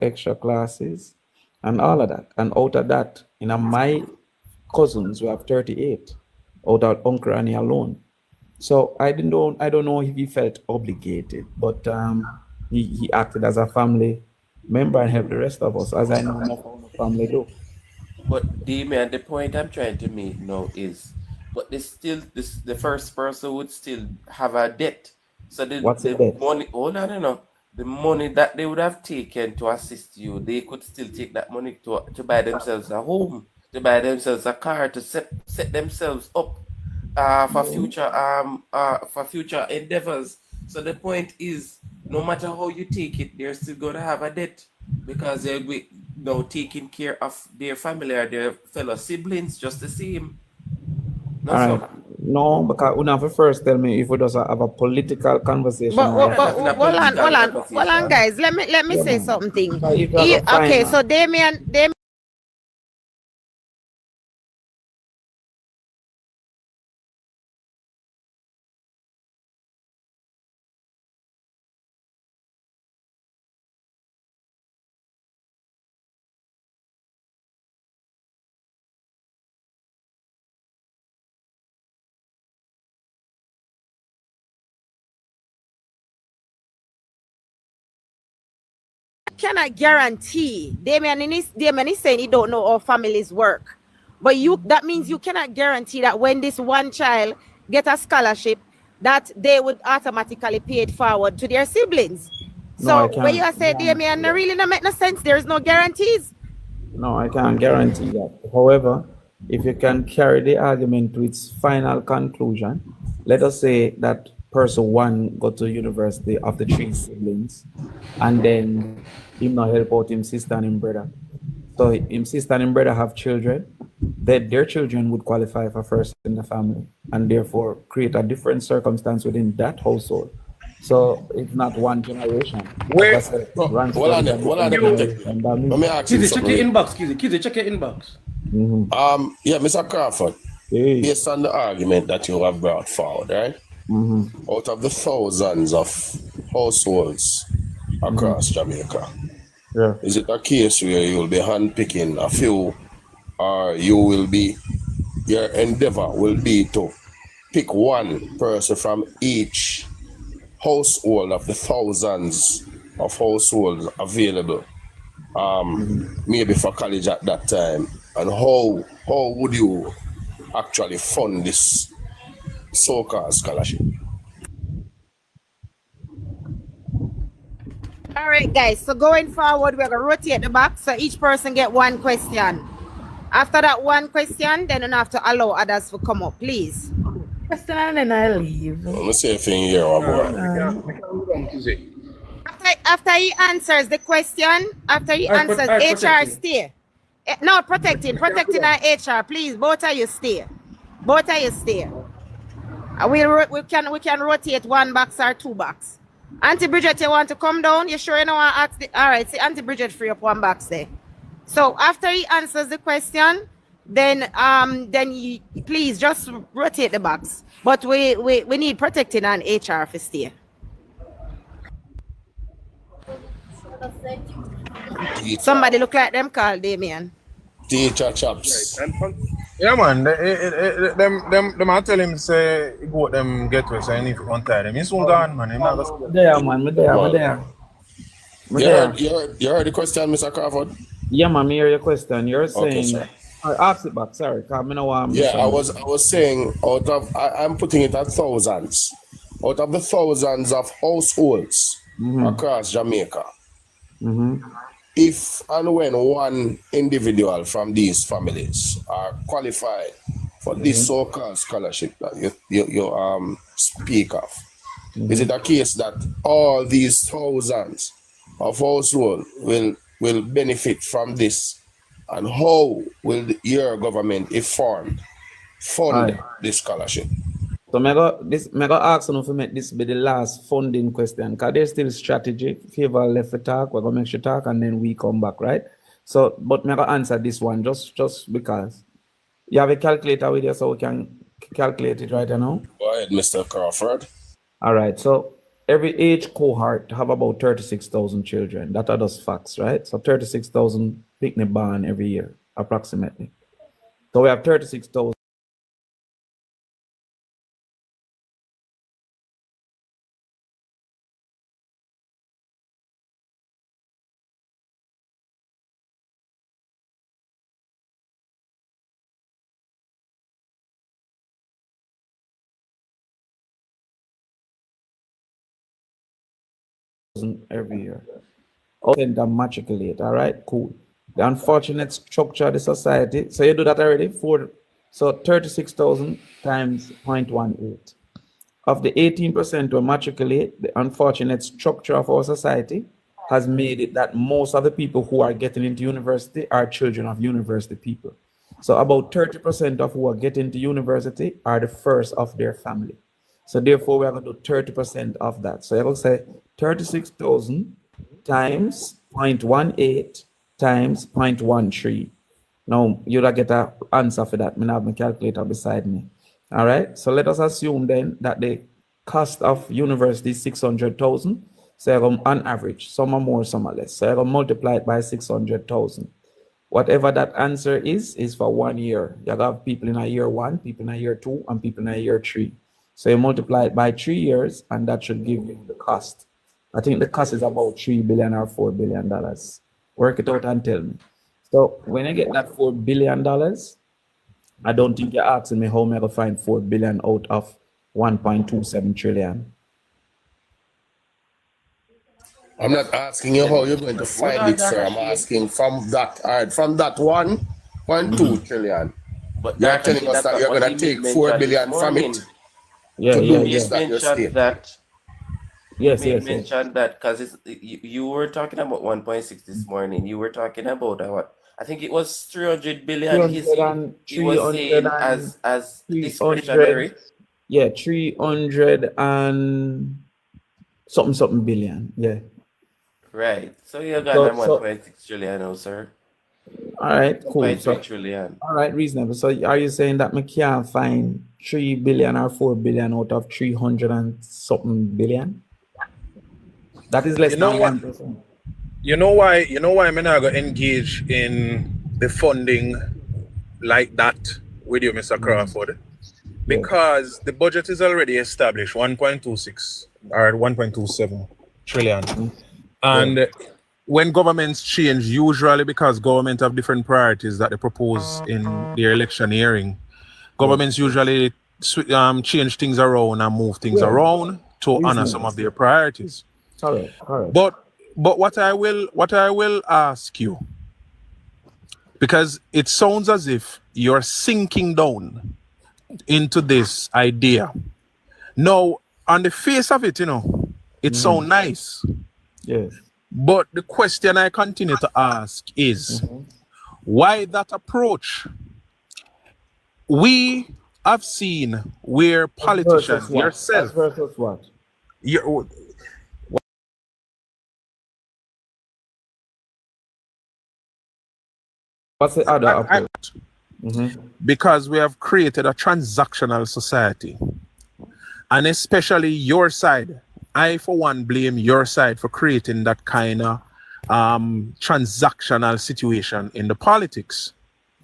extra classes, and all of that. And out of that, my cousins, we have 38 out of Uncle Annie alone. So I don't know if he felt obligated, but he acted as a family member and helped the rest of us, as I know most of the family do. But Damian, the point I'm trying to make now is, but the first person would still have a debt. So What's the the debt? money, hold on, the money that they would have taken to assist you, they could still take that money to buy themselves a home, to buy themselves a car, to set themselves up for future endeavors. So the point is, no matter how you take it, they're still gonna have a debt because they're taking care of their family or their fellow siblings just the same. No, All so. right. No, because we have to first tell me if we just have a political conversation. But having a hold on, political conversation. guys. Let me Yeah, say man. something. So if you have a Okay, final- so Damian. Cannot guarantee. Damian is saying he don't know how families work, but that means you cannot guarantee that when this one child get a scholarship, that they would automatically pay it forward to their siblings. No, I So when you can't. say Damian, no really not make no sense. There is no guarantees. No, I can't guarantee that. However, if you can carry the argument to its final conclusion, let us say that person one go to university of the three siblings, and then him not help out him sister and him brother. So him sister and him brother have children, that their children would qualify for first in the family, and therefore create a different circumstance within that household. So it's not one generation. Where- Like I said, No, Randstad hold on is a there, hold on different there, generation. That means- Let me ask you Kizzy, check something. your inbox, Kizzy, check your inbox. Yeah, Mr. Crawford, Hey. based on the argument that you have brought forward, right? Out of the thousands of households across Jamaica, Yeah. is it a case where you'll be handpicking a few, or your endeavor will be to pick one person from each household of the thousands of households available, maybe for college at that time, and how would you actually fund this so-called scholarship? All right, guys. So going forward, we're gonna rotate the box so each person get one question. After that one question, then you have to allow others to come up, please. Question and then I leave. Let me see if in here, boy. After he answers the question, after he Alright, answers, alright, HR protecting. stay. No, protecting and HR, please. Both of you stay. We can rotate one box or two box. Auntie Bridget, you want to come down? You sure you don't want to ask all right, see Auntie Bridget free up one box there. So after he answers the question, then you, please just rotate the box. But we need protecting and HR to stay. Somebody look like them called Damian. Teacher chops. Yeah, man. Them I tell him say go them get to so I need to untie them. He's soon gone, man. Him not go- There, man. Me there. You heard the question, Mr. Crawford? Yeah, man. Me hear your question. You're Okay, saying, sir. ask it back. Sorry, cause me no want. Yeah, I was saying I'm putting it at thousands. Out of the thousands of households across Jamaica, if and when one individual from these families are qualified for this so-called scholarship that you speak of, is it a case that all these thousands of households will benefit from this? And how will your government, if formed, fund this scholarship? So me go ask you to make this be the last funding question, because there's still strategy. If you ever left for talk, we're gonna make sure talk and then we come back, right? So, but me go answer this one just because you have a calculator with you, so we can calculate it right now. Go ahead, Mr. Crawford. All right. So every age cohort have about 36,000 children. That are just facts, right? So 36,000 picnic born every year, approximately. So we have 36,000 every year. Then the matriculate, all right, cool. The unfortunate structure of the society. So you do that already? So 36,000 times 0.18. Of the 18% who matriculate, the unfortunate structure of our society has made it that most of the people who are getting into university are children of university people. So about 30% of who are getting to university are the first of their family. So therefore, we are going to do 30% of that. So I will say 36,000 times 0.18 times 0.13. Now, you'll get an answer for that. I have my calculator beside me. All right. So let us assume then that the cost of university is 600,000. So on average, some are more, some are less. So I will multiply it by 600,000. Whatever that answer is for 1 year. You have people in a year 1, people in a year 2, and people in a year 3. So you multiply it by 3 years, and that should give you the cost. I think the cost is about $3 billion or $4 billion. Work it out and tell me. So when I get that $4 billion, I don't think you're asking me how am I going to find $4 billion out of 1.27 trillion. I'm not asking you how you're going to find it, sir. I'm asking from that, all right, from that 1.2 trillion. But You're telling us that you're going to take 4 billion from it to do this that you're stating. Yes. Mentioned that because you were talking about 1.6 this morning. You were talking about what? I think it was 300 billion. He was saying as discretionary. Yeah, 300 and something billion. Yeah. Right. So you got 1.6 trillion now, sir. All right, cool. 1.3 trillion. All right, reasonable. So are you saying that we can't find 3 billion or 4 billion out of 300 and something billion? That is less than 1%. You know why I'm not going to engage in the funding like that with you, Mr. Crawford? Because the budget is already established, 1.26 or 1.27 trillion. And when governments change, usually because government have different priorities that they propose in their electioneering, governments usually change things around and move things around to honor some of their priorities. Correct. But what I will ask you, because it sounds as if you're sinking down into this idea. Now, on the face of it, it sounds nice. Yes. But the question I continue to ask is, why that approach? We have seen where politicians, yourself, versus what? What's the other approach? Because we have created a transactional society. And especially your side. I, for one, blame your side for creating that kind of transactional situation in the politics,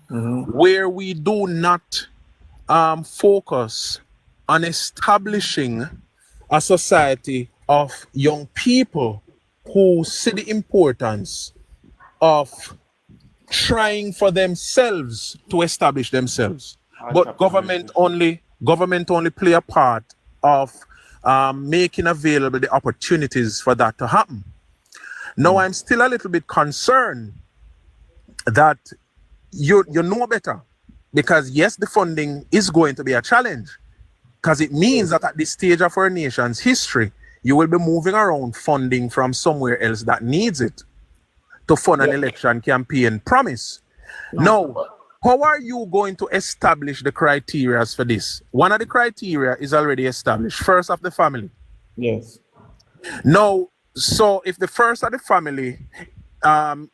where we do not focus on establishing a society of young people who see the importance of trying for themselves to establish themselves. But government only play a part of making available the opportunities for that to happen. Now, I'm still a little bit concerned that you know better, because yes, the funding is going to be a challenge, because it means that at this stage of our nation's history, you will be moving around funding from somewhere else that needs it to fund an election campaign promise. Now, how are you going to establish the criteria for this? One of the criteria is already established, first of the family. Yes. Now, so if the first of the family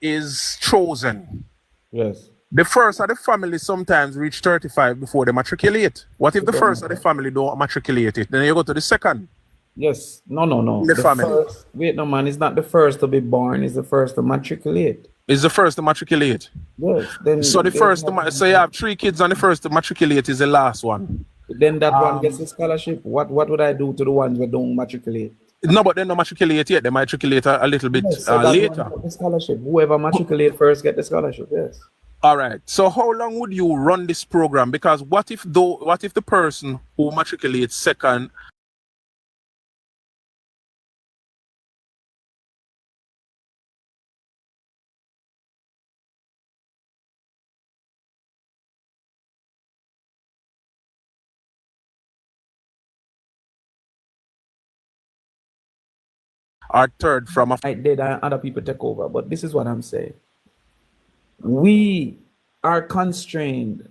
is chosen, yes, the first of the family sometimes reach 35 before they matriculate. What if the first of the family don't matriculate it? Then you go to the second. Yes. No. The family. First, wait, no, man. It's not the first to be born. It's the first to matriculate. Is the first to matriculate. Yes. Then. So the there's first, not- so you have 3 kids, and the first to matriculate is the last one. Then that one gets a scholarship. What would I do to the ones that don't matriculate? No, but they don't matriculate yet. They matriculate a little bit Yes, so that one later. get the scholarship. Whoever matriculate first get the scholarship. Yes. All right. So how long would you run this program? Because what if the person who matriculates second or third from a I did, and other people take over. But this is what I'm saying. We are constrained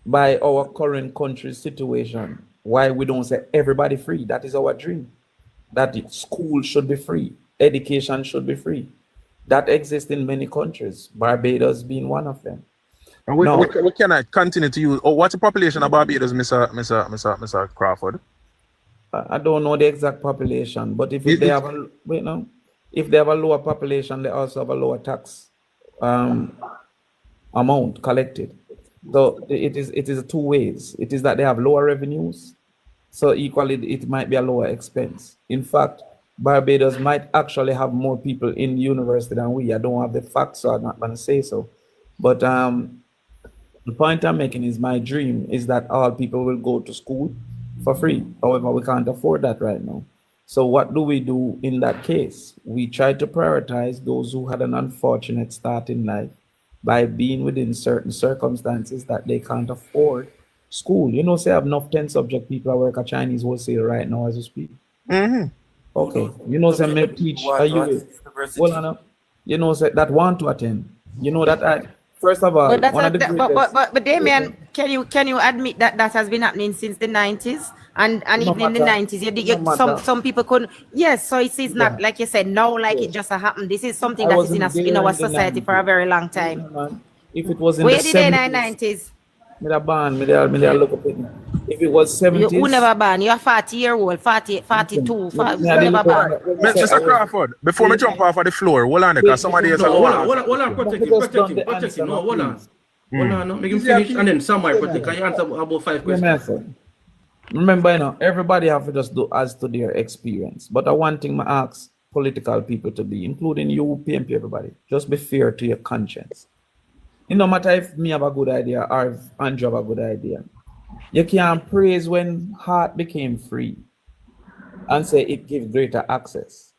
by our current country situation. Why we don't say everybody free? That is our dream. That school should be free, education should be free. That exists in many countries, Barbados being one of them. and we, No. we can I continue to use what's the population of Barbados, Mr. Crawford? I don't know the exact population, but if they have a if they have a lower population, they also have a lower tax amount collected. So it is 2 ways. It is that they have lower revenues, so equally it might be a lower expense. In fact, Barbados might actually have more people in university than we. I don't have the facts, so I'm not going to say so. But the point I'm making is my dream is that all people will go to school for free. However, we can't afford that right now. So what do we do in that case? We try to prioritize those who had an unfortunate start in life by being within certain circumstances that they can't afford school. You know, say I have enough 10 subject people I work at Chinese wholesale right now as we speak. Mm-hmm. Okay. You know, say me teach well, Anna, you know, say that want to attend. You know that I first of all, But that's one of the greatest, but Damian, can you admit that that has been happening since the 90s and No even in the matter. 90s No matter. some people couldn't, yes, so it is not Yeah. like you said now, like Yeah. it just happened. This is something I that is in wasn't in there our in the society for a 90s. very long time. Man. If it was in Where the did they in the 70s, 90s? me da ban, me da look up it. If it was You 70s, who never ban? You're 40-year-old, 40, 42, me you I didn't never look ban. up when me say I Mr. was- Crawford, before me jump off of the floor, hold on, Wait, because somebody else no, has Hold a on, question. protect We him, just done the protect answer him. No, now, hold on. please. Hold on, no. Make him finish and then somewhere protect. Can you answer about 5 Let me questions? answer. Remember, you know, everybody have to just do as to their experience. But I one thing I ask political people to be, including you, PMP, everybody, just be fair to your conscience. It no matter if me have a good idea or if Andrew have a good idea. You can't praise when heart became free and say it gives greater access,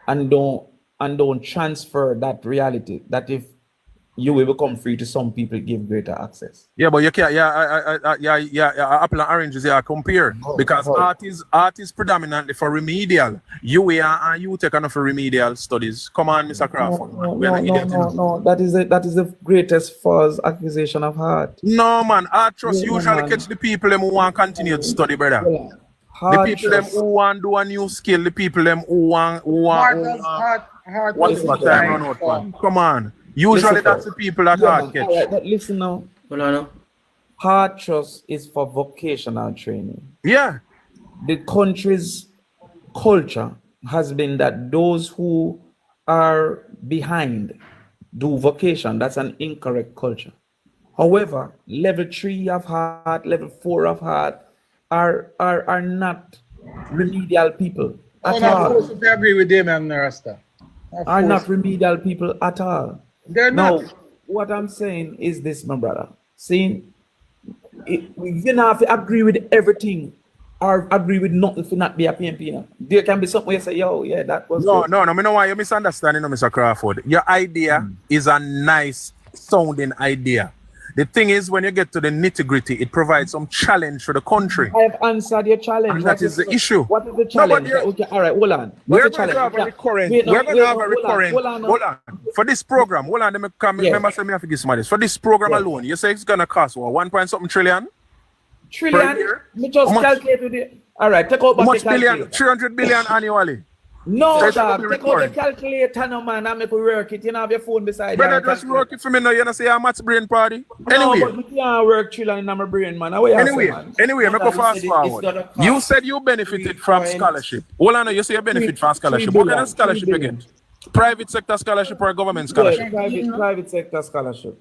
and don't transfer that reality that if you will become free to some people, give greater access. Yeah, but you can't. Apple and oranges. Yeah, compare because art is predominantly for remedial. You take enough for remedial studies. Come on, Mr. Crawford. We are not idiots, you know. No. That is the greatest false accusation of heart. No, man. Art trust Yeah, usually man. catch the people them who want continued study, brother. Well, The heart people them trust- who want do a new skill. The people them who want Hard what's Listen, my time run out, man? Come on. Usually Listen, that's the people that Yeah, hard man. catch. All right, but listen now. Hold on, no. Heart trust is for vocational training. Yeah. The country's culture has been that those who are behind do vocation. That's an incorrect culture. However, level 3 of heart, level 4 of heart are not remedial people at all. I agree with Damian Rasta. Are not remedial people at all. They're Now, not. what I'm saying is this, my brother. Saying we don't have to agree with everything or agree with nothing to not be a PMP. You know? There can be something where you say, yo, yeah, that was No, good. no, me know why you're misunderstanding, Mr. Crawford. Your idea is a nice sounding idea. The thing is, when you get to the nitty-gritty, it provides some challenge for the country. I have answered your challenge. And that is the issue. What is the No, but challenge? you're- Okay, all right, hold on. We're What's the going to challenge? have a recurrent. Wait, no, We're going to wait, have no, a recurrent. hold on. For this program, hold on. Let me come. Yeah. Remember, say me have to give somebody this. For this program Yeah. alone, you say it's going to cost what, 1 point something trillion? Trillion? Per year? Me just How much? calculate with it. All right, take out How back much the billion? calculator. 300 billion annually. No, Just dog. be Take out the recording. calculator, no man, and make we work it. You know, have your phone beside you. Brother, and just calculate. work it for me now. You know, say I'm at brain party. No, Anyway, but we can't work chill in my brain, man. How you say, man? anyway, No, make no, a we fast said it's forward. gonna cost You said you benefited from 3 scholarship. Hold on, you say you benefit from scholarship. What kind of scholarship you get? Private sector scholarship or government scholarship? Private sector scholarship.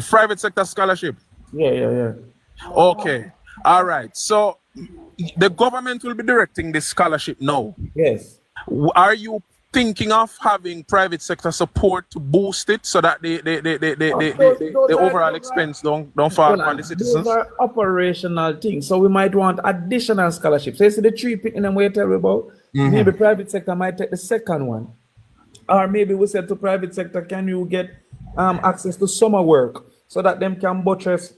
Private sector scholarship. Yeah. Okay. All right. So the government will be directing this scholarship now. Yes. Are you thinking of having private sector support to boost it so that the overall expense don't fall on the citizens? Those are operational things. So we might want additional scholarships. So you see the three picking them we tell you about. Maybe private sector might take the second one. Or maybe we said to private sector, can you get access to summer work so that them can buttress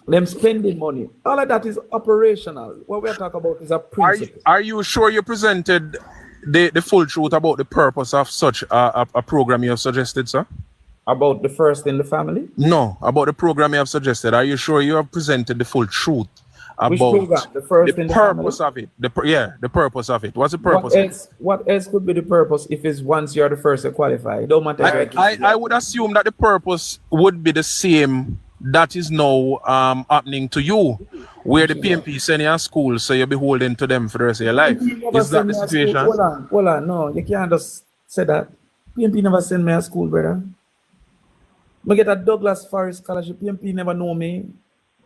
them spending money? All of that is operational. What we're talking about is a principle. Are you sure you presented the full truth about the purpose of such a program you have suggested, sir? About the first in the family? No, about the program you have suggested. Are you sure you have presented the full truth about Which program? The first in the purpose family? of it? The purpose of it. What's the purpose of it? What else could be the purpose if it's once you're the first to qualify? It don't matter. I would assume that the purpose would be the same that is now happening to you, where the PMP send you to school, so you're beholden to them for the rest of your life. Is that the situation? Hold on, no, you can't just say that. PMP never send me to school, brother. I get a Douglas Forest scholarship. PMP never know me.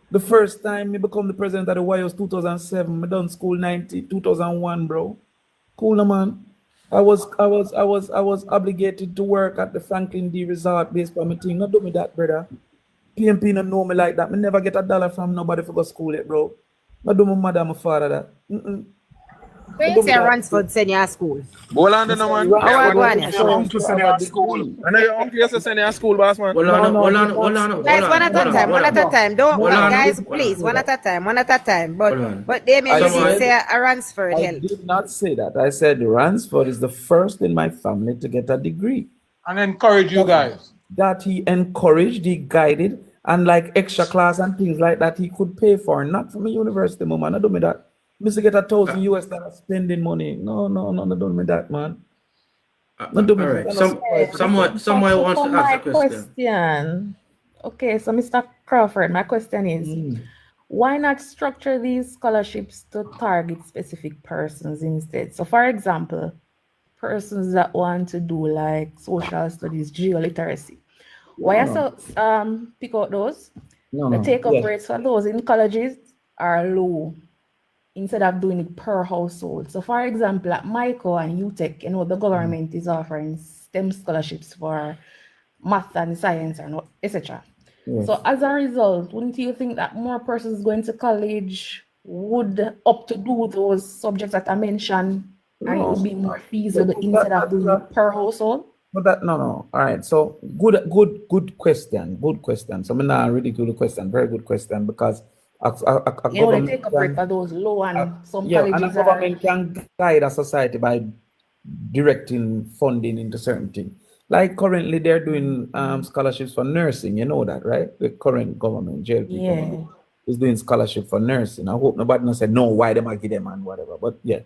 The first time I become the president of the Y was 2007. I done school 2001, bro. Cool, no, man. I was obligated to work at the Franklin D Resort based on my thing. Not do me that, brother. PMP don't know me like that. Me never get $1 from nobody for go school yet, bro. Not do my mother and my father that. Where you say Ransford send you to school? Hold on, no, man. I want Your uncle send you to school. I know your uncle used to send you to school, boss, man. Hold on. Guys, one at a time, one at a time. Don't, guys, please, one at a time. But Damian, you did say a Ransford I help. did not say that. I said Ransford is the first in my family to get a degree. And encourage you guys. That he encouraged, he guided, and like extra class and things like that he could pay for. Not from a university, man. Not do me that. Mr. Get $1,000 US spending money. No, don't do me that, man. Not do me All right. that. Someone wants to ask a question. Okay, so Mr. Crawford, my question is, why not structure these scholarships to target specific persons instead? So, for example, persons that want to do like social studies, geoliteracy. Why also pick out those? The take-up rates for those in colleges are low instead of doing it per household. So, for example, at Michael and UTech, the government is offering STEM scholarships for math and science and etc. So, as a result, wouldn't you think that more persons going to college would opt to do those subjects that I mentioned, and it would be more feasible instead of doing it per household? But that no. All right. So good question. Good question. So I'm not ridicule the question. Very good question, because they take up rate for those low and some colleges and a government can guide a society by directing funding into certain things. Like currently they're doing scholarships for nursing. You know that, right? The current government, JLP government, is doing scholarship for nursing. I hope nobody not say no, why they might give them and whatever. But yeah.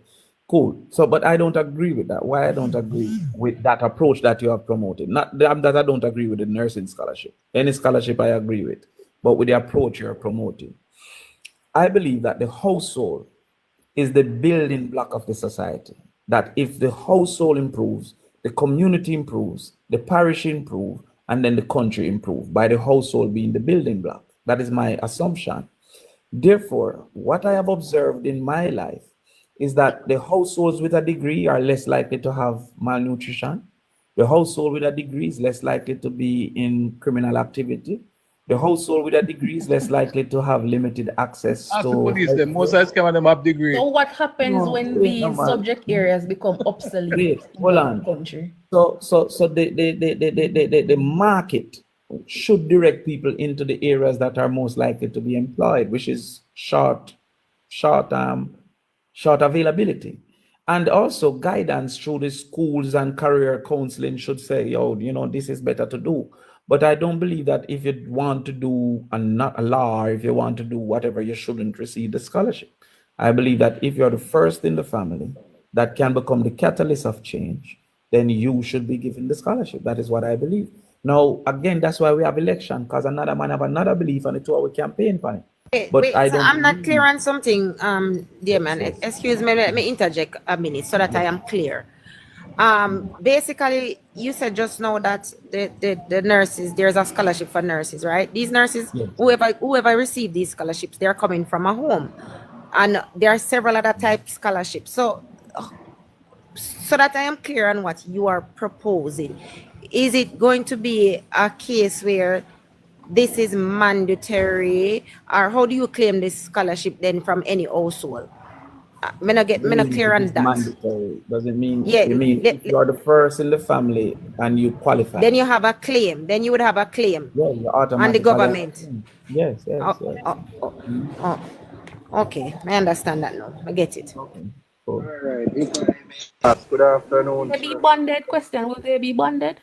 Cool. So, but I don't agree with that. Why I don't agree with that approach that you have promoted? Not that I don't agree with the nursing scholarship. Any scholarship I agree with, but with the approach you're promoting. I believe that the household is the building block of the society. That if the household improves, the community improves, the parish improves, and then the country improves, by the household being the building block. That is my assumption. Therefore, what I have observed in my life is that the households with a degree are less likely to have malnutrition. The household with a degree is less likely to be in criminal activity. The household with a degree is less likely to have limited access to... police, the most of them have degree. So what happens when these subject areas become obsolete in the country? So the market should direct people into the areas that are most likely to be employed, which is short availability. And also guidance through the schools and career counseling should say, this is better to do. But I don't believe that if you want to do not a law, or if you want to do whatever, you shouldn't receive the scholarship. I believe that if you're the first in the family, that can become the catalyst of change, then you should be given the scholarship. That is what I believe. Now, again, that's why we have election, because another man have another belief, and it's why we campaign for it. But Wait, I so don't I'm not believe- clear on something, dear man. Yes. Excuse me, let me interject a minute so that I am clear. Basically, you said just now that the nurses, there's a scholarship for nurses, right? These nurses, Yes. whoever received these scholarships, they're coming from a home, and there are several other type scholarships. So that I am clear on what you are proposing, is it going to be a case where this is mandatory, or how do you claim this scholarship then from any household? Me not clear on It's that. mandatory. Does it mean, Yeah, you mean if you are the first in the family and you qualify? Then you have a claim. Then you would have a claim Yeah, you on the automatically government. have- Yes, yes, Oh, yes. oh. Okay, I understand that now. I get it. Okay, cool. Good afternoon. Will they be bonded? Question: will they be bonded?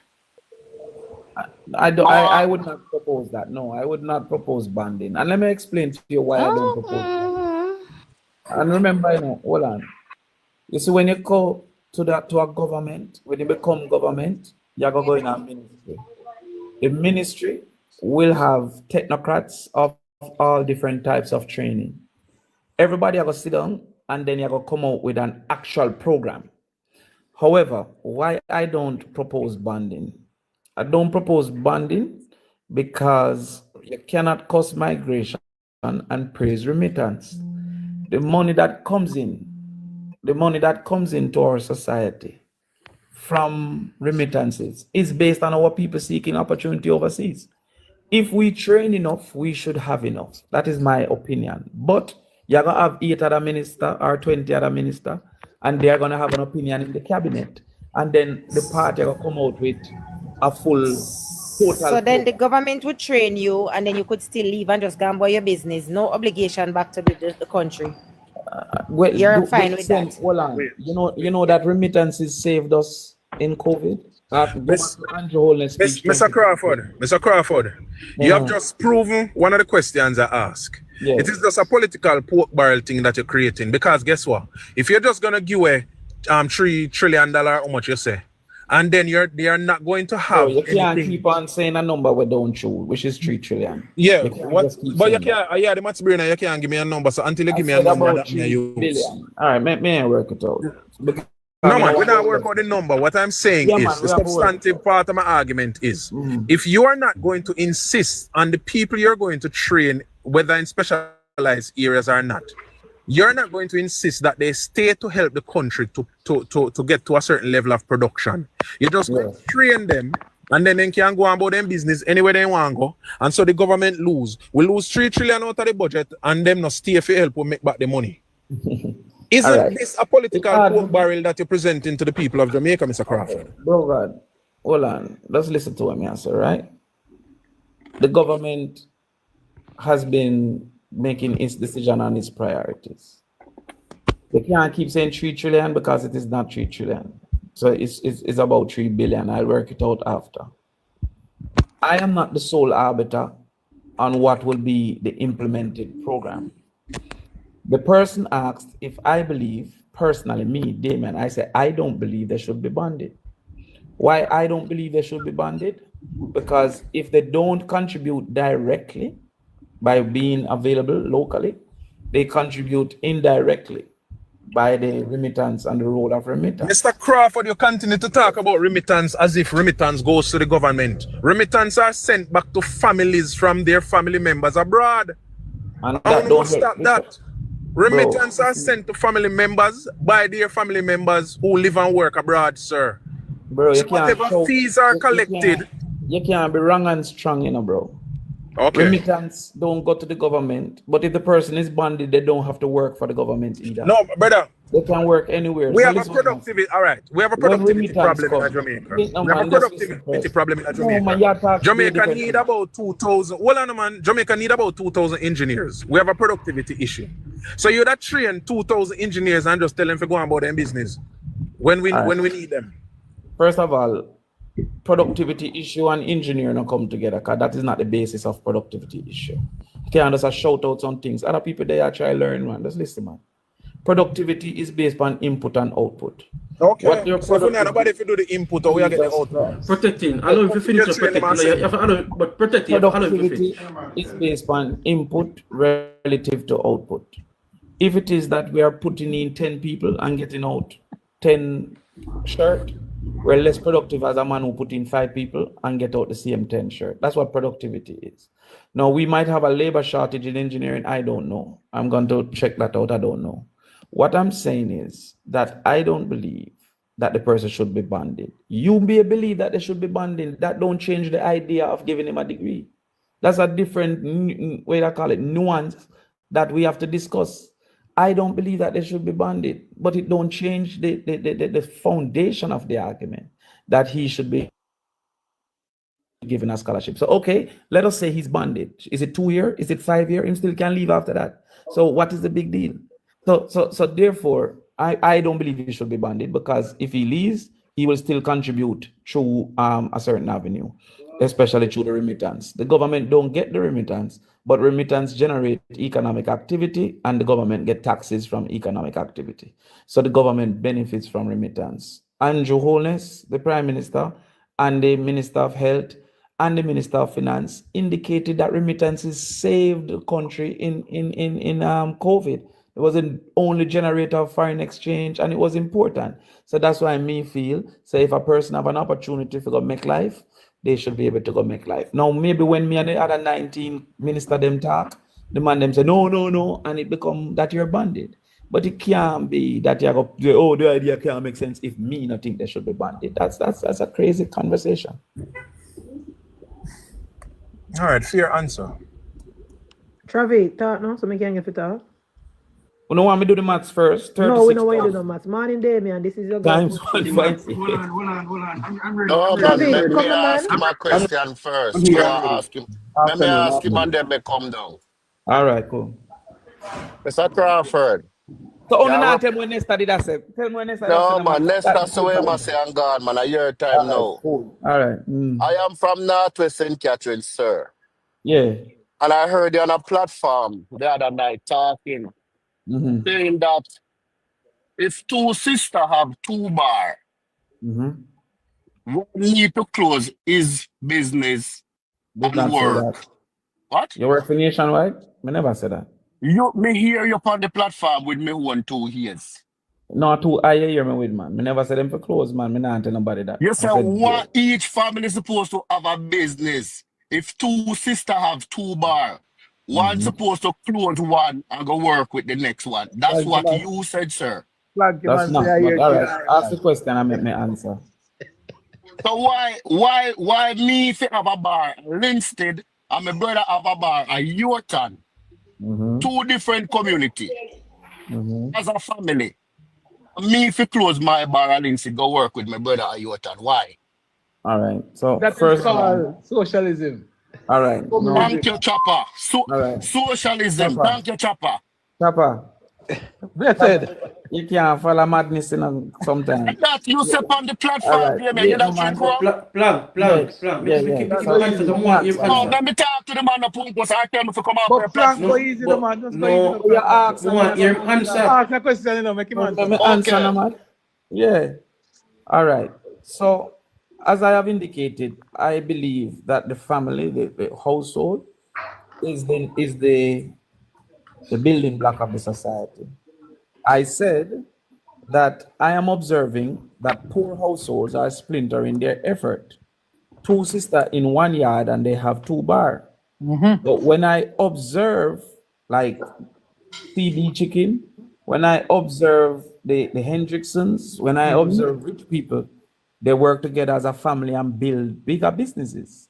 I would not propose that. No, I would not propose banding. And let me explain to you why I don't propose that. And remember, hold on. You see, when you go to a government, when you become government, you're going to go in a ministry. The ministry will have technocrats of all different types of training. Everybody are going to sit down, and then you're going to come out with an actual program. However, why I don't propose banding? I don't propose banding because you cannot cause migration and praise remittance. The money that comes into our society from remittances is based on our people seeking opportunity overseas. If we train enough, we should have enough. That is my opinion. But you're going to have 8 other minister or 20 other minister, and they're going to have an opinion in the cabinet. And then the party will come out with a full total. So then the government would train you, and then you could still leave and just go and buy your business. No obligation back to the country. Well, You're fine with that. Hold on. You know that remittances saved us in COVID. Mr. Crawford, you have just proven one of the questions I ask. Yes. It is just a political pork barrel thing that you're creating, because guess what? If you're just gonna give away $3 trillion, how much you say, and then they are not going to have. You can't anything. keep on saying a number we don't choose, which is 3 trillion. Yeah, You can't what? just keep But you saying that. can't. Yeah, the maths brainer. You can't give me a number. So until you give me a said number, about that me 3 use. billion. All right, may I work it out? Because No man, we not work out the number. What I'm saying Yeah, is man, the we have to work substantive part of my argument is if you are not going to insist on the people you're going to train, whether in specialized areas or not, you're not going to insist that they stay to help the country to get to a certain level of production. You're just going to train them, and then they can go about their business anywhere they want to go. And so the government we lose 3 trillion out of the budget, and them not stay for help to make back the money. Isn't right. this a political pork barrel that you're presenting to the people of Jamaica, Mr. Crawford? Bro, God, hold on. Let's listen to him answer, right? The government has been making its decision on its priorities. They can't keep saying 3 trillion because it is not 3 trillion. So it's about 3 billion. I'll work it out after. I am not the sole arbiter on what will be the implemented program. The person asked if I believe, personally, me, Damian, I said, I don't believe they should be bonded. Why I don't believe they should be bonded? Because if they don't contribute directly by being available locally, they contribute indirectly by the remittance and the role of remittance. Mr. Crawford, you continue to talk about remittance as if remittance goes to the government. Remittance are sent back to families from their family members abroad. And I that want don't to stop help. that. Remittance are sent to family members by their family members who live and work abroad, sir. Bro, So whatever fees are collected. You can't be wrong and strong, bro. Okay. Remittance don't go to the government, but if the person is bonded, they don't have to work for the government either. No, brother. They can work anywhere. We So have a listen, productivity. All right. We have a When productivity remittance problem in come, Jamaica. wait, no, We have man, a just productivity listen first. problem in No, Jamaica. man, you're talking Jamaica different need things. about 2,000. Hold on, man. Jamaica need about 2,000 engineers. We have a productivity issue. So you'd have trained 2,000 engineers and just tell them to go on about their business when we need them. First of all, productivity issue and engineering don't come together, because that is not the basis of productivity issue. You can't just shout out some things. Other people they are trying to learn, man. Just listen, man. Productivity is based on input and output. Okay. What your So if we not productivity nobody if you do the input or we are getting the Jesus output. Christ. Protecting. Allow him to finish your protecting. You have to allow him, but protecting, you have to allow him to finish. Productivity is based on input relative to output. If it is that we are putting in 10 people and getting out 10 shirt, we're less productive as a man who put in 5 people and get out the same 10 shirt. That's what productivity is. Now, we might have a labor shortage in engineering. I don't know. I'm going to check that out. I don't know. What I'm saying is that I don't believe that the person should be bonded. You may believe that they should be bonded. That don't change the idea of giving him a degree. That's a different way I call it nuance that we have to discuss. I don't believe that they should be bonded, but it don't change the foundation of the argument that he should be given a scholarship. So okay, let us say he's bonded. Is it 2 years? Is it 5 years? He still can leave after that. So what is the big deal? So therefore, I don't believe he should be bonded, because if he leaves, he will still contribute through a certain avenue, especially through the remittance. The government don't get the remittance, but remittance generate economic activity, and the government get taxes from economic activity. So the government benefits from remittance. Andrew Holness, the Prime Minister, and the Minister of Health and the Minister of Finance indicated that remittances saved the country in COVID. It was an only generator of foreign exchange, and it was important. So that's why me feel, so if a person have an opportunity to go make life, they should be able to go make life. Now, maybe when me and the other 19 minister them talk, the man them say, no, and it become that you're banded. But it can't be that you go, oh, the idea can't make sense if me not think they should be banded. That's a crazy conversation. All right, fair answer. Travi, talk now, so we can get it talk. You don't want me to do the maths first? No, we don't want you to do the maths. Morning, Damian, this is your guy. Times Hold on. I'm ready. No, I'm man, ready. let me come on, ask him a question first. I'm here. Go I'm and ready. ask him. Let me ask him and then me come down. All right, cool. Mr. Crawford. So only Yeah, now well, tell me when Nesta did that say. Tell me when Nesta no, did man, that. Nesta so him say I'm gone, man. A year time All right, now. cool. All right. I am from Northwest St. Catherine, sir. Yeah. And I heard you on a platform the other night talking, saying that if two sisters have 2 bar, one need to close his business Did and not say work. that. What? You work for Nationwide? I never said that. Me hear you on the platform with me 1-2 years. No, too. I hear me with man. Me never said them for close, man. Me not tell nobody that. You I say said, what each family is supposed to have a business. If 2 sisters have 2 bar, one supposed to close one and go work with the next one. That's what you said, sir. that's not. But all right. Ask the question and make me answer. So why me if I have a bar Linstead and my brother have a bar at Yorkton, 2 different community as a family. Me if I close my bar at Linstead, go work with my brother at Yorkton. Why? All right. So That is first called socialism. all right. No. Thank you, Chopper. All right. Socialism. Chopper. Thank you, Chopper. Chopper. Blessed. You can't follow madness in sometimes. That you set on the All platform, right. yeah, man. Yeah, You no don't man. think wrong? Plan. No, let me talk to the man of Pumpus. I tell him to come out for a But Frank, go platform. easy, the man. Just go No, easy. You ask. we want your answer. Ask a question, you know, make him Let answer. me answer, Okay. no, man. Yeah. All right. So, as I have indicated, I believe that the family, the household, is the building block of the society. I said that I am observing that poor households are splintering their effort. 2 sisters in 1 yard and they have 2 bar. But when I observe like CD Chicken, when I observe the Hendricksons, when I observe rich people, they work together as a family and build bigger businesses.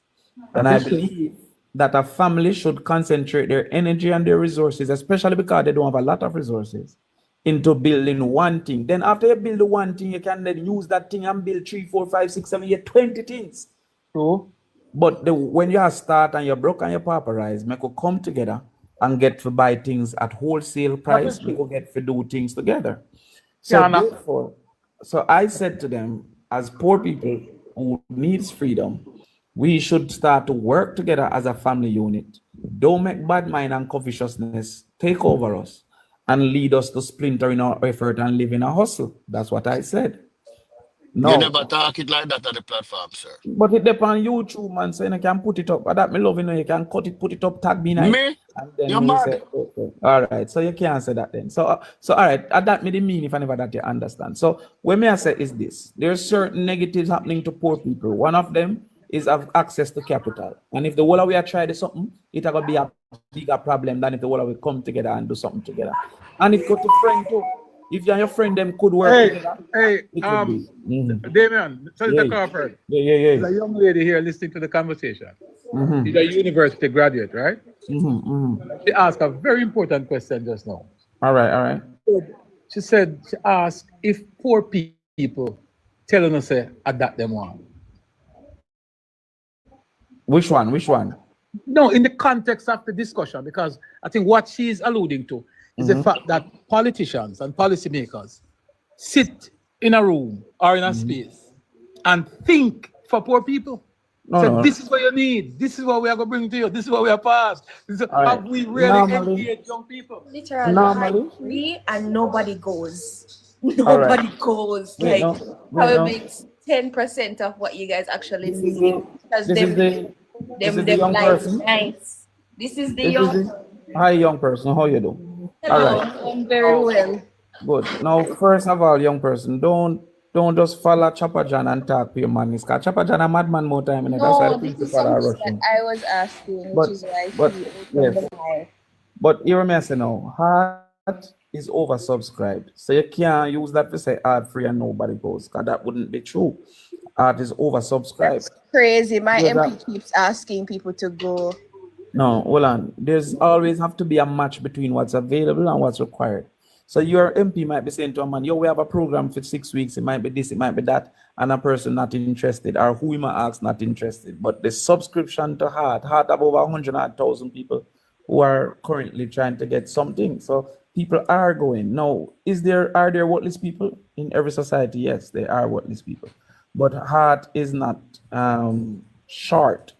And I believe that a family should concentrate their energy and their resources, especially because they don't have a lot of resources, into building one thing. Then after you build the one thing, you can then use that thing and build 3, 4, 5, 6, 7, 8, 20 things. True. But when you start and you're broke and you're pauperized, we could come together and get to buy things at wholesale price. We could get to do things together. So therefore, so I said to them, as poor people who needs freedom, we should start to work together as a family unit. Don't make bad mind and covetousness take over us. and lead us to splintering our effort and live in a hustle. That's what I said. You No, never talk it like that on the platform, sir. but it depends on YouTube, man. So you can put it up. But that me love, you can cut it, put it up, tag me in it. Me? And then You're we mad. say, okay. All right. So you can't say that then. So all right. That me the mean if I never that you understand. So what me I say is this: there's certain negatives happening to poor people. One of them is have access to capital. And if the whole of we are trying to something, it's gonna be a bigger problem than if the whole of we come together and do something together. And it got to friend too. If you and your friend them could work together, it could be. Damian, Senator Yeah. Crawford. Yeah. There's a young lady here listening to the conversation. She's a university graduate, right? She asked a very important question just now. All right. She asked if poor people telling us that them want. Which one? No, in the context of the discussion, because I think what she's alluding to is the fact that politicians and policymakers sit in a room or in a space and think for poor people. No. This is what you need. This is what we are going to bring to you. This is what we are passed. Have we really engaged young people? Literally, Normally, free and nobody goes. Nobody goes. Wait, Like, how it makes 10% of what you guys actually see. Because this is the young person. Nice. This is the young. Hi, young person. How you do? Hello, All right. I'm very well. Good. Now, first of all, young person, don't just follow Chopper John and talk to your man. Because Chopper John a madman more time. That's why the No, this is principal are something rushing. that I was asking, which is why yes. But hear me say now, heart is oversubscribed. So you can't use that to say art free and nobody goes, because that wouldn't be true. Art is oversubscribed. That's crazy. My Yeah, MP keeps asking people to go. No, hold on. There's always have to be a match between what's available and what's required. So your MP might be saying to a man, yo, we have a program for 6 weeks. It might be this, it might be that. And a person not interested, or who he might ask not interested. But the subscription to Heart have over 100,000 people who are currently trying to get something. So people are going. Now, are there worthless people in every society? Yes, there are worthless people. But Heart is not short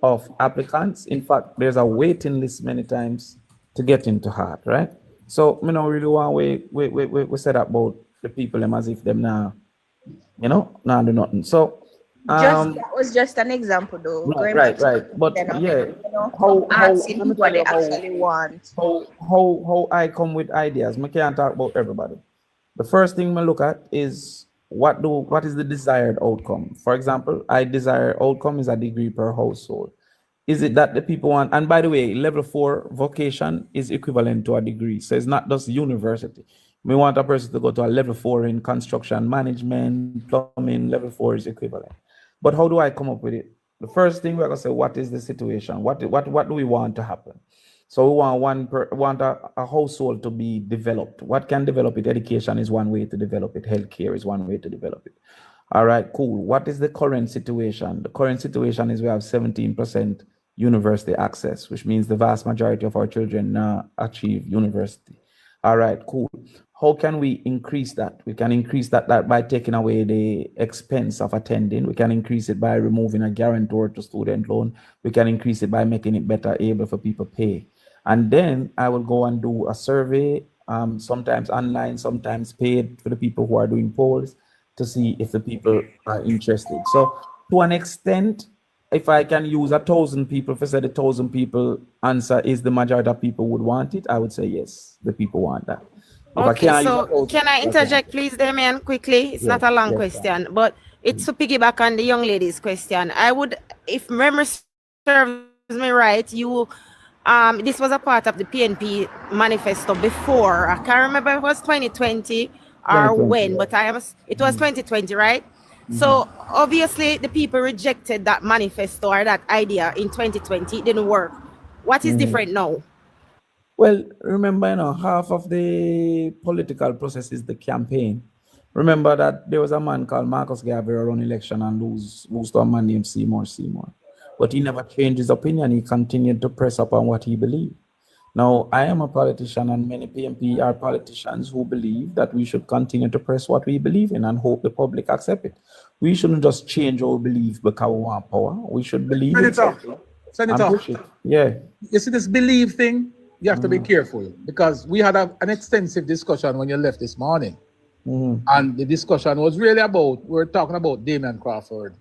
of applicants. In fact, there's a waiting list many times to get into Heart, right? So, you know, really want we said about the people them as if them now, you know, now do nothing. So, that was just an example, though. Right. But yeah, how asking what they actually want. How I come with ideas. I can't talk about everybody. The first thing we look at is what is the desired outcome. For example, desired outcome is a degree per household. Is it that the people want, and by the way, level 4 vocation is equivalent to a degree. So it's not just university. We want a person to go to a level 4 in construction management, plumbing, level 4 is equivalent. But how do I come up with it? The first thing we're gonna say, what is the situation? What do we want to happen? So we want a household to be developed. What can develop it? Education is one way to develop it. Healthcare is one way to develop it. All right, cool. What is the current situation? The current situation is we have 17% university access, which means the vast majority of our children now achieve university. All right, cool. How can we increase that? We can increase that by taking away the expense of attending. We can increase it by removing a guarantor to student loan. We can increase it by making it better able for people to pay. And then I will go and do a survey, sometimes online, sometimes paid, for the people who are doing polls to see if the people are interested. So to an extent, if I can use 1,000 people, if I said 1,000 people answer is the majority of people would want it, I would say yes, the people want that. Okay, so can I interject, please, Damian, quickly? It's not a long question, but it's to piggyback on the young lady's question. I would, if memory serves me right, this was a part of the PNP manifesto before. I can't remember if it was 2020 or when, but it was 2020, right? So obviously the people rejected that manifesto or that idea in 2020. It didn't work. What is different now? Well, remember, half of the political process is the campaign. Remember that there was a man called Marcus Garvey run election and lose to a man named Seymour. But he never changed his opinion. He continued to press upon what he believed. Now, I am a politician, and many PMP are politicians who believe that we should continue to press what we believe in and hope the public accept it. We shouldn't just change our belief because we want power. We should believe in something and push it. Yeah. You see this belief thing? you have to be careful, because we had an extensive discussion when you left this morning. And the discussion was really about, we're talking about Damian Crawford,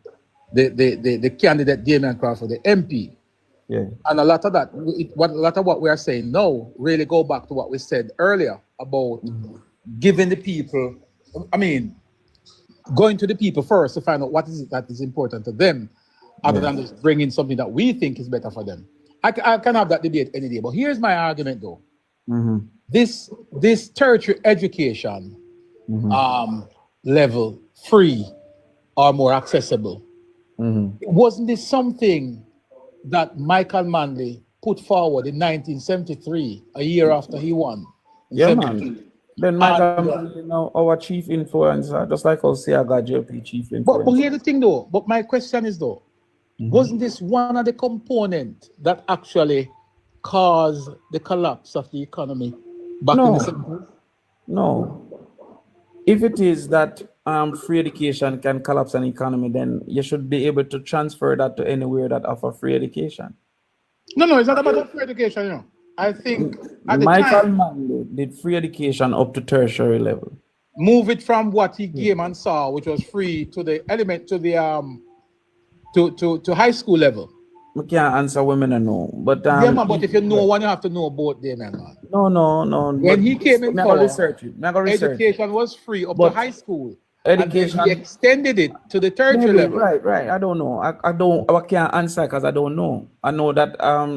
the candidate Damian Crawford, the MP. Yeah. And a lot of that, a lot of what we are saying now really go back to what we said earlier about giving the people, I mean, going to the people first to find out what is it that is important to them, other than just bringing something that we think is better for them. I can have that debate any day, but here's my argument though. This tertiary education level, free or more accessible, wasn't this something that Michael Manley put forward in 1973, a year after he won? Yeah, man. Then Michael Manley, you know, our chief influencer, just like I'll say I got JLP chief influencer. But here's the thing though, but my question is though, wasn't this one of the components that actually caused the collapse of the economy back in the 70s? No. If it is that free education can collapse an economy, then you should be able to transfer that to anywhere that offer free education. No, it's not about free education, you know. I think at Michael Manley did free education up to tertiary level. Move it from what he came and saw, which was free, to the element, to the to high school level. We can't answer women and no. But yeah, man, but if you know one, you have to know both them, man. No. When he came in for education was free up to high school. Education, he extended it to the tertiary level. Right. I don't know. I can't answer because I don't know. I know that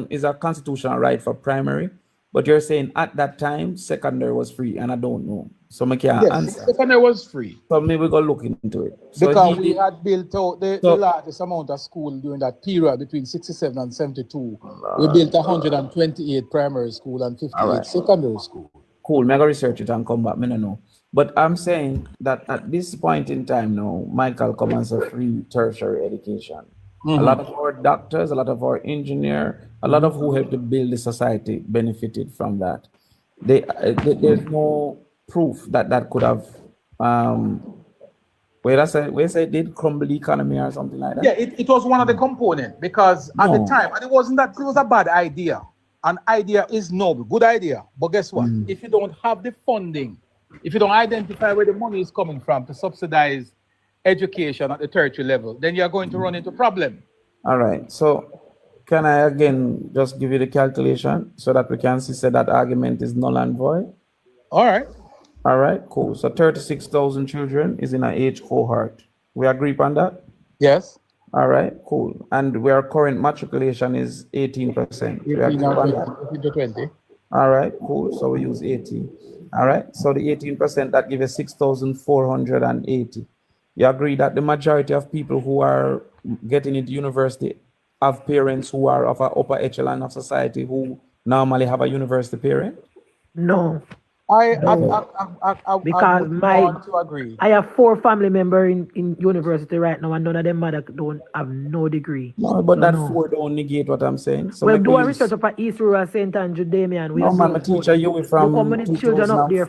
is a constitutional right for primary, but you're saying at that time secondary was free, and I don't know. So I can't answer. Secondary was free. So maybe we go look into it. So because we had built out the largest amount of school during that period between 67 and 72. We built 128 primary school and 58 secondary school. Cool. I'm going to research it and come back. I don't know. But I'm saying that at this point in time now, Michael commands a free tertiary education. A lot of our doctors, a lot of our engineers, a lot of who helped to build the society benefited from that. There's no proof that could have, where I say did crumble the economy or something like that. Yeah, it was one of the components, because at the time, and it wasn't that it was a bad idea. An idea is noble, good idea. But guess what? If you don't have the funding, if you don't identify where the money is coming from to subsidize education at the tertiary level, then you're going to run into problem. All right. So can I again just give you the calculation so that we can see that argument is null and void? All right, cool. So 36,000 children is in an age cohort. We agree upon that? Yes. All right, cool. And where current matriculation is 18%. 18 to 20. All right, cool. So we use 18. All right, so the 18%, that gives us 6,480. You agree that the majority of people who are getting into university have parents who are of an upper echelon of society who normally have a university parent? No. Because I have 4 family members in university right now, and none of them mother don't have no degree. No, but that 4 don't negate what I'm saying. So well, do a research up at East Rural St. Andrew, Damian. No, man, teacher, you from how many children up there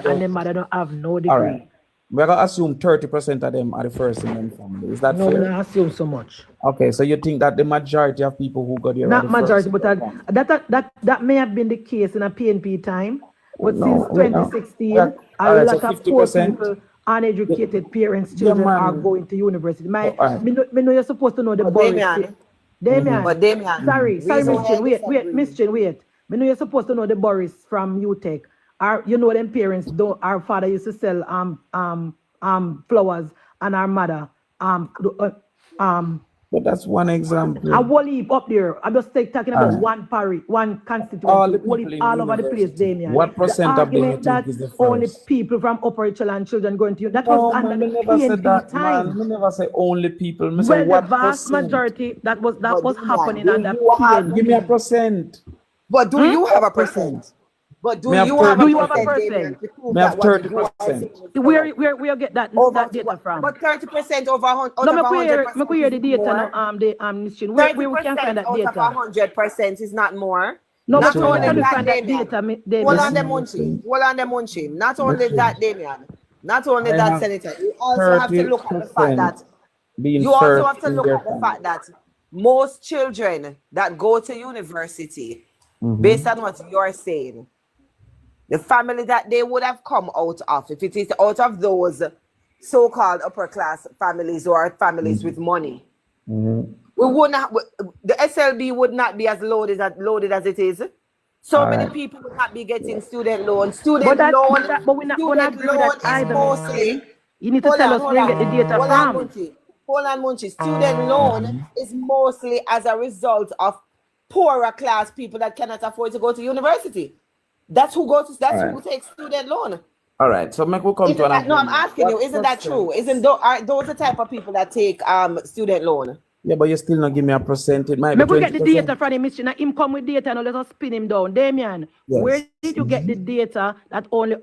and them mother don't have no degree. All right. We're going to assume 30% of them are the first in them family. Is that fair? No, I assume so much. Okay, so you think that the majority of people who got here not majority, but that may have been the case in a PNP time. But since 2016, a lot of poor people, uneducated parents, children are going to university. Me know you're supposed to know the Boris. Damian. Sorry, Miss Chin, wait. Miss Chin, wait. Me know you're supposed to know the Boris from UTech. You know them parents don't. Our father used to sell flowers, and our mother But that's one example. I will leave up there. I'm just talking about one parish, one constituency. All over the place, Damian. What percent of them you think is the first? Only people from upper echelon children going to that was under the PNP time. We never say only people. Well, the vast majority that was happening under PNP. Give me a percent. But do you have a percent? But do you have a percent? We have 30%. Where get that data from? But 30% over 100%. No, me hear the data now. Where we can find that data? Out of 100% is not more. No, not but only that data. Damian. Hold on the munching. Not only that, Damian. Not only that, Senator. You also have to look at the fact that most children that go to university based on what you're saying, the family that they would have come out of, if it is out of those so-called upper class families or families with money, we would not, the SLB would not be as loaded as it is. So many people would not be getting student loans. Student loan is mostly. You need to tell us where you get the data from. Hold on, Munchi. Student loan is mostly as a result of poorer class people that cannot afford to go to university. That's who who takes student loan. All right, so make we come to no, I'm asking you, isn't that true? Are those the type of people that take student loan? Yeah, but you still not give me a percentage. Maybe we get the data from him, Mr. Him come with data and let us spin him down. Damian, where did you get the data that only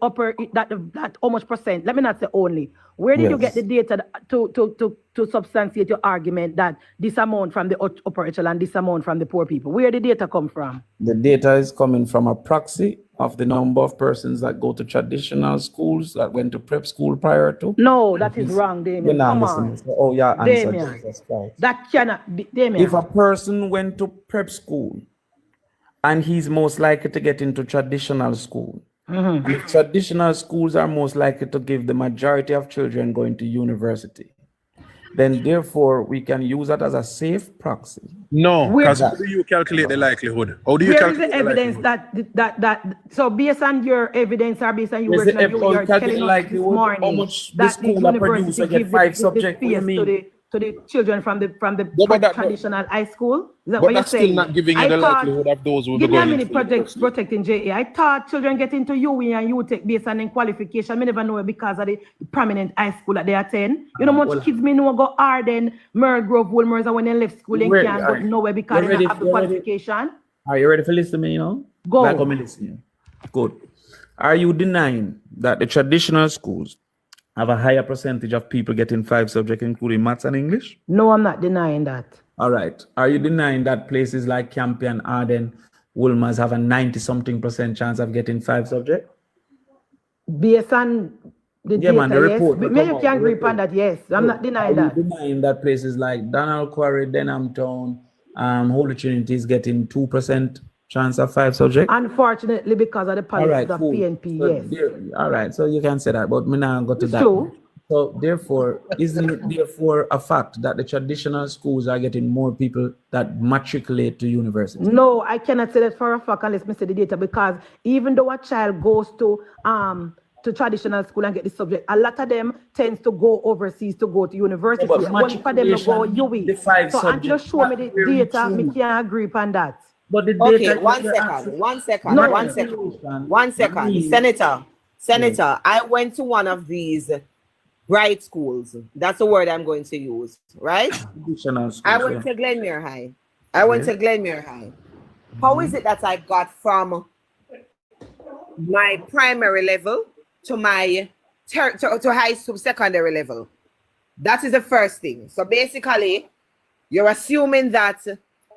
that how much percent? Let me not say only. Where did you get the data to substantiate your argument that this amount from the upper echelon and this amount from the poor people? Where did the data come from? The data is coming from a proxy of the number of persons that go to traditional schools that went to prep school prior to. No, that is wrong, Damian. Come on. Oh, yeah, answer. Damian, that cannot be, Damian. If a person went to prep school and he's most likely to get into traditional school, if traditional schools are most likely to give the majority of children going to university, then therefore we can use that as a safe proxy. No, because how do you calculate the likelihood? How do you calculate the evidence that so based on your evidence or based on your work that you are telling us this morning, how much that the school produce get 5 subjects to the children from the traditional high school? Is that but what you're that's saying? still not giving you the likelihood of those who will be going. Give me how many projects protecting JA. I thought children get into UE and UTech based on their qualification. I never know it because of the prominent high school that they attend. You know much kids me know go Arden, Merle Grove, Woolmers, and when they left school they can't go nowhere because they don't have the qualification. Are you ready for listening to me, you know? Go. Like I'm listening. Good. Are you denying that the traditional schools have a higher percentage of people getting 5 subjects, including maths and English? No, I'm not denying that. All right. Are you denying that places like Campion, Arden, Woolmers have a 90-something% chance of getting 5 subjects? Based on the data, man, the report. Yes. Maybe you can agree upon that, yes. I'm not denying that. Are you denying that places like Donald Quarry, Denham Town, Holy Trinity is getting 2% chance of 5 subjects? Unfortunately, because of the policies of PNP, yes. All right, so you can say that, but me now go to that. True. So therefore, isn't it therefore a fact that the traditional schools are getting more people that matriculate to university? No, I cannot say that for a fact unless I say the data, because even though a child goes to traditional school and get the subject, a lot of them tends to go overseas to go to university. One for them to go UE. So until you show me the data, I can't agree upon that. But the data, one second. Senator, I went to one of these bright schools. That's the word I'm going to use, right? I went to Glenmere High. How is it that I got from my primary level to my to high school secondary level? That is the first thing. So basically, you're assuming that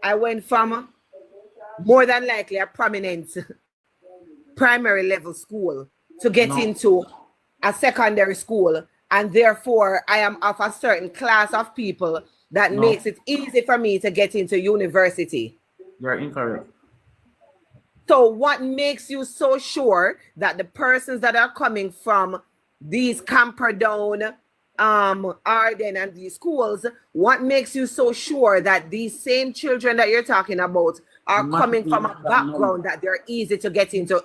I went from more than likely a prominent primary level school to get into a secondary school, and therefore I am of a certain class of people that makes it easy for me to get into university. You're incorrect. So what makes you so sure that the persons that are coming from these Camperdown, Arden and these schools, what makes you so sure that these same children that you're talking about are coming from a background that they're easy to get into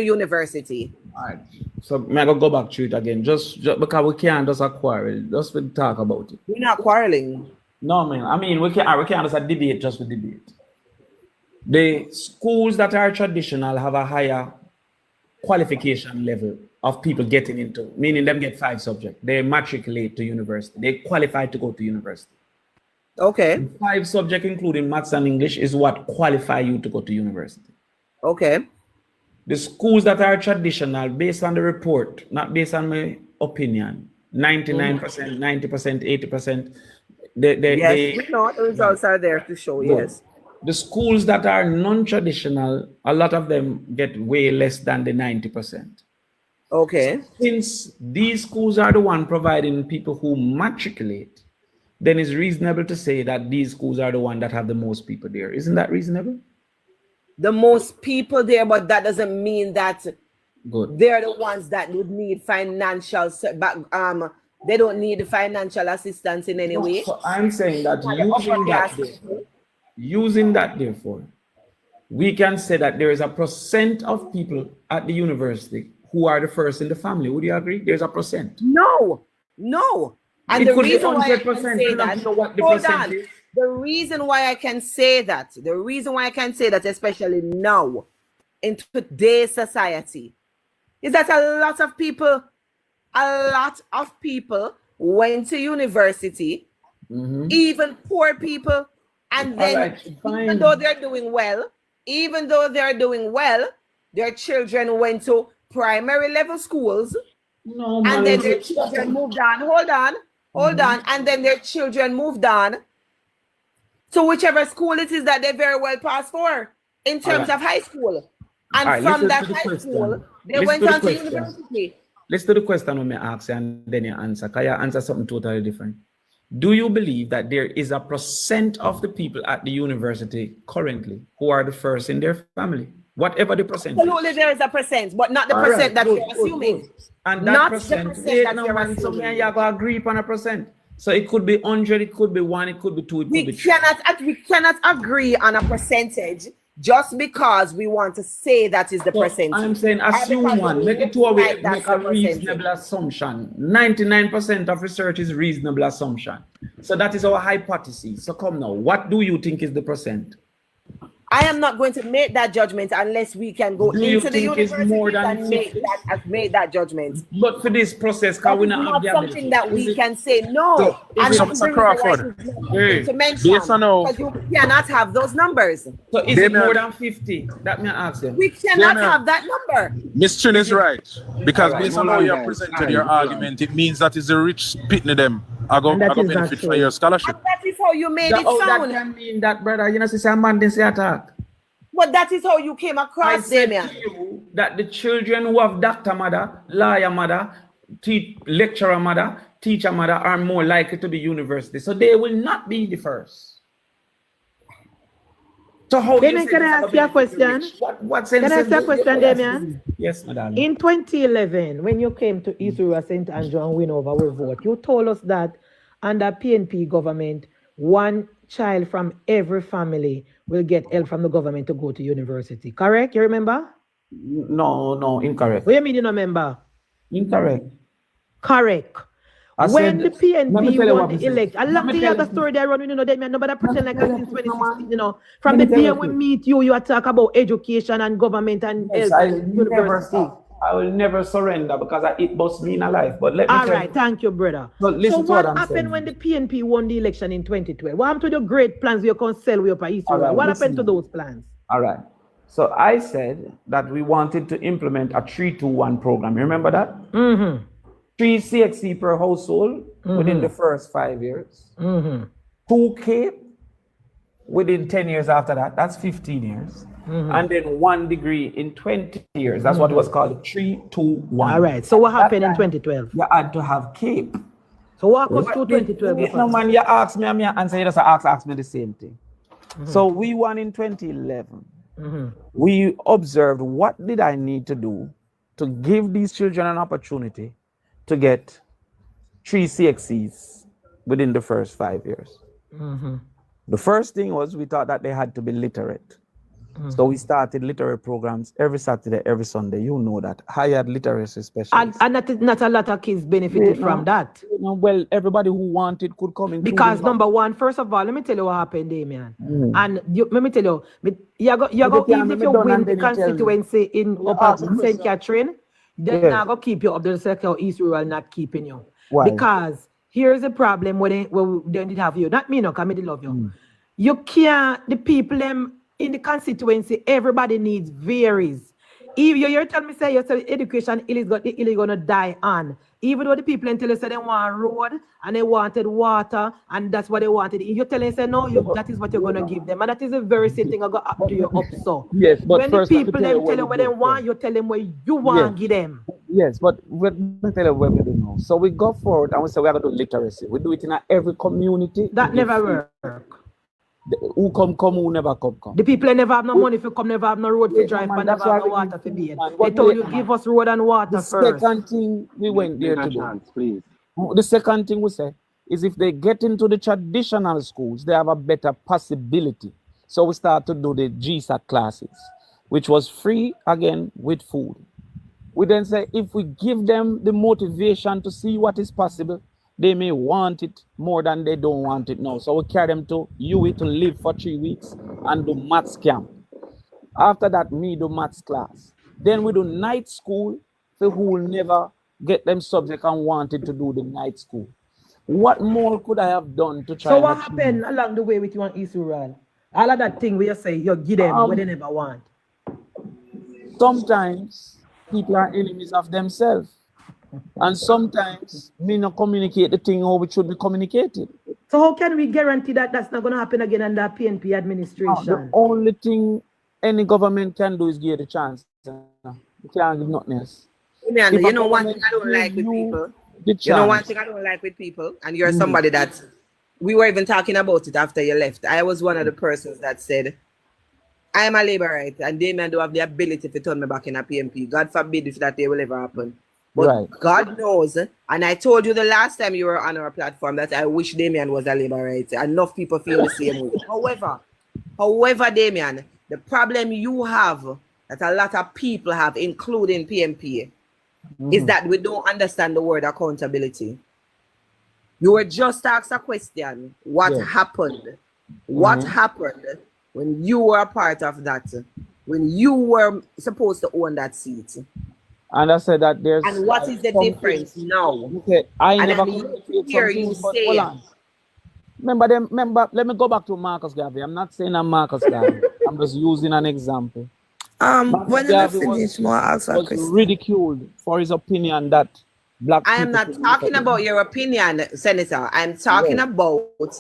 university? All right. So may I go back to it again? Just because we can't just quarrel, just to talk about it. We're not quarreling. No, man. I mean, we can't just debate just for debate. The schools that are traditional have a higher qualification level of people getting into, meaning them get 5 subjects. They matriculate to university. They qualify to go to university. Okay. 5 subjects, including maths and English, is what qualify you to go to university. Okay. The schools that are traditional, based on the report, not based on my opinion, 99%, 90%, 80%. Yes, we know the results are there to show, yes. The schools that are non-traditional, a lot of them get way less than the 90%. Okay. Since these schools are the one providing people who matriculate, then it's reasonable to say that these schools are the one that have the most people there. Isn't that reasonable? the most people there, but that doesn't mean that Good. they're the ones that would need financial they don't need the financial assistance in any way. So I'm saying that using that therefore, we can say that there is a percent of people at the university who are the first in the family. Would you agree? There's a percent. No. And the reason why I can say that, hold on. The reason why I can say that, especially now in today's society, is that a lot of people went to university, even poor people, and then even though they're doing well, their children went to primary level schools, and then their children moved on. Hold on, and then their children moved on to whichever school it is that they very well passed for in terms of high school. And from that high school, they went on to university. Let's do the question when I ask you and then you answer. Can you answer something totally different? Do you believe that there is a percent of the people at the university currently who are the first in their family? Whatever the percentage. Absolutely, there is a percent, but not the percent that you're assuming. And that not percent, the percent that you're assuming. So you're going to agree upon a percent. So it could be 100, it could be 1, it could be 2, it could be 3. We cannot agree on a percentage just because we want to say that is the percentage. I'm saying assume one, make it 2 away, make a reasonable assumption. 99% of research is reasonable assumption. So that is our hypothesis. So come now, what do you think is the percent? I am not going to make that judgment unless we can go into the university and make that judgment. But for this process, can we not have the ability? Something that we can say no. So, and Mr. Crawford, to mention, because you cannot have those numbers. So is it more than 50? That may I ask them. We cannot have that number. Ms. Chin is right. Because based on how you have presented your argument, it means that it's the rich pitting them. I go benefit for your scholarship. And that is how you made it sound. That can mean that, brother, you know, say a man didn't say attack. But that is how you came across, Damian. To you that the children who have doctor mother, lawyer mother, lecturer mother, teacher mother are more likely to be university. So they will not be the first. So how Damian, can I ask you a question? What sense? Can I ask you a question, Damian? Yes, madam. In 2011, when you came to East Rural St. Andrew and win over with vote, you told us that under PNP government, one child from every family will get help from the government to go to university. Correct? You remember? No, incorrect. What do you mean you don't remember? Incorrect. Correct. When the PNP won the election, I love the other story they run, you know, nobody pretend like since 2016, you know. From the day we meet you, you talk about education and government and university. I will never surrender because it must mean a life. But let me all right, thank you, brother. So what happened when the PNP won the election in 2012? What happened to the great plans you can sell with your East Rural? What happened to those plans? All right. So I said that we wanted to implement a 3-2-1 program. You remember that? 3 CXC per household within the first 5 years. 2K within 10 years after that. That's 15 years. And then 1 degree in 20 years. That's what it was called, 3-2-1. All right. So what happened in 2012? You had to have CAPE. So what was 2012? No man, you ask me, I'm answer. You just ask me the same thing. So we won in 2011. We observed what did I need to do to give these children an opportunity to get 3 CXCs within the first 5 years. The first thing was we thought that they had to be literate. So we started literary programs every Saturday, every Sunday. You know that. Hired literacy specialists. And not a lot of kids benefited from that. Well, everybody who wanted could come in. Because number one, first of all, let me tell you what happened, Damian. And let me tell you, you're going if you win the constituency in St. Catherine, they're not going to keep you up the circle East Rural not keeping you. Why? Because here's the problem when they didn't have you. Not me, no, because I love you. You can't, the people in the constituency, everybody needs varies. If you're telling me, say, education is going to die on. Even though the people tell you, say, they want road and they wanted water and that's what they wanted. You're telling them, say, no, that is what you're going to give them. And that is a very same thing I got up to you up so. Yes, but when the people tell you what they want, you tell them what you want to give them. Yes, but let me tell you what we do now. So we go forward and we say we have to do literacy. We do it in every community. That never work. Who come, who never come. The people never have no money for come, never have no road for drive, and never have no water for bathe. They told you give us road and water first. The second thing we went there to do. Please. The second thing we say is if they get into the traditional schools, they have a better possibility. So we start to do the GSAT classes, which was free again with food. We then say if we give them the motivation to see what is possible, they may want it more than they don't want it now. So we carry them to UE to live for 3 weeks and do maths camp. After that, me do maths class. Then we do night school for who will never get them subject and wanted to do the night school. What more could I have done to try? So what happened along the way with you and East Rural? All of that thing where you say you give them what they never want. Sometimes people are enemies of themselves. And sometimes me not communicate the thing how it should be communicated. So how can we guarantee that that's not going to happen again under PNP administration? The only thing any government can do is give the chance. You can't give nothing else. Man, you know one thing I don't like with people. You know one thing I don't like with people, and you're somebody that we were even talking about it after you left. I was one of the persons that said, I am a laborite, and Damian do have the ability to turn me back in a PMP. God forbid if that day will ever happen. But God knows, and I told you the last time you were on our platform that I wish Damian was a laborite. Enough people feel the same way. However, Damian, the problem you have, that a lot of people have, including PMP, is that we don't understand the word accountability. You were just asked a question. What happened? What happened when you were a part of that? When you were supposed to own that seat? And I said that there's... And what is the difference now? Okay, I and never hear you say... Remember, let me go back to Marcus Garvey. I'm not saying I'm Marcus Garvey. I'm just using an example. When I finish, more answer was ridiculed for his opinion that black people... I am not talking about your opinion, Senator. I'm talking about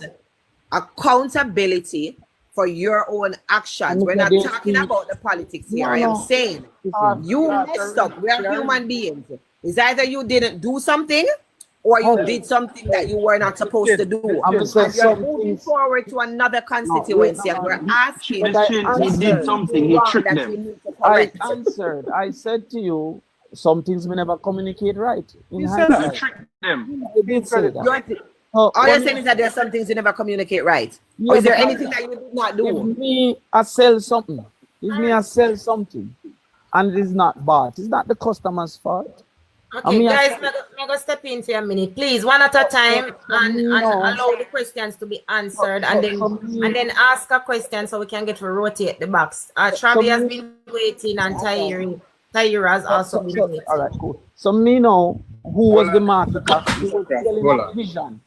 accountability for your own actions. We're not talking about the politics here. I am saying you messed up. We are human beings. It's either you didn't do something or you did something that you were not supposed to do. And you're moving forward to another constituency and we're asking... He did something. He tricked them. I answered. I said to you, some things we never communicate right. He said that. He tricked them. He did say that. All you're saying is that there are some things you never communicate right. Or is there anything that you did not do? If me I sell something, and it is not bought, it's not the customer's fault. Okay, guys, I'm going to step in for a minute. Please, one at a time, and allow the questions to be answered, and then ask a question so we can get to rotate the box. Travi has been waiting, and Tyra has also been waiting. All right, cool. So me know who was the marketer, who was telling the vision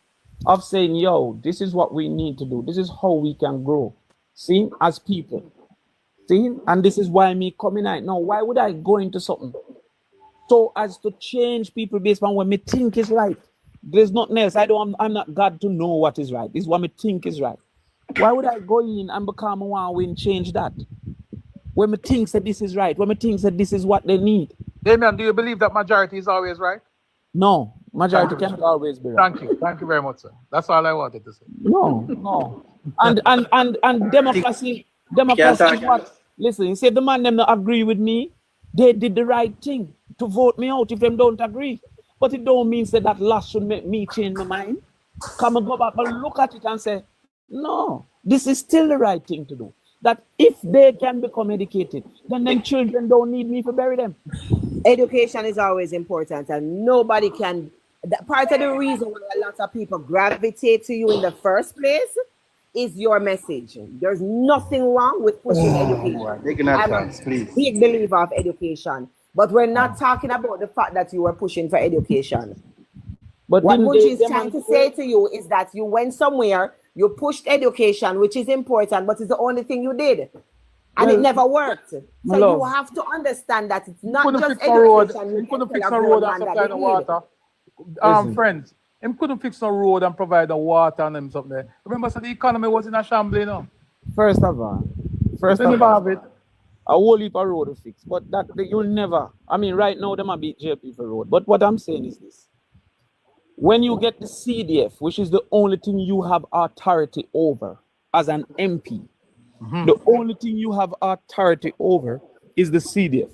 of saying, yo, this is what we need to do. This is how we can grow. See, as people. See, and this is why me coming out now. Why would I go into something so as to change people based on what me think is right? There's nothing else. I'm not God to know what is right. This is what me think is right. Why would I go in and become one and change that? When me think that this is right, when me think that this is what they need. Damian, do you believe that majority is always right? No, majority cannot always be right. Thank you very much, sir. That's all I wanted to say. No. And democracy is what? Listen, you say the man them not agree with me, they did the right thing to vote me out if them don't agree. But it don't mean that loss should make me change my mind. Come and go back and look at it and say, no, this is still the right thing to do. That if they can become educated, then children don't need me to bury them. Education is always important, and nobody can... Part of the reason why a lot of people gravitate to you in the first place is your message. There's nothing wrong with pushing education. I'm a big believer of education, but we're not talking about the fact that you were pushing for education. But what Munchi is trying to say to you is that you went somewhere, you pushed education, which is important, but it's the only thing you did. And it never worked. So you have to understand that it's not just education. You couldn't fix a road and supply the water. Friends, him couldn't fix a road and provide the water and them something there. Remember, so the economy was in a shambles, you know? First of all, a whole heap of road to fix, but that you'll never. I mean, right now, they might be JLP for road. But what I'm saying is this. When you get the CDF, which is the only thing you have authority over as an MP. The only thing you have authority over is the CDF.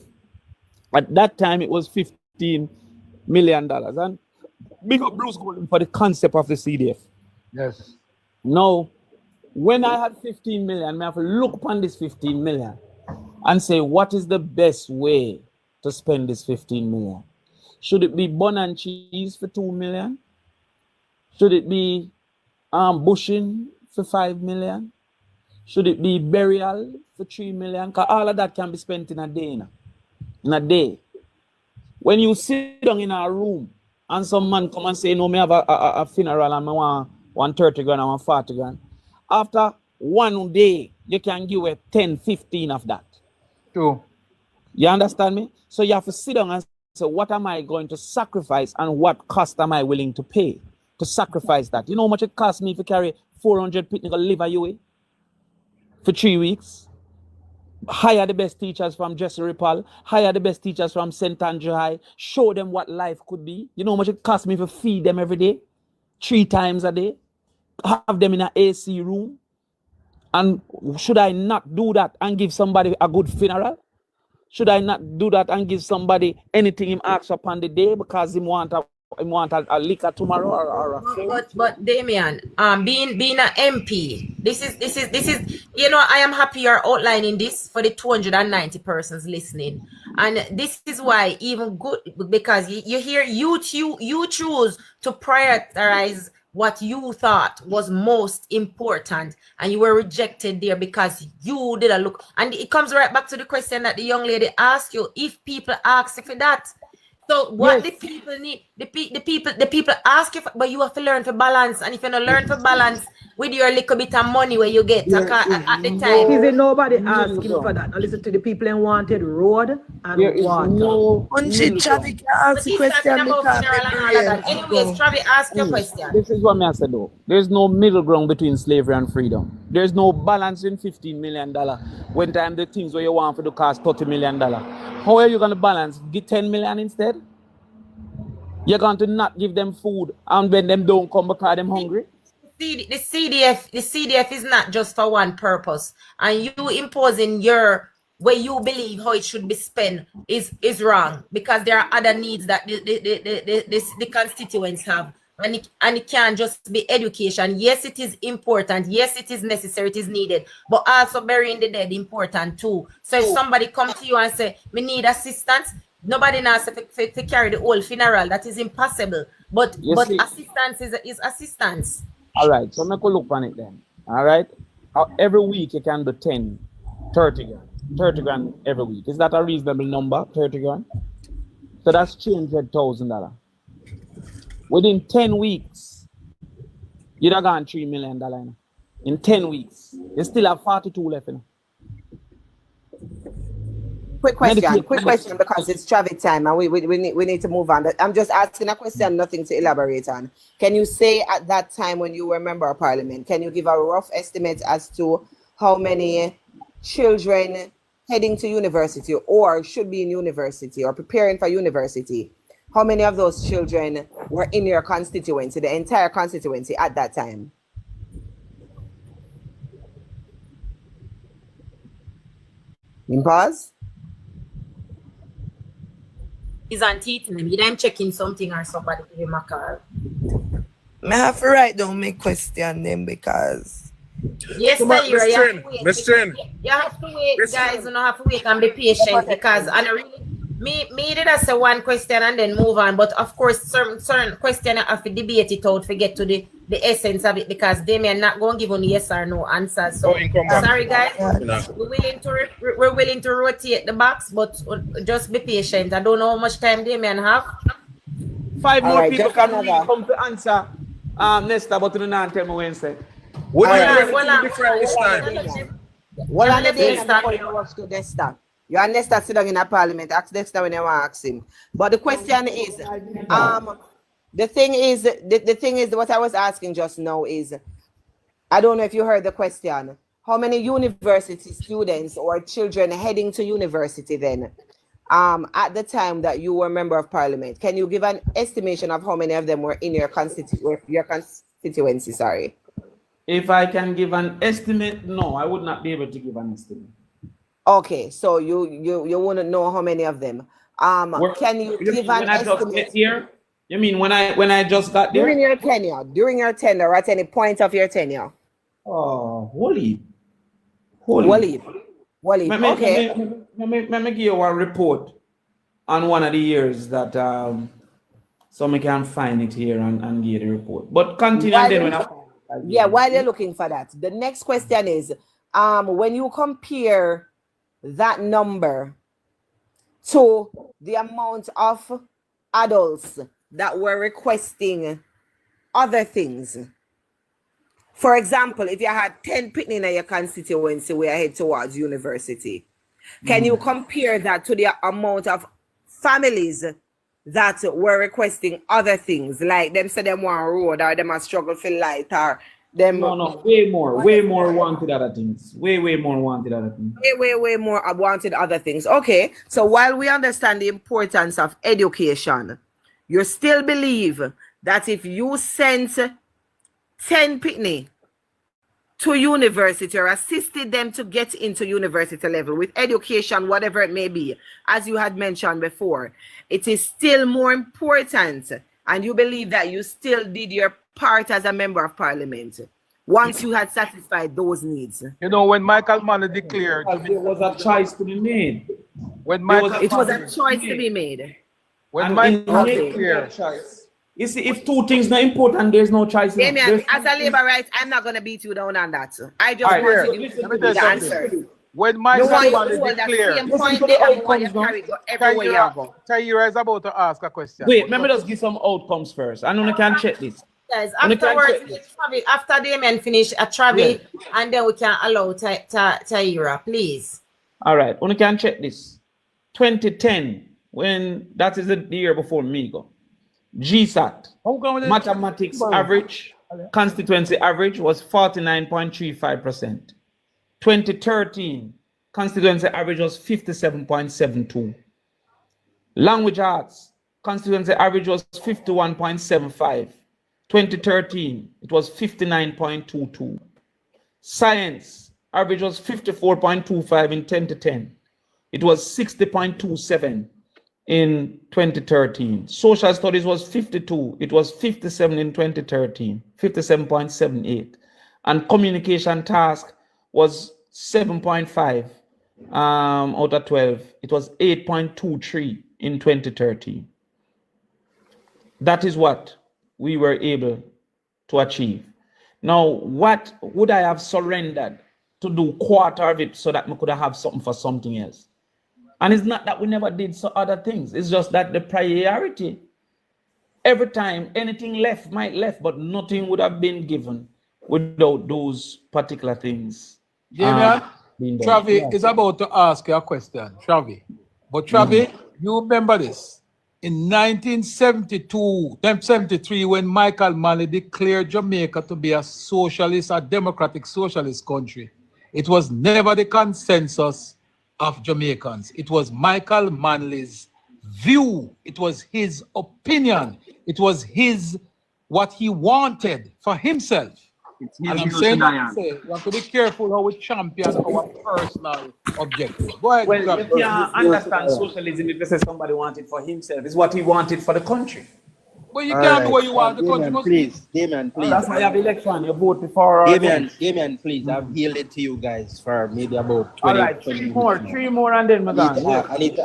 At that time, it was $15 million. And big up Bruce Golden for the concept of the CDF. Yes. Now, when I had 15 million, I have to look upon this 15 million and say, what is the best way to spend this 15 million? Should it be bun and cheese for 2 million? Should it be bushing for 5 million? Should it be burial for 3 million? Because all of that can be spent in a day. In a day. When you sit down in a room and some man come and say, no, me have a funeral and I want 130 grand and 140 grand. After one day, you can give away 10, 15 of that. True. You understand me? So you have to sit down and say, what am I going to sacrifice and what cost am I willing to pay to sacrifice that? You know how much it costs me to carry 400 people to live away for 3 weeks? Hire the best teachers from Jesse Ripple, hire the best teachers from St. Andrew High, show them what life could be. You know how much it costs me to feed them every day, 3 times a day, have them in an AC room. And should I not do that and give somebody a good funeral? Should I not do that and give somebody anything him asks upon the day because he want a liquor tomorrow or a food? But Damian, being an MP, this is you know, I am happy you're outlining this for the 290 persons listening, and this is why even good, because you hear you choose to prioritize what you thought was most important, and you were rejected there because you didn't look. And it comes right back to the question that the young lady asked you: if people ask you for that. So what the people need, the people ask you for, but you have to learn to balance. And if you don't learn to balance with your little bit of money where you get at the time. Even nobody asking for that. Now listen to the people who wanted road and water. Travis can ask the question. Anyways, Travis, ask your question. This is what I said though. There's no middle ground between slavery and freedom. There's no balance in $15 million when time the things where you want for the cost $30 million. How are you going to balance? Get 10 million instead? You're going to not give them food and when them don't come because them hungry? The CDF is not just for one purpose. And you imposing your where you believe how it should be spent is wrong, because there are other needs that the constituents have. And it can't just be education. Yes, it is important. Yes, it is necessary. It is needed. But also burying the dead important too. So if somebody come to you and say, we need assistance, nobody knows to carry the whole funeral. That is impossible. But assistance is assistance. All right. So make a look on it then. All right. Every week you can do 10, 30 grand. 30 grand every week. Is that a reasonable number? 30 grand? So that's $300,000. Within 10 weeks, you'd have gone $3 million. In 10 weeks, you still have 42 left. Quick question, because it's Travis time and we need to move on. I'm just asking a question, nothing to elaborate on. Can you say at that time when you were a member of parliament, can you give a rough estimate as to how many children heading to university or should be in university or preparing for university? How many of those children were in your constituency, the entire constituency at that time? In pause? He's on teaching him. I'm checking something or somebody give him a call. I have to write down my question then because... Yes, you have to wait, guys. You don't have to wait and be patient because I really... Me did I say one question and then move on, but of course certain question I have to debate it out to get to the essence of it, because Damian not going to give on yes or no answers. So sorry guys, we're willing to rotate the box, but just be patient. I don't know how much time Damian have. 5 more people can come to answer Nesta, but you don't tell me Wednesday. What are the days before you rush to Nesta? You and Nesta sit down in a parliament, ask Nesta when you want to ask him. But the question is, the thing is, what I was asking just now is, I don't know if you heard the question. How many university students or children heading to university then, at the time that you were a member of parliament? Can you give an estimation of how many of them were in your constituency? Sorry. If I can give an estimate, no, I would not be able to give an estimate. Okay, so you wouldn't know how many of them. Can you give an estimate here? You mean when I just got there? During your tenure, or at any point of your tenure? Oh, Waleed. Okay. Let me give you a report on one of the years that so we can find it here and give the report. But continue and then while you're looking for that, the next question is when you compare that number to the amount of adults that were requesting other things. For example, if you had 10 people in your constituency where you head towards university, can you compare that to the amount of families that were requesting other things, like them say them want a road, or them a struggle for light, or them way more wanted other things. Way more wanted other things. Way more wanted other things. Okay, so while we understand the importance of education, you still believe that if you sent 10 pitney to university or assisted them to get into university level with education, whatever it may be, as you had mentioned before, it is still more important, and you believe that you still did your part as a member of parliament once you had satisfied those needs. You know, when Michael Manley declared, there was a choice to be made. It was a choice to be made. When Michael declared, you see, if two things not important, there's no choice. Damian, as a labor right, I'm not going to beat you down on that. I just want you to give me the answer. When Michael Manley declared, Taira is about to ask a question. Wait, let me just give some outcomes first. I know I can check this. Guys, afterwards, after Damian finish a Travi, and then we can allow Taira, please. All right, we can check this. 2010, when that is the year before me go. GSAT, mathematics average, constituency average was 49.35%. 2013, constituency average was 57.72. Language arts, constituency average was 51.75. 2013, it was 59.22. Science, average was 54.25 in 2010. It was 60.27 in 2013. Social studies was 52. It was 57 in 2013, 57.78. And communication task was 7.5 out of 12. It was 8.23 in 2013. That is what we were able to achieve. Now, what would I have surrendered to do quarter of it so that we could have something for something else? And it's not that we never did so other things. It's just that the priority, every time anything might left, but nothing would have been given without those particular things. Damian, Travi is about to ask you a question, Travi. But Travi, you remember this. In 1973, when Michael Manley declared Jamaica to be a socialist, a democratic socialist country, it was never the consensus of Jamaicans. It was Michael Manley's view. It was his opinion. It was what he wanted for himself. And I'm saying that to say, you have to be careful how we champion our personal objective. Go ahead. Well, you can't understand socialism if you say somebody wanted for himself. It's what he wanted for the country. But you can't do what you want. The country Damian, must please. Damian, please. That's why you have election. You vote for. Damian, please. I've yielded to you guys for maybe about 20. All right, three more, and then we're done. I need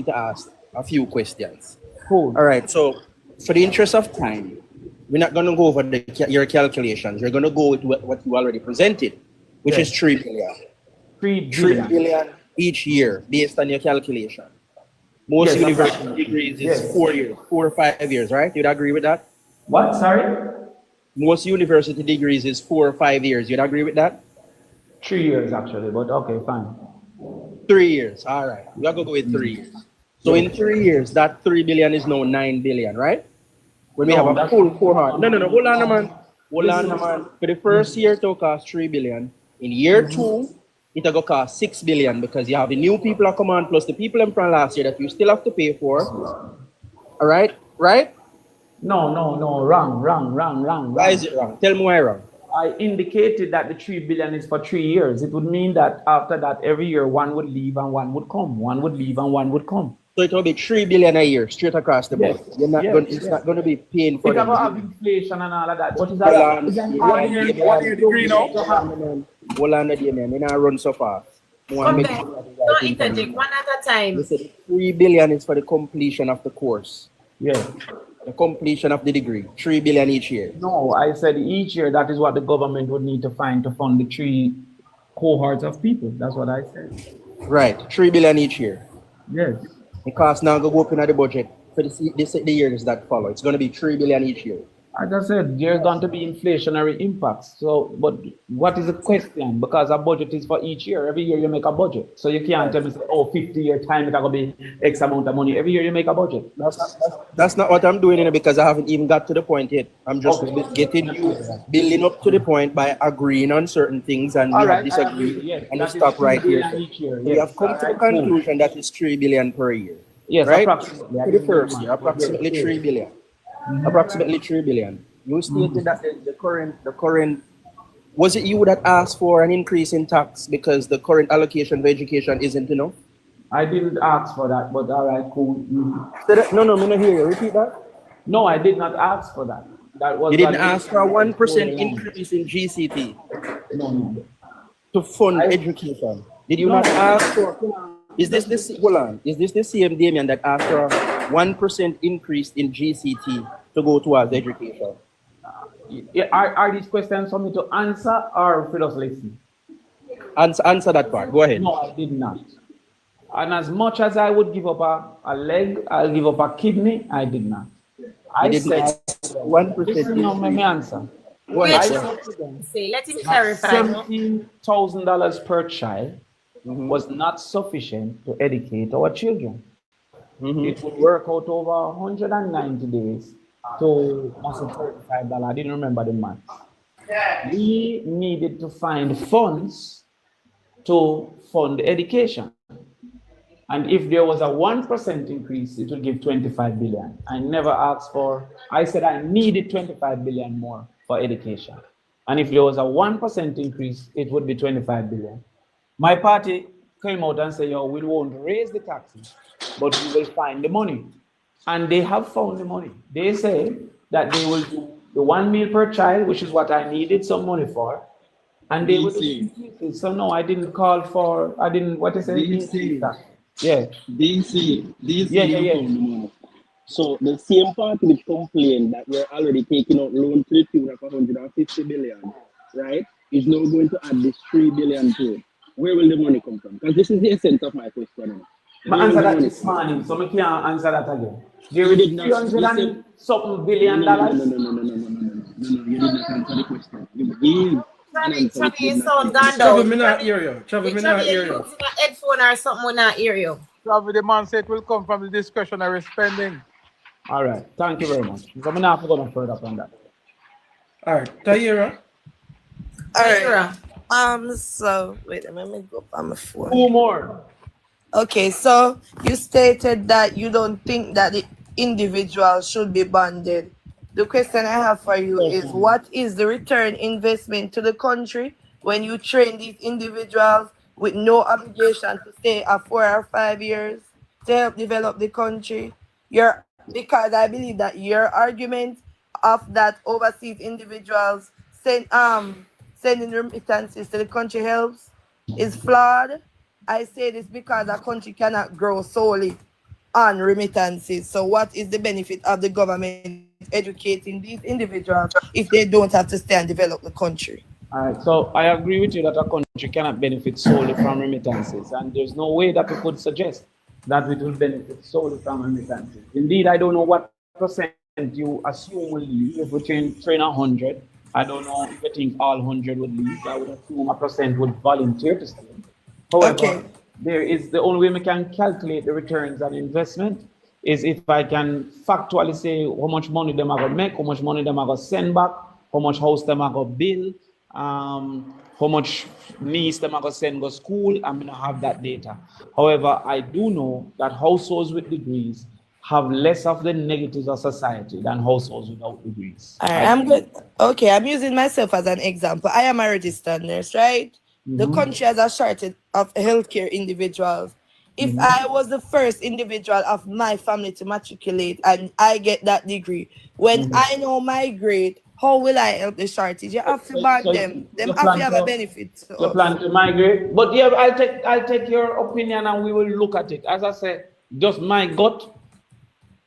to ask a few questions. Cool. All right. So, for the interest of time, we're not going to go over your calculations. We're going to go with what you already presented, which is 3 billion. 3 billion each year, based on your calculation. Most university degrees is 4 years, 4 or 5 years, right? You'd agree with that? What? Sorry? Most university degrees is 4 or 5 years. You'd agree with that? 3 years actually, but okay, fine. 3 years. All right. We're going to go with 3 years. So in 3 years, that 3 billion is now 9 billion, right? When we have a full cohort. No. Hold on, man. For the first year, it will cost 3 billion. In year 2, it will cost 6 billion because you have the new people that come on plus the people in from last year that you still have to pay for. All right? Right? No. Wrong. Why is it wrong? Tell me why wrong. I indicated that the 3 billion is for 3 years. It would mean that after that, every year one would leave and one would come. One would leave and one would come. So it will be 3 billion a year straight across the board. Yes, You're not yes, going. It's yes. not going to be paying for It's them. about inflation and all of that. But it's Hold about on. What year degree now? Hold on, Damian. You know, run so fast. Don't interject, one at a time. Listen, 3 billion is for the completion of the course. Yeah. The completion of the degree. 3 billion each year. No, I said each year that is what the government would need to find to fund the 3 cohorts of people. That's what I said. Right. 3 billion each year. Yes. The cost now go up in the budget for the years that follow. It's going to be 3 billion each year. As I said, there's going to be inflationary impacts. So, but what is the question? Because a budget is for each year. Every year you make a budget. So you can't tell me, say, oh, 50-year time, it's going to be X amount of money. Every year you make a budget. That's not what I'm doing, because I haven't even got to the point yet. I'm just getting you building up to the point by agreeing on certain things, and we have disagreed. Yes, and you stop right here. We have come to the conclusion that it's 3 billion per year. Yes, right? approximately. For the first year, approximately 3 billion. Approximately 3 billion. You stated that the current, was it you that asked for an increase in tax because the current allocation for education isn't enough? I didn't ask for that, but all right, cool. No, I'm not hear you. Repeat that. No, I did not ask for that. That was. You didn't ask for a 1% increase in GCT. No. To fund education. Did you not ask for? Is this the hold on? Is this the same Damian that asked for a 1% increase in GCT to go towards education? Are these questions for me to answer or for us listen? Answer that part. Go ahead. No, I did not. And as much as I would give up a leg, I'll give up a kidney, I did not. I said 1%. No, let me answer. Say, let him clarify. $17,000 per child was not sufficient to educate our children. It would work out over 190 days to $35. I didn't remember the month. We needed to find funds to fund education. And if there was a 1% increase, it would give 25 billion. I never asked for, I said I needed 25 billion more for education. And if there was a 1% increase, it would be 25 billion. My party came out and said, yo, we won't raise the taxes, but we will find the money. And they have found the money. They say that they will do the 1 meal per child, which is what I needed some money for. And they will do. So no, I didn't call for, I didn't, what is it? Yeah. DC. Yeah. So the same party which complained that we're already taking out loan to the tune of 150 billion, right, is now going to add this 3 billion to it. Where will the money come from? Because this is the essence of my question. I answered that this morning, so I can't answer that again. There is 300 and something billion dollars. No, you did not answer the question. You gave an answer. Travis, so gone Travis, me not hear you. Travis, me not hear you. A headphone or something, we not hear you. Travis, the man said it will come from the discretionary spending. All right, thank you very much. So I'm not going further on that. All right, Tahira. All right. So wait a minute, let me go on my phone. 2 more. Okay, so you stated that you don't think that the individual should be bonded. The question I have for you is, what is the return investment to the country when you train these individuals with no obligation to stay 4 or 5 years to help develop the country? Because I believe that your argument of that overseas individuals sending remittances to the country helps is flawed. I say this because a country cannot grow solely on remittances. So what is the benefit of the government educating these individuals if they don't have to stay and develop the country? All right, so I agree with you that a country cannot benefit solely from remittances, and there's no way that we could suggest that it will benefit solely from remittances. Indeed, I don't know what percent you assume will leave. If we train 100, I don't know if you think all 100 would leave. I would assume a percent would volunteer to stay. However, there is the only way we can calculate the returns on investment is if I can factually say how much money them are going to make, how much money them are going to send back, how much house them are going to build, how much niece them are going to send to school. I'm going to have that data. However, I do know that households with degrees have less of the negatives of society than households without degrees. All right, I'm good. Okay, I'm using myself as an example. I am a registered nurse, right? The country has a shortage of healthcare individuals. If I was the first individual of my family to matriculate and I get that degree, when I know my grade, how will I help the shortage? You have to ban them. Them have to have a benefit. You plan to migrate, but yeah, I'll take your opinion and we will look at it. As I said, just my gut.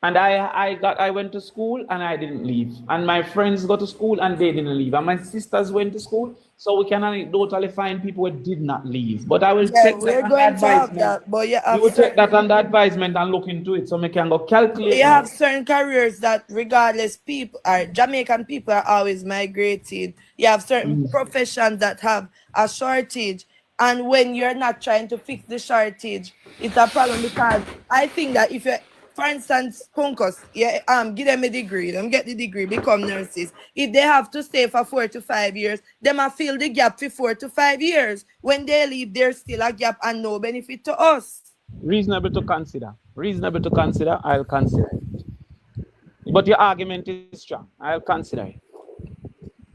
And I went to school and I didn't leave. And my friends go to school and they didn't leave. And my sisters went to school, so we can anecdotally find people who did not leave. But I will take that under advisement. You will take that under advisement and look into it, so we can go calculate. You have certain careers that, regardless, people are Jamaican people are always migrating. You have certain professions that have a shortage. And when you're not trying to fix the shortage, it's a problem, because I think that if you, for instance, Punkos, give them a degree, them get the degree, become nurses. If they have to stay for 4 to 5 years, them will fill the gap for 4 to 5 years. When they leave, there's still a gap and no benefit to us. Reasonable to consider. Reasonable to consider, I'll consider it. But your argument is strong. I'll consider it.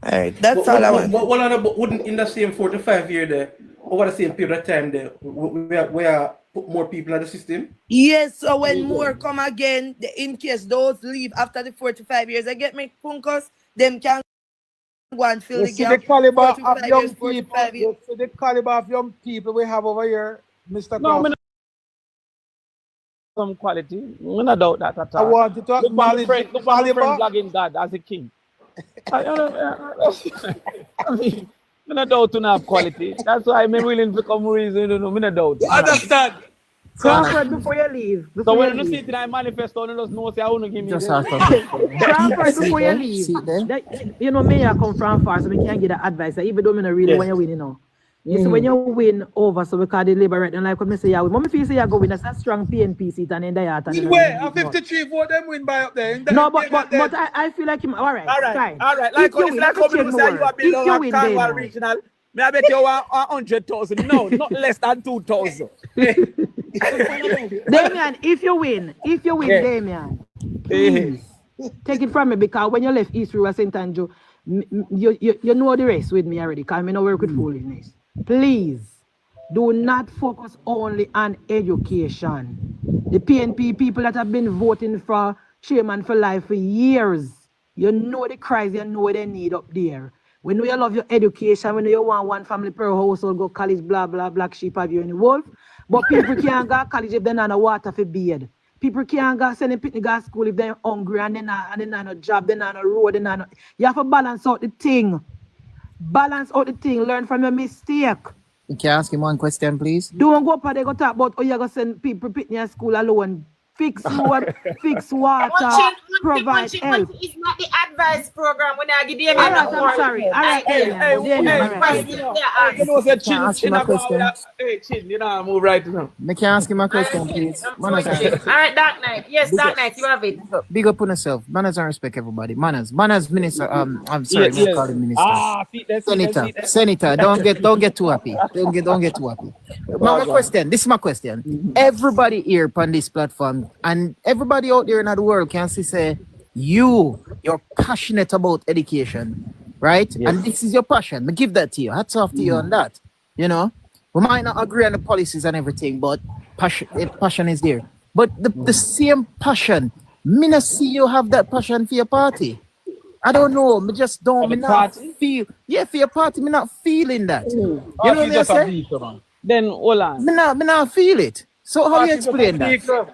All right, that's all I want. But wouldn't in the same 4 to 5 year there, over the same period of time there, we are put more people in the system? Yes, so when more come again, in case those leave after the 4 to 5 years, I get me Punkos, them can go and fill the gap. The caliber of young people, the caliber of young people we have over here, Mr. No, some quality. We not doubt that at all. I want to talk look friend blogging God as a king. I mean, I not doubt to have quality. That's why I'm willing to come reason. I not doubt. Understand? Crawford, before you leave. So when you see it in my manifesto, you just know say I want to give me. Crawford, before you leave. You know, me I come from far, so we can't get the advice. Even though I don't really when you win, you know. You see, when you win over, so we call the labor right, and like when I say, yeah, when I feel say you go win, that's a strong PNP seat and in the heart. Wait, a 53 vote them win by up there. No, but I feel like him. All right. Like when you say you are below a Congo regional, may I bet you 100,000? No, not less than 2,000. Damian, if you win, Damian, please, take it from me, because when you left East River St. Andrew, you know the rest with me already, because I know work with foolishness. Please, do not focus only on education. The PNP people that have been voting for chairman for life for years, you know the cries, you know they need up there. We know you love your education, we know you want one family per household, go college, blah, blah, black sheep, have you any wolf. But people can't go to college if they're not no water for beard. People can't go send them picnic to school if they're hungry and they're not no job, they're not no road, they're not no... You have to balance out the thing. Balance out the thing, learn from your mistake. Can I ask him one question, please? Don't go up there, go talk about, oh, you're going to send people picnic to school alone. Fix road, fix water, provide help. It's not the advice program when I give them. I'm sorry. All right, you know, move right now. May I ask him a question, please? All right, Dark Knight. Yes, Dark Knight, you have it. Big up on yourself. Manners and respect, everybody. Manners, minister. I'm sorry, we call him minister. Senator. Don't get too happy. Don't get too happy. My question. This is my question. Everybody here on this platform, and everybody out there in the world can see, say, you're passionate about education, right? Yes. And this is your passion. I give that to you. Hats off to you on that. You know, we might not agree on the policies and everything, but passion is there. But the same passion, me not see you have that passion for your party. I don't know. Me just don't. Me not feel. Yeah, for your party, me not feeling that. You know what I say? Then hold on. Me not feel it. So how do you explain that?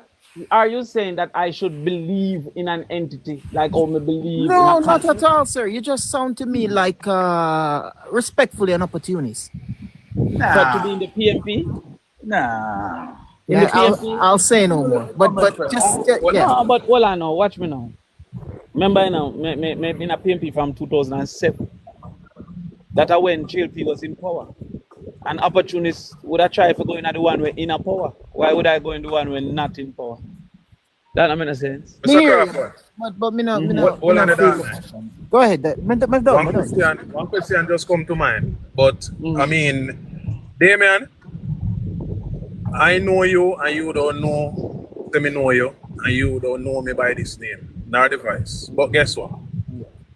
Are you saying that I should believe in an entity like me believe? No, not at all, sir. You just sound to me like respectfully an opportunist. Nah. But to be in the PMP? Nah. Yeah, I'll say no more. But just yeah. No, but hold on now. Watch me now. Remember now, me in a PMP from 2007. That I when JLP was in power. An opportunist would I try for going at the one way in a power? Why would I go in the one when not in power? That don't make sense. Mr. Crawford. But me not go ahead. One question just come to mind. But I mean, Damian, I know you and you don't know. Let me know you. and you don't know me by this name, nor device. But guess what?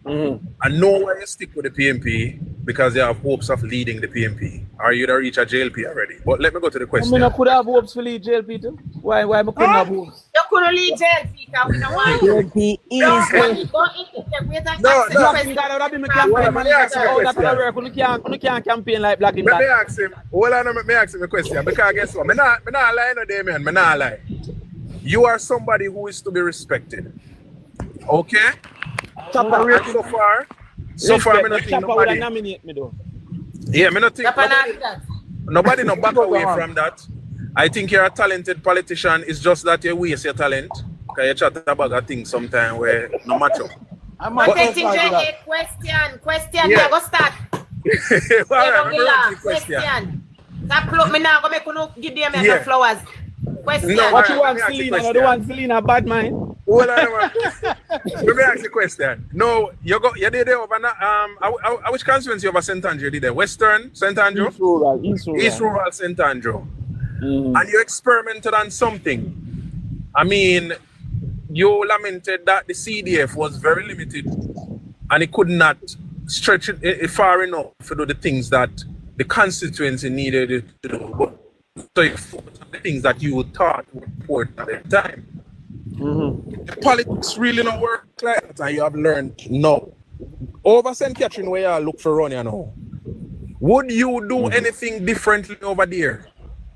I know why you stick with the PMP because you have hopes of leading the PMP. Or you'd have reached a JLP already. But let me go to the question. I mean, I could have hopes to lead JLP too. Why I couldn't have hopes? You couldn't lead JLP because we don't want you. JLP is No, you can't campaign like black in Let black. me ask him. Hold on, let me ask him a question. Because guess what? I'm not lying, no, Damian. I'm not lying. You are somebody who is to be respected. Okay? And so far, I'm not think nobody. Nominate me though. Yeah, me not think nobody no back away from that. I think you're a talented politician. It's just that you waste your talent. Because you chat about a thing sometime where no matter. Protecting JA question. Yeah. Go start. Question. That plug me now. Go make you give them the flowers. Question. No, what you want, Selena? You don't want Selena bad mind. Hold on, let me ask you a question. No, you did there over which constituency over St. Andrew you did there? Western St. Andrew? East Rural St. Andrew. And you experimented on something. I mean, you lamented that the CDF was very limited and it could not stretch it far enough to do the things that the constituency needed it to do. So you focused on the things that you thought were important at the time. Politics really don't work like that, and you have learned no. Over St. Catherine, where you look for run, you know. Would you do anything differently over there?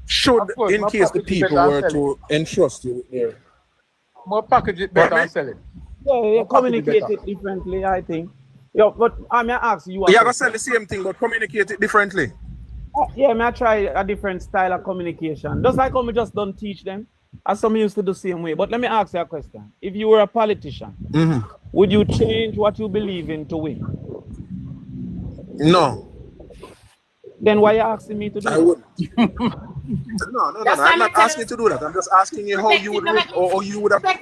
Should, in case the people were to entrust you with their... More package it better and sell it. Yeah, communicate it differently, I think. Yeah, but I may ask you. You're gonna sell the same thing, but communicate it differently. Yeah, may I try a different style of communication. Just like how we just don't teach them. As some used to do the same way. But let me ask you a question. If you were a politician, would you change what you believe in to win? No. Then why are you asking me to do I wouldn't. No. I'm not asking you to do that. I'm just asking you how you would or you would have. But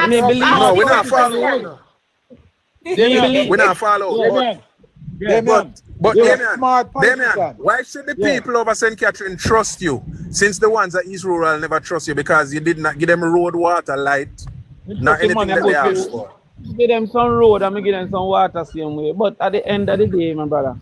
maybe no, we're not following. We're not following. But Damian, why should the people over St. Catherine trust you since the ones at East Rural never trust you because you did not give them road, water, light, not anything that they asked for? Give them some road and give them some water same way. But at the end of the day, my brother,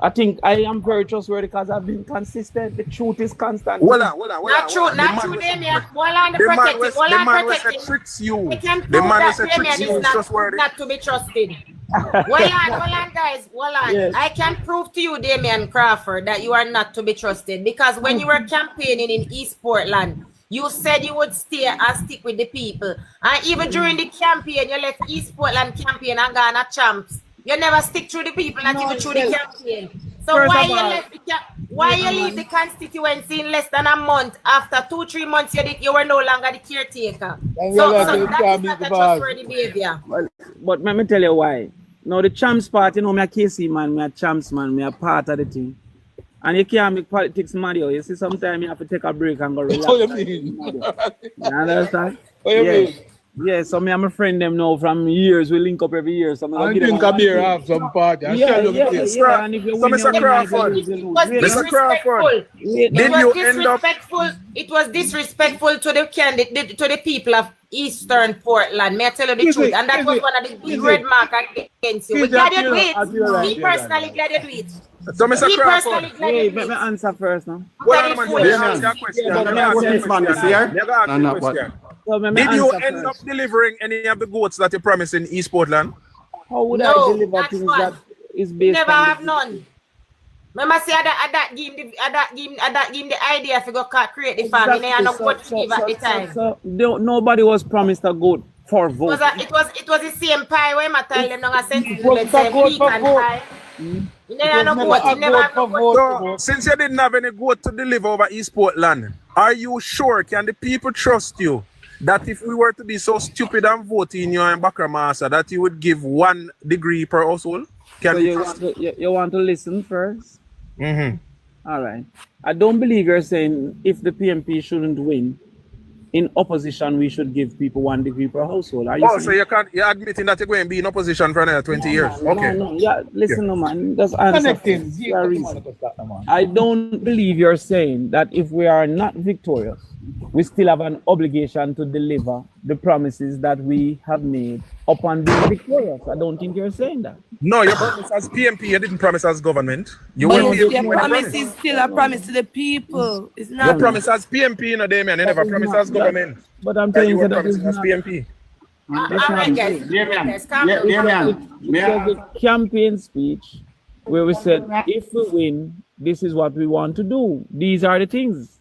I think I am very trustworthy because I've been consistent. The truth is constant. Not true, Damian. The man who tricks you. The man who tricks you is trustworthy. Not to be trusted. Hold on, guys. Yes. I can prove to you, Damian Crawford, that you are not to be trusted because when you were campaigning in East Portland, you said you would stay and stick with the people. And even during the campaign, you left East Portland campaign and gone at champs. You never stick through the people, not even through the campaign. So why you leave the constituency in less than a month? After 2-3 months, you were no longer the caretaker. So that is not a trustworthy behavior. But let me tell you why. Now the champs part, you know, me a KC man, me a champs man, me a part of the thing. And you can't make politics mad. You see, sometimes you have to take a break and go relax. What do you mean? You understand? What do you mean? Yeah, so me and my friend them now from years, we link up every year. So I think a beer have some party. And if you so Mr. Crawford, Mr. Crawford, it was disrespectful to the candidate, to the people of Eastern Portland. May I tell you the truth? And that was one of the big red marks against you. We glad you do it. Me personally glad you do it. So Mr. Crawford, let me answer first now. Did you end up delivering any of the goats that you promised in East Portland? How would I deliver things that is based never on have none. Remember say that give the idea to go create the farm. Exactly. And not to give at the time. So nobody was promised a goat for vote. It was the same pie where I tell them I sent it to same meat and pie. So, since you didn't have any goat to deliver over East Portland, are you sure, can the people trust you that if we were to be so stupid and vote in you and Bakramasa that you would give 1 degree per household? So you want to listen first? All right. I don't believe you're saying if the PMP shouldn't win in opposition, we should give people 1 degree per household. Are you so you're admitting that you're going to be in opposition for another 20 years? Okay. No. Yeah, listen, no, man. That's answer. I don't believe you're saying that if we are not victorious, we still have an obligation to deliver the promises that we have made upon being victorious. I don't think you're saying that. No, your promise as PMP, you didn't promise as government. You But will be your promise is still a promise to the people. It's not. You promise as PMP, you know, Damian. You never promise as government. But I'm telling you that promise is as not, PMP. All right, guys. There's a campaign speech where we said, if we win, this is what we want to do. These are the things.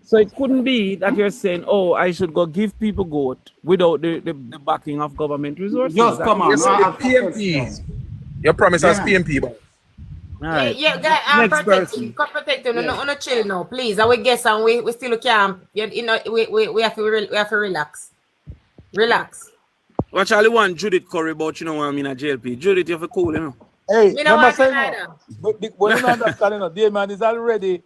So it couldn't be that you're saying, oh, I should go give people goat without the backing of government resources. Just come on. PMP. Your promise as PMP. All right. Yeah, guys, protecting. No, chill now, please. I will guess and we still can't. You know, we have to relax. Relax. Watch all want Judith Curry about, you know, I'm in a JLP. Judith, you have to cool, you know. Hey, never say no. But you don't understand, you know, Damian is already.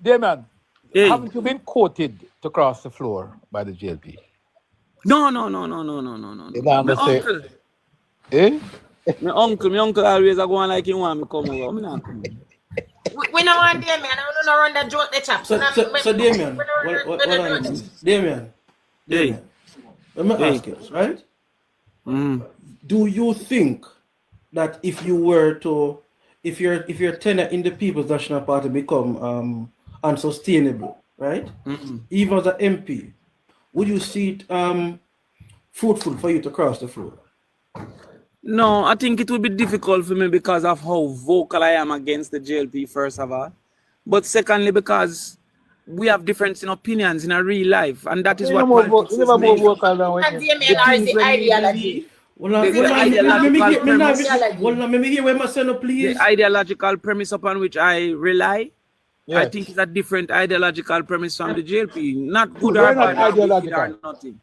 Damian, haven't you been quoted to cross the floor by the JLP? No. You don't understand? Uncle. Eh? My uncle always going like he want me come over. I'm not coming. We don't want Damian. I don't run that joke the chap. So Damian, Damian, let me ask you, right? Do you think that if you were to, if your tenure in the People's National Party become unsustainable, right? Even as an MP, would you see it fruitful for you to cross the floor? No, I think it would be difficult for me because of how vocal I am against the JLP, first of all. But secondly, because we have difference in opinions in a real life, and that is what politics is made. The ideological premise upon which I rely, I think is a different ideological premise from the JLP. Not good or bad, or nothing.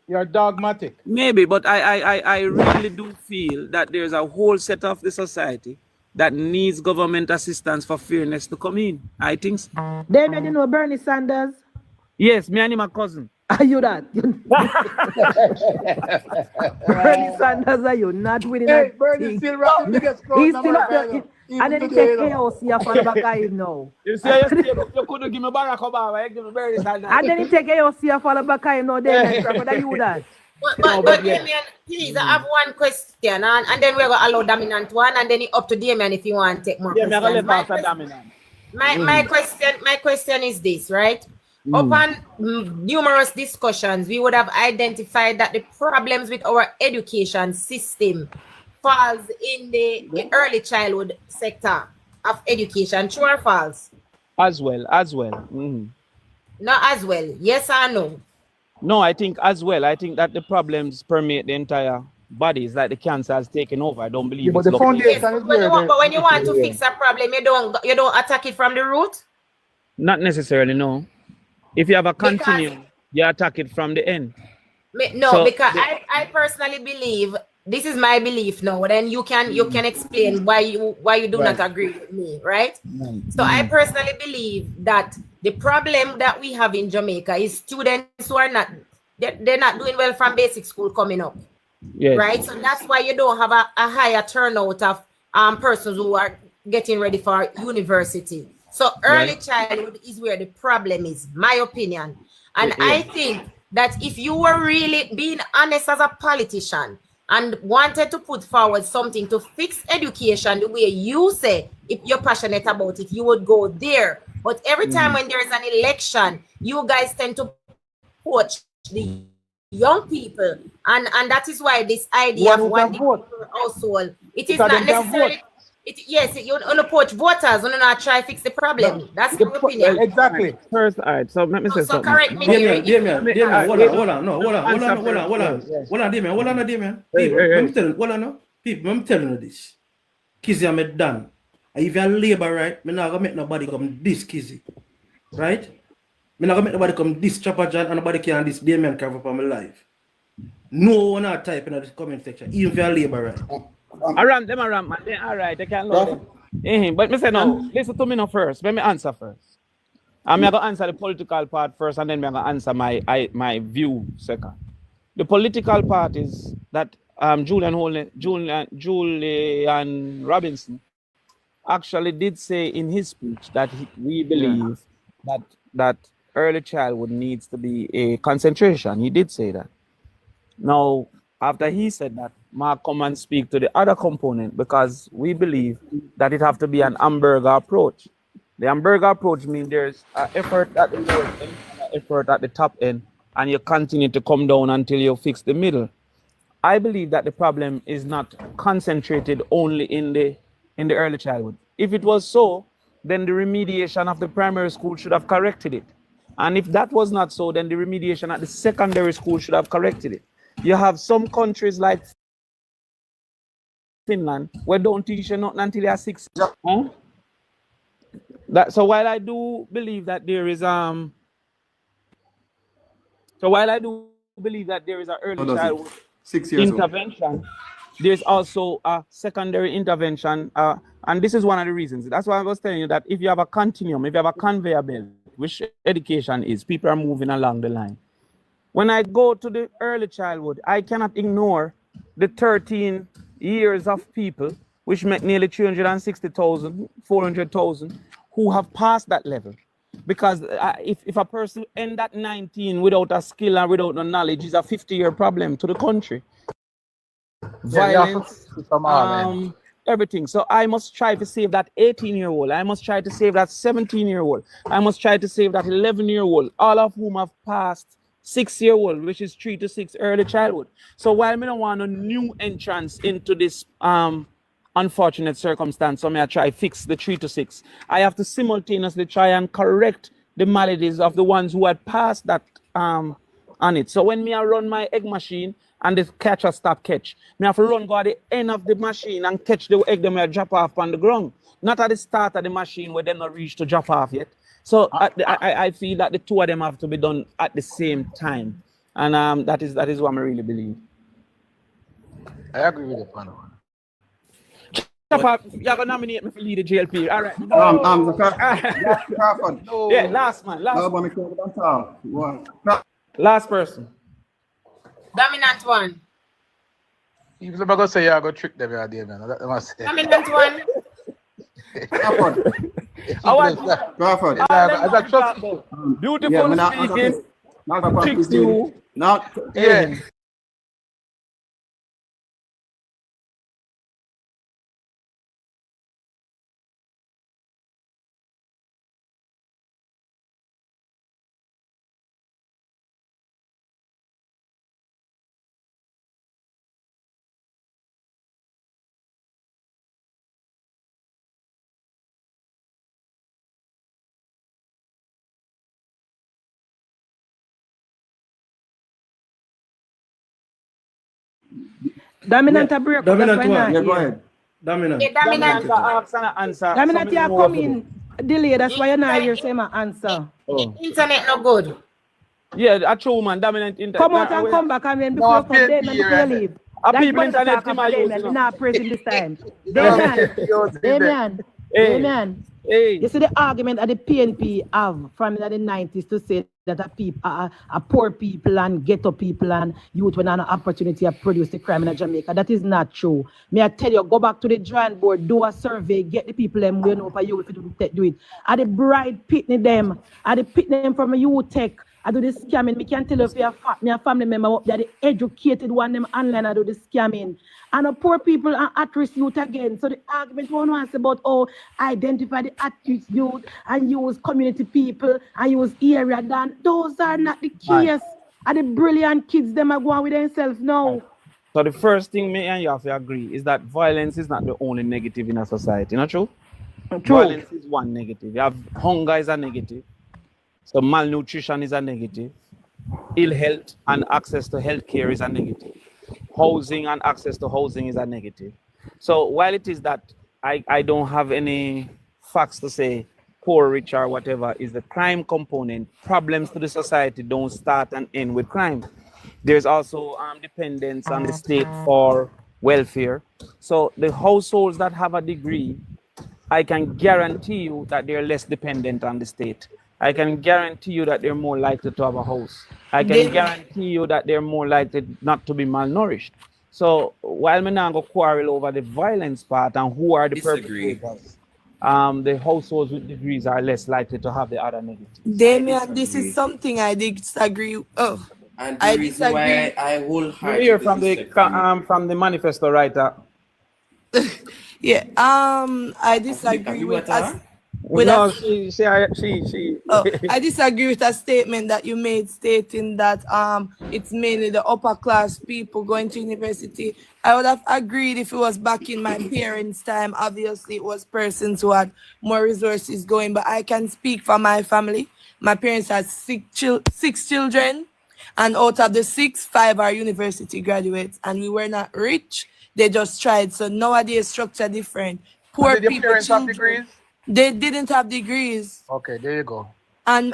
You're dogmatic. Maybe, but I really do feel that there's a whole set of the society that needs government assistance for fairness to come in. I think so. David, you know Bernie Sanders? Yes, me and him a cousin. Are you that? Bernie Sanders, are you not winning? Hey, Bernie still rapping biggest crowd. He's still up there. And then he take AOC for the back of him now. You see, you couldn't give me Barack Obama, you give me Bernie Sanders. And then he take AOC for the back of him now. But are you that? But Damian, please, I have one question, and then we're going to allow Damian one, and then it's up to Damian if you want to take more questions. My question is this, right? Upon numerous discussions, we would have identified that the problems with our education system falls in the early childhood sector of education. True or false? As well. Not as well. Yes or no? No, I think as well. I think that the problems permeate the entire body. It's like the cancer has taken over. I don't believe but the foundation is there. But when you want to fix a problem, you don't attack it from the root? Not necessarily, no. If you have a continuum, you attack it from the end. No, because I personally believe, this is my belief now, then you can explain why you do not agree with me, right? So I personally believe that the problem that we have in Jamaica is students who are they're not doing well from basic school coming up. Yes. Right? So that's why you don't have a higher turnout of persons who are getting ready for university. So early childhood is where the problem is, my opinion. And I think that if you were really being honest as a politician and wanted to put forward something to fix education the way you say, if you're passionate about it, you would go there. But every time when there's an election, you guys tend to poach the young people. And that is why this idea of one household, it is not necessarily... Yes, you want to poach voters, you not try to fix the problem. That's my opinion. Exactly. First, all right, so let me say something. So correct me. Damian, hold on, Damian. People, I'm telling you this. Kizzy, I'm done. If you're labor, right, I'm not going to make nobody come this Kizzy. Right? I'm not going to make nobody come this Chopper John and nobody can this Damian carve up on my life. No one are typing in the comment section, even if you're labor, right? Around them, man. All right, they can't load them. But me say no, listen to me now first. Let me answer first. I'm going to answer the political part first, and then I'm going to answer my view second. The political part is that Julian Robinson actually did say in his speech that we believe that early childhood needs to be a concentration. He did say that. Now, after he said that, Mark come and speak to the other component, because we believe that it have to be an hamburger approach. The hamburger approach means there's an effort at the lower end, an effort at the top end, and you continue to come down until you fix the middle. I believe that the problem is not concentrated only in the early childhood. If it was so, then the remediation of the primary school should have corrected it. And if that was not so, then the remediation at the secondary school should have corrected it. You have some countries like Finland where don't teach you nothing until you're 6. Huh? So while I do believe that there is an early childhood 6 years intervention, old. there's also a secondary intervention, and this is one of the reasons. That's why I was telling you that if you have a continuum, if you have a conveyor belt, which education is, people are moving along the line. When I go to the early childhood, I cannot ignore the 13 years of people, which make nearly 360,000, 400,000, who have passed that level. Because if a person end at 19 without a skill and without no knowledge, it's a 50-year problem to the country. Violence, everything. So I must try to save that 18-year-old. I must try to save that 17-year-old. I must try to save that 11-year-old, all of whom have passed 6-year-old, which is 3 to 6 early childhood. So while I don't want a new entrance into this unfortunate circumstance, so I try fix the 3 to 6, I have to simultaneously try and correct the maladies of the ones who had passed that on it. So when I run my egg machine and the catcher stop catch, I have to run go at the end of the machine and catch the egg them drop off on the ground, not at the start of the machine where they not reach to drop off yet. So I feel that the two of them have to be done at the same time, and that is what I really believe. I agree with you, Pano. You're gonna nominate me for lead the JLP. All right. Crawford. No. Yeah, last man. Last person. Dominant one. He was about to say you're going to trick them here, Damian. That must say. Dominant one. Crawford. Beautiful speaking. Tricks you. Yeah. Dominant a break. Dominant one. Yeah, go ahead. Dominant. Yeah, dominant. Answer. Dominant, you come in delay. That's why you're not here saying my answer. Internet no good. Yeah, a true man. Dominant internet. Come out and come back, and then before you come there, before you leave. A people internet team are using. Not praising this time. Damian. Hey. You see the argument that the PNP have from the 90s to say that a poor people and ghetto people and youth when an opportunity to produce the crime in Jamaica. That is not true. May I tell you, go back to the drawing board, do a survey, get the people them we know for you if you do it. Are the bride pitney them? Are the pitney them from a youth tech? I do the scamming. Me can tell you if you're a family member, they're the educated one them online, I do the scamming. And the poor people are at-risk youth again. So the argument one wants about, identify the at-risk youth and use community people and use area done. Those are not the case. Right. And the brilliant kids, them are going with themselves now. Right. So the first thing me and you have to agree is that violence is not the only negative in a society, not true? True. Violence is one negative. You have hunger is a negative. So malnutrition is a negative. Ill health and access to health care is a negative. Housing and access to housing is a negative. So while it is that I don't have any facts to say poor, rich, or whatever is the crime component, problems to the society don't start and end with crime. There's also dependence on the state for welfare. So the households that have a degree, I can guarantee you that they're less dependent on the state. I can guarantee you that they're more likely to have a house. I can They, guarantee you that they're more likely not to be malnourished. So while me now go quarrel over the violence part and who are the Disagree. perpetrators, the households with degrees are less likely to have the other negatives. Damian, this is something I disagree. Oh, And the I reason disagree. why I You wholeheartedly hear disagree. from the manifesto writer. Yeah. I disagree with us. No, she. Oh, I disagree with a statement that you made stating that it's mainly the upper class people going to university. I would have agreed if it was back in my parents' time. Obviously, it was persons who had more resources going, but I can speak for my family. My parents had six children, and out of the six, 5 are university graduates, and we were not rich. They just tried. So nowadays, structure different. Poor Did your people, parents have children, degrees? they didn't have degrees. Okay, there you go. And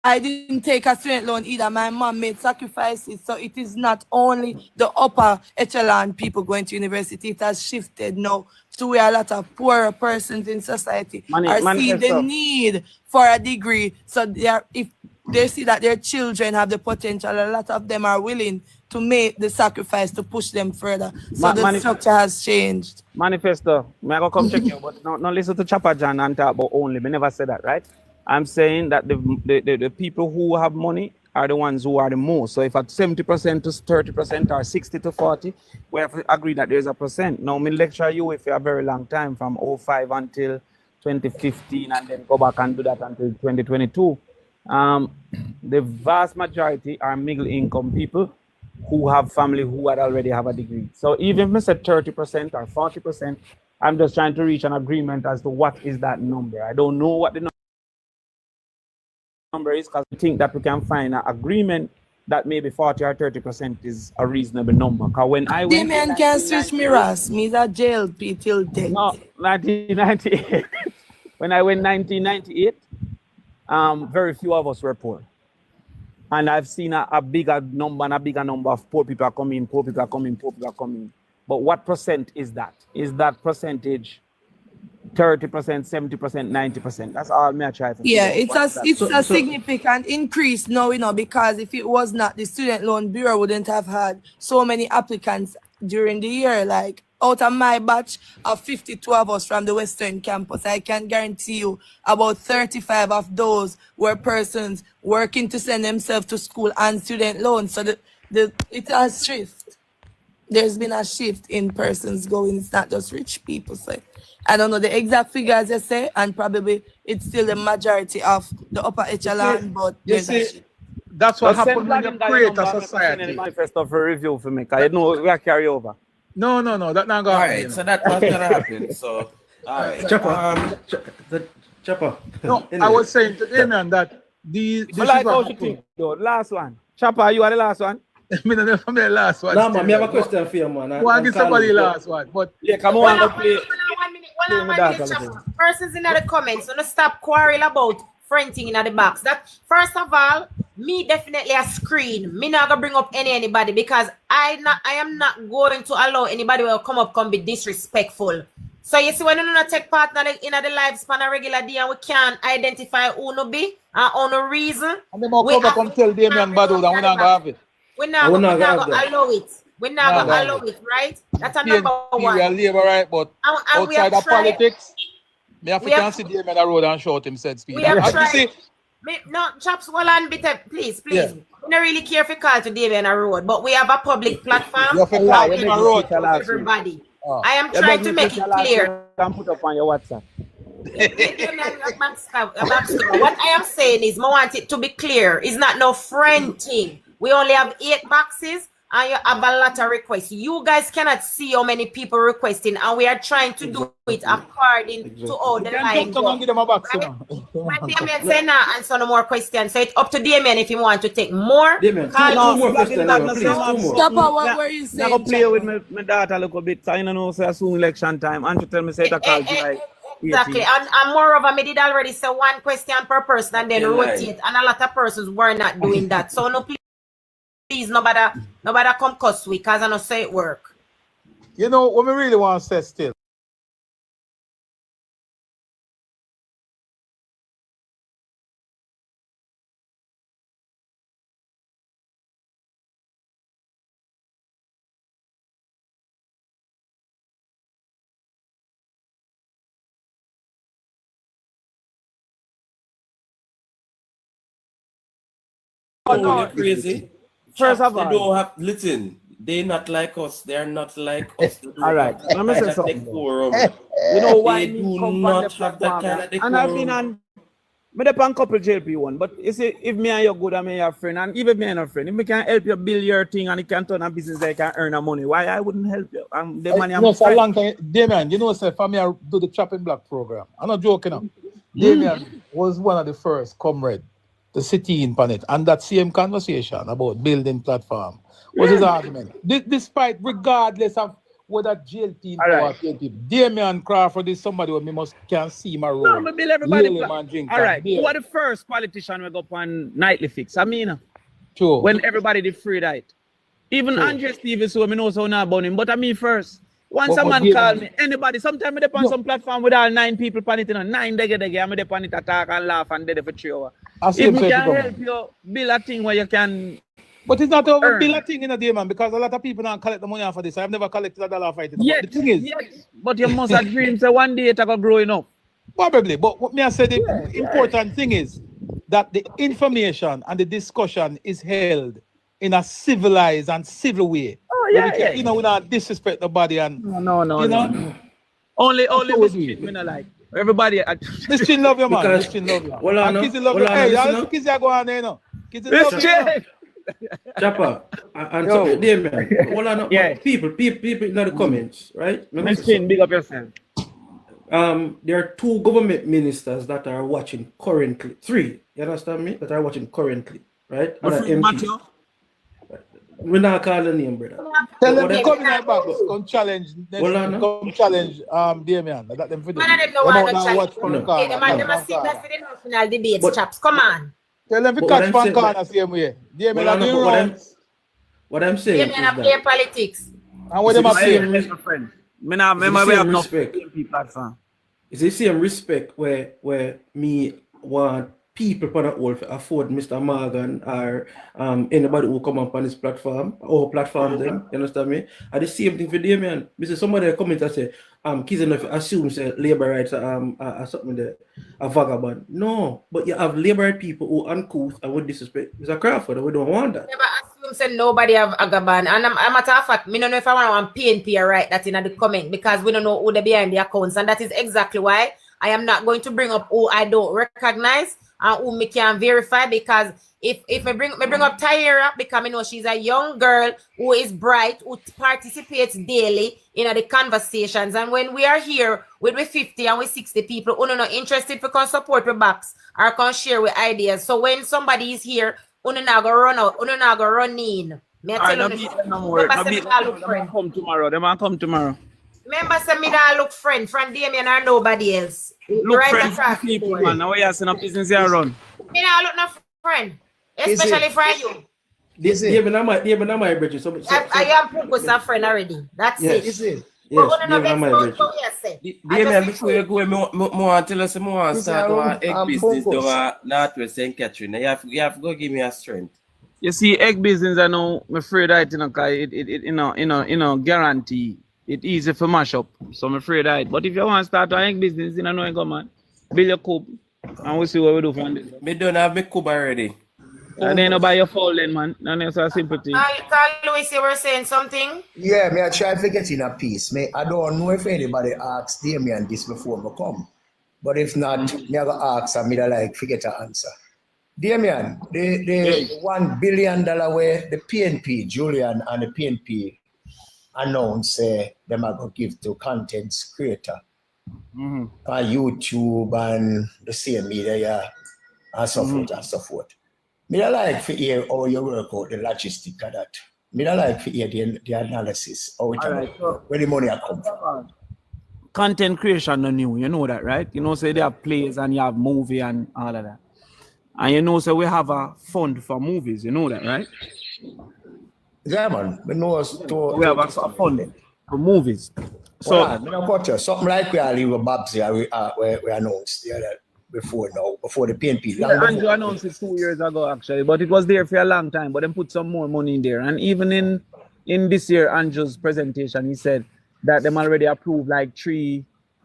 I didn't take a student loan either. My mom made sacrifices. So it is not only the upper echelon people going to university. It has shifted now to where a lot of poorer persons in society are seeing the need for a degree. So if they see that their children have the potential, a lot of them are willing to make the sacrifice to push them further. So the structure has changed. Manifesto, may I go come check you, but not listen to Chopper John and talk about only. Me never said that, right? I'm saying that the people who have money are the ones who are the most. So if at 70% to 30% or 60 to 40, we have to agree that there's a percent. Now, me lecture you if you a very long time from 05 until 2015 and then go back and do that until 2022. The vast majority are middle income people who have family who had already have a degree. So even if I said 30% or 40%, I'm just trying to reach an agreement as to what is that number. I don't know what the number is because we think that we can find an agreement that maybe 40 or 30% is a reasonable number. Because when I went Damian can switch mirrors. Me is a JLP till death. No, 1998. When I went 1998, very few of us were poor. And I've seen a bigger number and a bigger number of poor people are coming, poor people are coming, poor people are coming. But what percent is that? Is that percentage 30%, 70%, 90%? That's all me I try to Yeah, it's a significant increase now, because if it was not, the Student Loan Bureau wouldn't have had so many applicants during the year. Like out of my batch of 52 of us from the Western campus, I can guarantee you about 35 of those were persons working to send themselves to school and student loans. So it has shift. There's been a shift in persons going. It's not just rich people. So I don't know the exact figures you say, and probably it's still the majority of the upper echelon, but there's a shift. That's what happened when you create a society. Manifesto for review for me, because you know we are carry over. No, that not going to happen. Alright, so that was gonna happen. So alright. Chopper. No, I was saying to Damian that last one. Chopper, you are the last one. Me the last one. No, man, I have a question for you, man. Go and give somebody the last one. But yeah, come on, go play. One minute, persons in the comments, so no stop quarrel about fronting in the box. That first of all, me definitely a screen. Me not gonna bring up anybody because I am not going to allow anybody will come be disrespectful. So you see when you not take part in the lifespan a regular day and we can't identify who no be and who no reason. And then we'll come tell Damian Badu that we're not gonna have it. We're not gonna allow it. We're not gonna allow it, right? That's a number one. We are labor, right? But outside of politics, me have to see Damian on the road and shout him said speed. We have tried. No, Chops, hold on, please. Yeah. We don't really care if you call to Damian a road, but we have a public platform. You have to call him a road. Everybody. I am trying to make it clear. Can put up on your WhatsApp. What I am saying is, I want it to be clear. It's not no fronting. We only have 8 boxes and you have a lot of requests. You guys cannot see how many people requesting, and we are trying to do it according to all the lines. Damian say now answer no more questions. So it's up to Damian if you want to take more. Damian, two more questions. Stop, what were you saying? I'm going to play with my daughter a little bit. So I know say soon election time. And to tell me say that call July. Exactly, and moreover, I did already say 1 question per person and then rotate, and a lot of persons were not doing that. So no, please, nobody come cuss we, because I don't say it work. You know what we really want to say still. totally crazy. First Chaps, of they all, don't have, listen, they're not like us. They're not like us. They don't all right, have that let me kind say of something. decorum. You know why They me do come on the not have that platform, kind of and I've been decorum. on. Me dey on couple JLP one, but you see, if me and you good and me your friend, and even me and a friend, if me can help you build your thing and it can turn a business that you can earn a money, why I wouldn't help you? And the money You know, for a long time, Damian, you know, sir, for me, I do the chopping block program. I'm not joking. Damian was one of the first comrade to sit in on it, and that same conversation about building platform was his argument. Despite, regardless of whether JLP or JLP, Damian Crawford is somebody who me must can see my role. No, me build everybody. All right, who are the first politician we go up on nightly fix? I mean, true. When everybody did free that. Even Andre Stevens, so I know so now about him, but I mean first. Once a man call me, anybody, sometimes I depend on some platform with all 9 people on it, 9 dege, I'm depend it attack and laugh and dead for 3 hours. If we can help you build a thing where you can. But it's not over build a thing in a day, man, because a lot of people don't collect the money for this. I've never collected $1 for it. Yes, but the thing is, yes, but you must have dreams that one day it's going to grow enough. Probably, but what me I said, the important thing is that the information and the discussion is held in a civilized and civil way. Oh, yeah, You know, we don't disrespect the body and no. know? Only Miss Chin, me not like. Everybody. Miss Chin love you, man. Miss Chin love you. Well, and Kizzy love you. Hey, y'all Kizzy go on there, you know. Kizzy love you. Chopper, and so, Damian, well, I know, people in the comments, right? Miss Chin, big up yourself. There are 2 government ministers that are watching currently. 3, you understand me? That are watching currently, right? And MPs. We're not calling the name, brother. Tell them to come in our box, come challenge. Come challenge Damian. Let them finish. Watch from the corner. They must see that for the national debates, chaps. Come on. Tell them to catch one corner same way. What I'm saying is that play politics. And what them are saying, me now remember we have no platform. It's the same respect where me want people for that will afford Mr. Morgan or anybody who come up on this platform or platform them, you understand me? And the same thing for Damian. Mr. Somebody comment and say, kids enough assume say labor rights are something that a vagabond. No, but you have labor right people who uncouth and would disrespect Mr. Crawford, and we don't want that. Never assume say nobody have a vagabond. And a matter of fact, me don't know if I want PNP or write that in the comment because we don't know who they behind the accounts, and that is exactly why I am not going to bring up who I don't recognize and who me can verify, because if I bring up Tyra, because I know she's a young girl who is bright, who participates daily in the conversations, and when we are here with 50 and 60 people who are not interested to come support the box or can share with ideas, so when somebody is here, who not go run out, who not go run in. Me tell you, come tomorrow. They might come tomorrow. Remember, say me that look friend Damian or nobody else. Look right friend people, man. Now we are setting up business here run. Me not look no friend, especially for you. This is even my bridge. So I am focused a friend already. That's it. This is. Yes, Damian, before you go, more tell us more start our egg business down Northwest St. Catherine. You have to go give me a strength. You see, egg business, I know, I'm afraid that it guarantee. It's easy for mash up, so I'm afraid that. But if you want to start an egg business, you know, go man, build your coop, and we'll see what we do from this. Me don't have my coop already. And then you buy your fowl then, man. And it's a simple thing. Carl Louis, you were saying something? Yeah, me I try to get in a piece. I don't know if anybody asks Damian this before me come. But if not, me I go ask and me like forget to answer. Damian, the $1 billion way the PNP, Julian and the PNP announce them are going to give to content creator on YouTube and the same media and so forth and so forth. Me like to hear how you work out the logistics of that. Me like to hear the analysis how where the money come from. Content creation no new, you know that, right? You know, say there are plays and you have movie and all of that. And you know, so we have a fund for movies, you know that, right? Yeah, man. We have a fund for movies. So, something like we are leaving Babs here, we announced the other before the PNP. Yeah, Andrew announced it 2 years ago, actually, but it was there for a long time. But then put some more money in there. And even in this year, Andrew's presentation, he said that them already approved like 3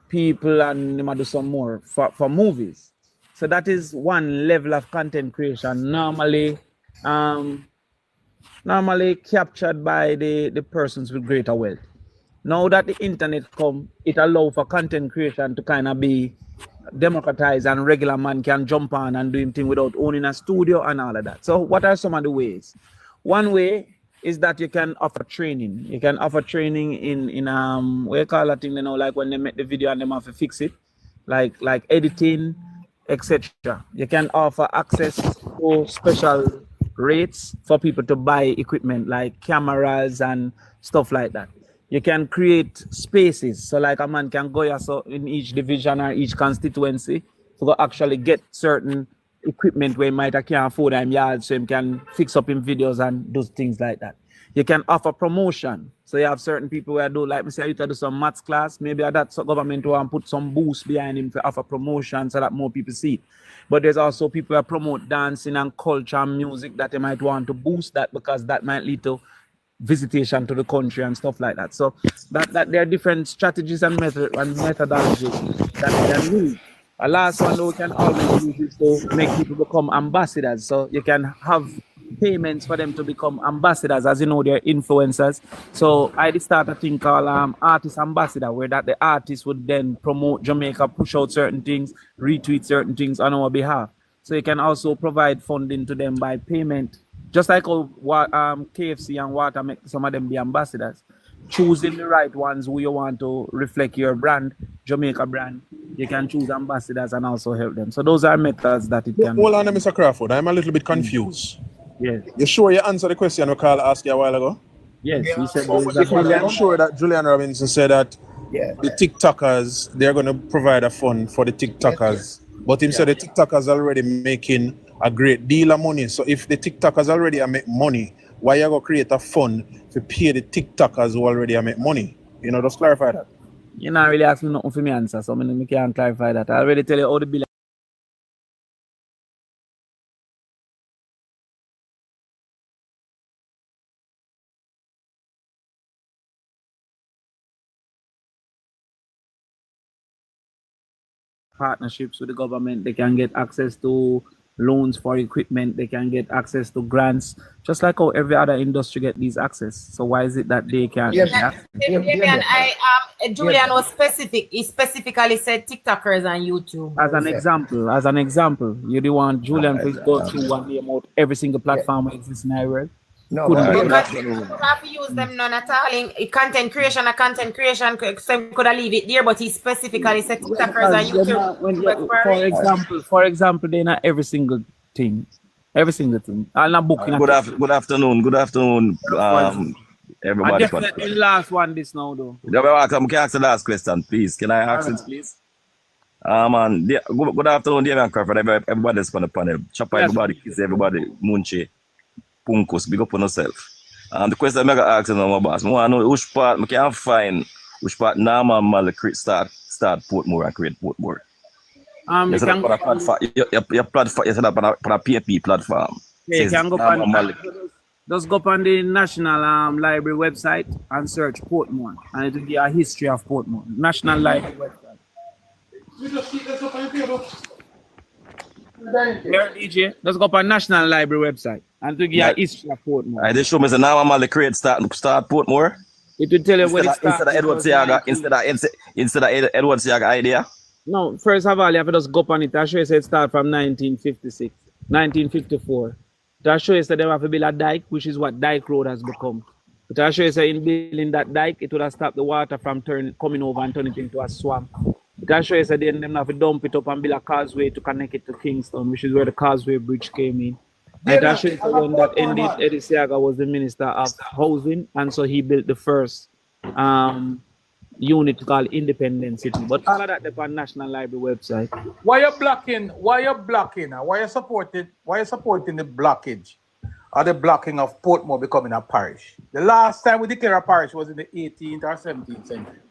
people and they might do some more for movies. So that is one level of content creation. Normally, normally captured by the persons with greater wealth. Now that the internet come, it allows for content creation to kind of be democratized, and regular man can jump on and do him thing without owning a studio and all of that. So what are some of the ways? One way is that you can offer training. You can offer training in what you call that thing, you know, like when they make the video and they have to fix it, like editing, etc. You can offer access to special rates for people to buy equipment like cameras and stuff like that. You can create spaces, so like a man can go here, so in each division or each constituency to go actually get certain equipment where he might can't afford him yard, so he can fix up in videos and do things like that. You can offer promotion, so you have certain people where do, like me say, you to do some maths class, maybe that government will put some boost behind him to offer promotion so that more people see it. But there's also people that promote dancing and culture and music that they might want to boost that, because that might lead to visitation to the country and stuff like that. So that there are different strategies and methodologies that we can use. A last one though we can always use is to make people become ambassadors. So you can have payments for them to become ambassadors, as you know, they're influencers. So I did start a thing called artist ambassador, where that the artist would then promote Jamaica, push out certain things, retweet certain things on our behalf. So you can also provide funding to them by payment, just like how KFC and Water make some of them be ambassadors. Choosing the right ones who you want to reflect your brand, Jamaica brand, you can choose ambassadors and also help them. So those are methods that it can. Hold on, Mr. Crawford. I'm a little bit confused. Yes. You sure you answered the question we asked you a while ago? Yes, he said. Because I'm sure that Julian Robinson said that the TikTokers, they're going to provide a fund for the TikTokers. But him said the TikTokers already making a great deal of money. So if the TikTokers already make money, why you going to create a fund to pay the TikTokers who already make money? You know, just clarify that. You're not really asking nothing for me answer, so I can't clarify that. I already tell you all the bill. Partnerships with the government, they can get access to loans for equipment, they can get access to grants, just like how every other industry get these access. So why is it that they can't? Damian, Julian was specific. He specifically said TikTokers and YouTube. As an example, you do want Julian to go through one day about every single platform that exists in our world. No, but you have to use them none at all in content creation. Some could have leave it there, but he specifically said TikTokers and YouTube. For example, they're not every single thing. I'm not booking. Good afternoon, everybody. I definitely last one this now though. Can I ask the last question, please? Can I ask it, please? Good afternoon, Damian Crawford. Everybody's on the panel. Chopper, everybody, kiss everybody, Munche. Punkus, big up on yourself. The question I'm going to ask my boss, I want to know which part I can find, which part normal start Portmore and create Portmore. You set up on a platform, your platform, you set up on a PFP platform. Yeah, you can go on, just go on the National Library website and search Portmore, and it will be a history of Portmore. National Library website. Here, DJ, let's go up on National Library website and to get a history of Portmore. I just show me the normal create start Portmore. It will tell you when it starts. Instead of Edward Siaga idea. No, first of all, you have to just go up on it. I show you it starts from 1956, 1954. That show you that they have to build a dike, which is what Dyke Road has become. But I show you in building that dike, it would have stopped the water from coming over and turning it into a swamp. That shows that then them have to dump it up and build a causeway to connect it to Kingston, which is where the Causeway Bridge came in. And that shows when that ended, Eddie Siaga was the Minister of Housing, and so he built the first unit called Independence City. But all of that on National Library website. Why you blocking? Why you supporting the blockage or the blocking of Portmore becoming a parish? The last time we declared a parish was in the 18th or 17th century.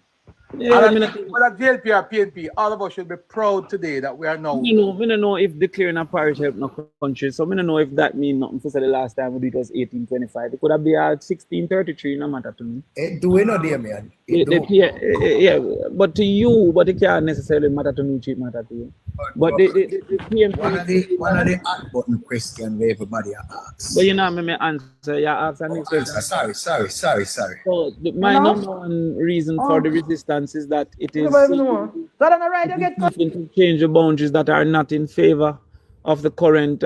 Yeah, whether JLP or PNP, all of us should be proud today that we are now. I don't know if declaring a parish help no country. So I don't know if that means nothing. For the last time we did was 1825. It could have been 1633. No matter to me. Do we know, Damian? Yeah, but to you, but it can't necessarily matter to me. It matter to you. But the PNP. One of the hot button question where everybody asks. But you know, me answer. You ask the next question. Sorry. So my number one reason for the resistance is that it is seeking to change the boundaries that are not in favor of the current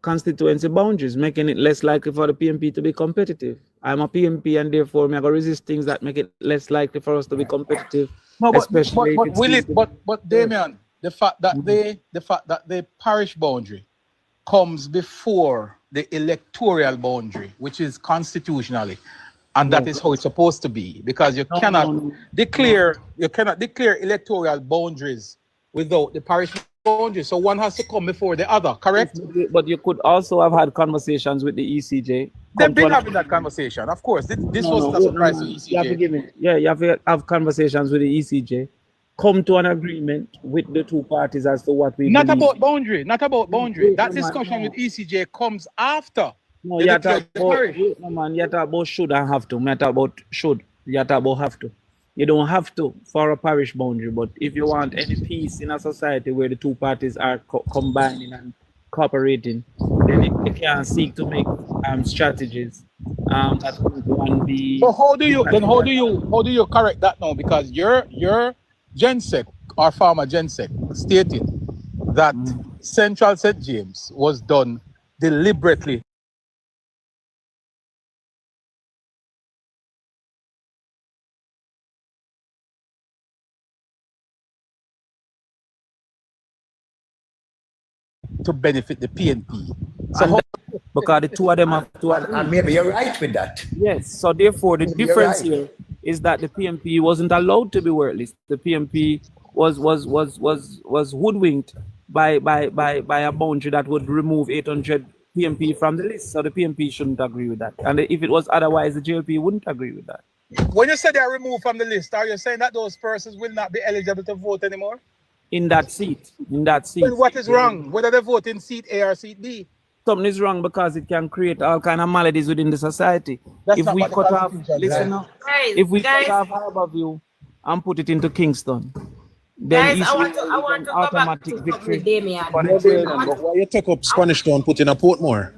constituency boundaries, making it less likely for the PMP to be competitive. I'm a PMP and therefore I'm going to resist things that make it less likely for us to be competitive. No, especially but Damian, the fact that the parish boundary comes before the electoral boundary, which is constitutionally. And that is how it's supposed to be, because you cannot declare electoral boundaries without the parish boundaries. So one has to come before the other, correct? But you could also have had conversations with the ECJ. They've been having that conversation, of course. This wasn't a surprise to ECJ. You have to give me, you have to have conversations with the ECJ. Come to an agreement with the two parties as to what we not believe. about boundary. That discussion with ECJ comes after. No, you talk about should and have to. You talk about should. You talk about have to. You don't have to for a parish boundary, but if you want any peace in a society where the two parties are combining and cooperating, then you can seek to make strategies that one be. So how do you correct that now? Because your Gensec or former Gensec stated that Central St. James was done deliberately to benefit the PNP. So because the two of them have to agree. And maybe you're right with that. Yes. So therefore, the difference here is that the PMP wasn't allowed to be worthless. The PMP was hoodwinked by a boundary that would remove 800 PMP from the list. So the PMP shouldn't agree with that. And if it was otherwise, the JLP wouldn't agree with that. When you say they are removed from the list, are you saying that those persons will not be eligible to vote anymore? In that seat. Then what is wrong? Whether they vote in seat A or seat B? Something is wrong because it can create all kind of maladies within the society. If we cut off Harborview and put it into Kingston, then guys, I want to go automatic back victory. to Damian. Why you take up Spanish Town, put in a Portmore?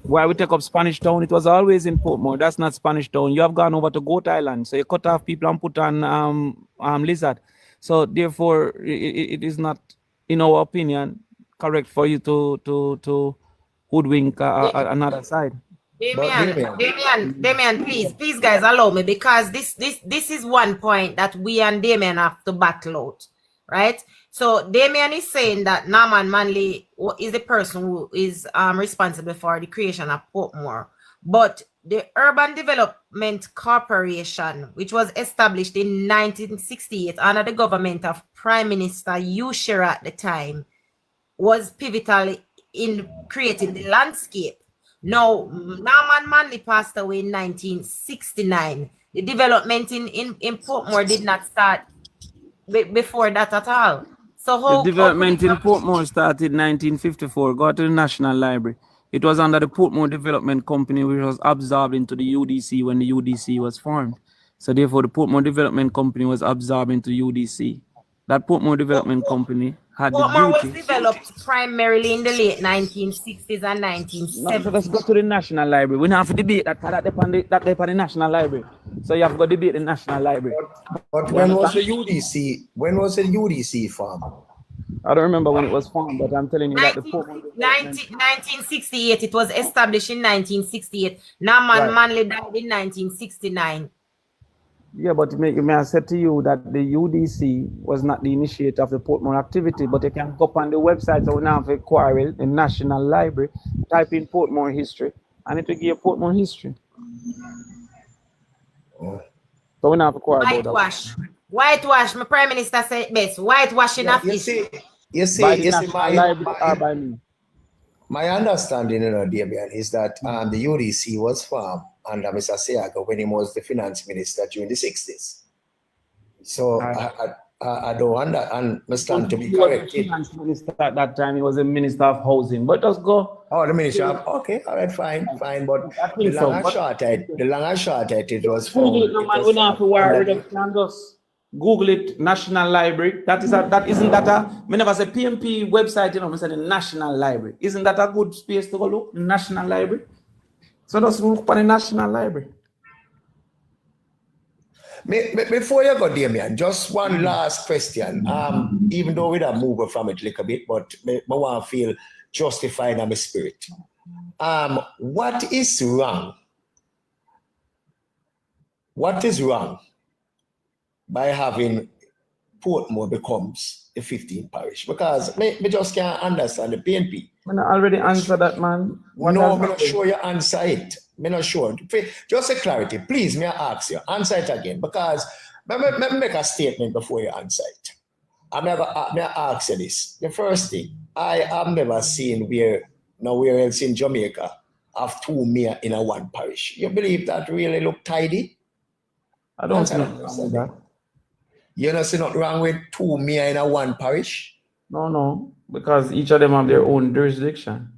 Why we take up Spanish Town? It was always in Portmore. That's not Spanish Town. You have gone over to Goat Island, so you cut off people and put on Lizard. So therefore, it is not, in our opinion, correct for you to hoodwink another side. Damian, please, guys, allow me, because this is one point that we and Damian have to battle out, right? So Damian is saying that Norman Manley is the person who is responsible for the creation of Portmore, but the Urban Development Corporation, which was established in 1968 under the government of Prime Minister Ushera at the time, was pivotal in creating the landscape. Now, Norman Manley passed away in 1969. The development in Portmore did not start before that at all. So the development in Portmore started in 1954, got to the National Library. It was under the Portmore Development Company, which was absorbed into the UDC when the UDC was formed. So therefore, the Portmore Development Company was absorbed into UDC. That Portmore Development Company had Portmore the duty. was developed primarily in the late 1960s and 1970s. No, so let's go to the National Library. We don't have to debate that on the National Library. So you have to go debate the National Library. But when was the UDC? When was the UDC formed? I don't remember when it was formed, but I'm telling you that the 1968. It was established in 1968. Norman Manley died in 1969. Yeah, but may I say to you that the UDC was not the initiator of the Portmore activity, but you can go up on the website of the Quarrel, the National Library, type in Portmore history, and it will give you Portmore history. So we don't have to quarrel about that. Whitewash, my Prime Minister said it best. Whitewashing of history. My understanding, Damian, is that the UDC was formed under Mr. Seaga when he was the finance minister during the 60s. So I don't want that, and I stand to be He was the corrected. finance minister at that time. He was the minister of housing. But just go. Oh, the minister of, okay, all right, fine. But I the think long so. and But short, it was Google found. it, no man. We don't have to worry. We can just Google it. National Library. Isn't that a? Me never say PMP website. You know, me say the National Library. Isn't that a good space to go look? National Library. So just look for the National Library. Before you go, Damian, just one last question. Even though we don't move from it a little bit, but I want to feel justified in my spirit. What is wrong? What is wrong by having Portmore becomes the 15th parish? Because me just can't understand the PNP. I already answered that, man. I'm not sure you answer it. I'm not sure. Just a clarity, please, may I ask you, answer it again, because let me make a statement before you answer it. May I ask you this. The first thing, I have never seen nowhere else in Jamaica have 2 mayors in a one parish. You believe that really look tidy? I don't see nothing wrong with that. You don't see nothing wrong with 2 mayors in a one parish? No, because each of them have their own jurisdiction.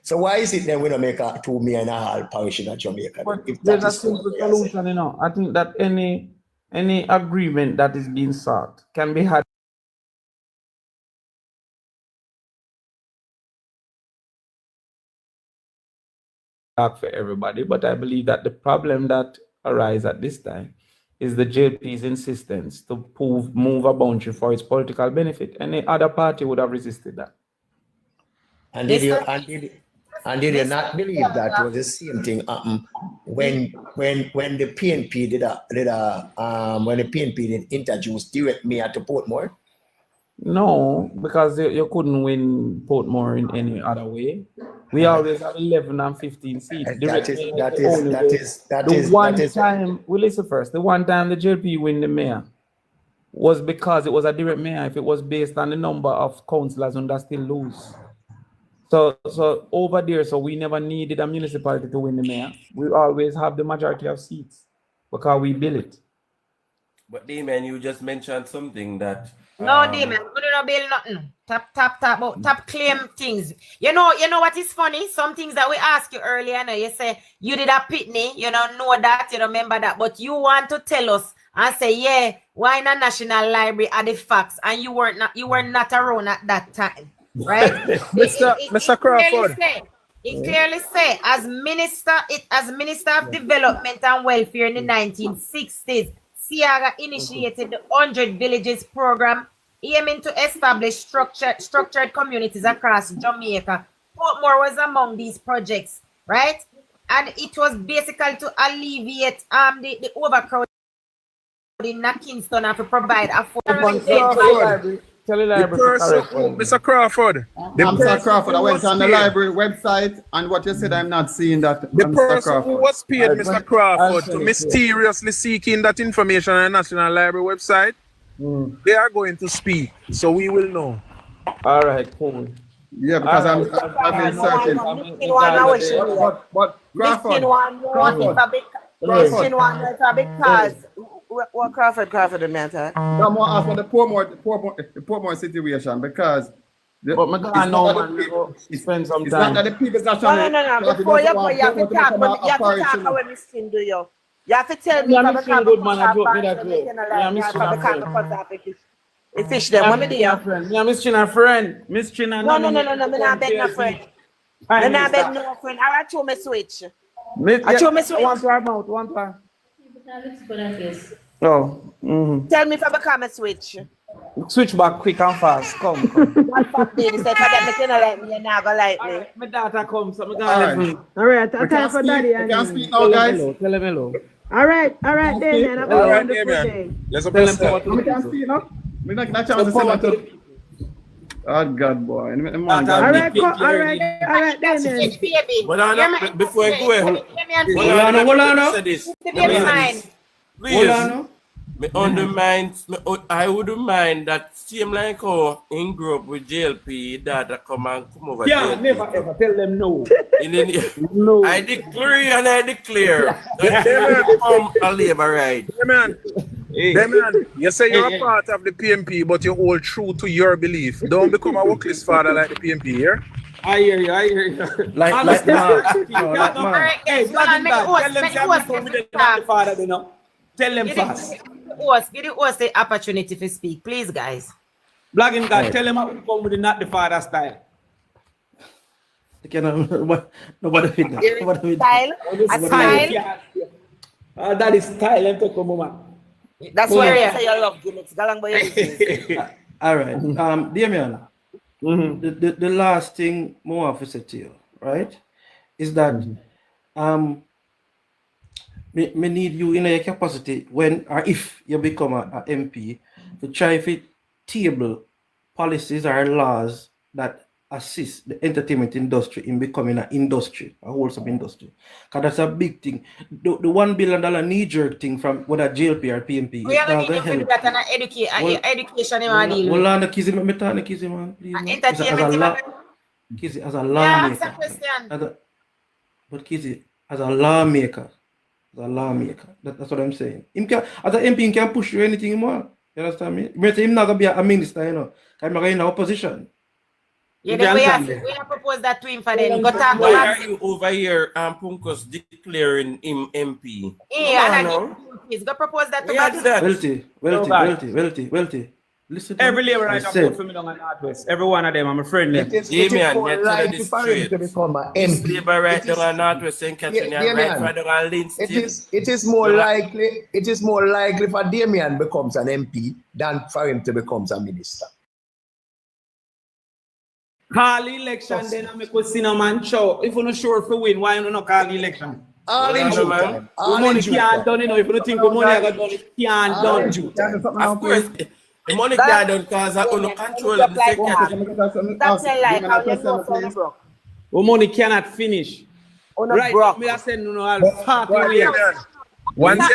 So why is it then we don't make a 2 mayors in a whole parish in Jamaica? There's a simple solution, you know. I think that any agreement that is being sought can be had for everybody. But I believe that the problem that arises at this time is the JLP's insistence to move a boundary for its political benefit. Any other party would have resisted that. And did you not believe that was the same thing happened when the PNP did introduce direct mayor to Portmore? No, because you couldn't win Portmore in any other way. We always have 11 and 15 seats. The one time the JLP win the mayor was because it was a direct mayor. If it was based on the number of councillors, and still lose. So over there, so we never needed a municipality to win the mayor. We always have the majority of seats because we build it. But Damian, you just mentioned something that no, Damian, we don't build nothing. Top claim things. You know what is funny? Some things that we asked you earlier, you say you did a pitney, you don't know that, you don't remember that, but you want to tell us and say, yeah, why not National Library are the facts, and you were not around at that time. Right? Mr. Crawford. It clearly say, as Minister of Development and Welfare in the 1960s, Siaga initiated the 100 Villages program aiming to establish structured communities across Jamaica. Portmore was among these projects, right? And it was basically to alleviate the overcrowding in Kingston and to provide affordable. Mr. Crawford. Mr. Crawford, I went on the library website, and what you said, I'm not seeing that. The person who was paid Mr. Crawford to mysteriously seeking that information on the National Library website, they are going to speak, so we will know. All right, cool. Yeah, because I've been searching. But Crawford. What Crawford the matter? I'm more asking the Portmore situation, because spend some time. It's not that the people's national. No. Before you go, you have to talk how we missing do you. You have to tell me if I good man, I joke me that way. It's fish them. What me do? Yeah, Miss China friend. Miss China. No. Me not beg no friend. Me not beg no friend. I show me switch. I show me switch. One part. Oh. Tell me if I become a switch. Switch back quick and fast. Come. One fuck baby said, "I don't like me, and now go like me." My daughter comes, so I'm gonna All right, time for daddy. You can speak now, guys. Tell him hello. All right, Damian. Have a wonderful day. Let's tell him we can speak now. We not chance to say that. Oh God, boy. All right, Damian. Hold on, before I go ahead. Hold on. Please. I wouldn't mind that same like how in grew up with JLP that come over. Yeah, JLP. Never ever tell them no. No. I declare and I declare that they will come a labor right. Amen. Damian, you say you're a part of the PMP, but you hold true to your belief. Don't become a workless father like the PMP here. I hear you. Like Mark. No, like Mark. Hey, Black tell them to not the father, you know. Tell them fast. Give the host the opportunity to speak, please, guys. Black and God, tell them how to come with the not the father style. Nobody with Style? That is style. Let me talk about. That's why I say I love gimmicks. All right. Damian, the last thing more have to say to you, right, is that me need you in your capacity when or if you become a MP to try to table policies or laws that assist the entertainment industry in becoming an industry, a wholesome industry. Because that's a big thing. The $1 billion knee-jerk thing from whether JLP or PMP. We are going to do that and education. Hold on, Kizzy, man. Entertainment. Kizzy, as a lawmaker. But Kizzy, as a lawmaker. That's what I'm saying. As an MP, he can push you anything more. You understand me? But he's not going to be a minister, you know. Because he's in opposition. Yeah, we have proposed that to him for them. Why are you over here and Punkos declaring him MP? Yeah, he's going to propose that to him. Wealthy. Listen to every labor right now for me down in Northwest. Every one of them, I'm a friend. Damian, you're telling this straight. Labor right down in Northwest St. Catherine, right further on Lindsay. It is more likely for Damian becomes an MP than for him to become a minister. Call election, then I make a cinnamon show. If you're not sure if you win, why you not call the election? All in due time. Money can't done, you know. If you don't think the money I got done, it can't done. Of course, the money can't done because I don't control the second. That's a lie. How you know for broke? The money cannot finish. Right, me I said no, I'll fuck you. Once you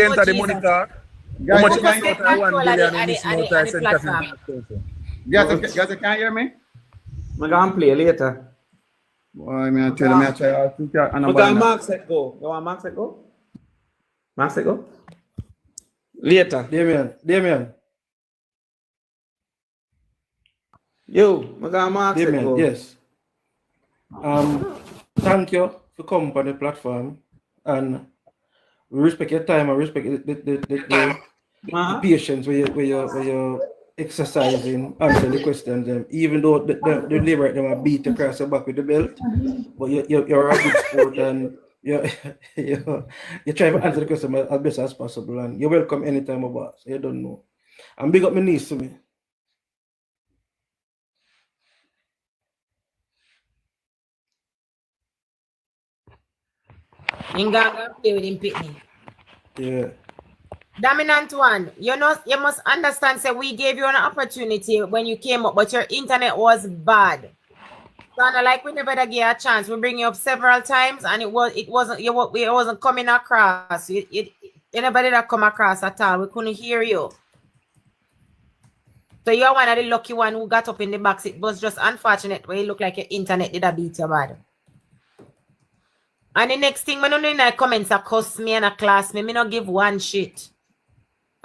enter the money talk, how much you can get $1 billion in this multi-center? Guys, can't hear me? I'm going to play later. Boy, I tell me, I think Mark said go. You want Mark said go? Mark said go? Later. Damian. Yo, Mark said go. Yes. Thank you for coming on the platform, and we respect your time and respect the patience where you exercising, answering the questions, even though the labor them are beat across the back with the belt, but you're a good sport and you try to answer the question as best as possible, and you're welcome anytime about. So you don't know. And big up my niece to me. Inganga play with him pitney. Yeah. Dominant one, you must understand, say we gave you an opportunity when you came up, but your internet was bad. So like we never gave you a chance. We bring you up several times and it wasn't coming across. You never did come across at all. We couldn't hear you. So you're one of the lucky one who got up in the box. It was just unfortunate where you look like your internet did a beat you bad. And the next thing, when you in the comments a cuss me and a class me not give one shit.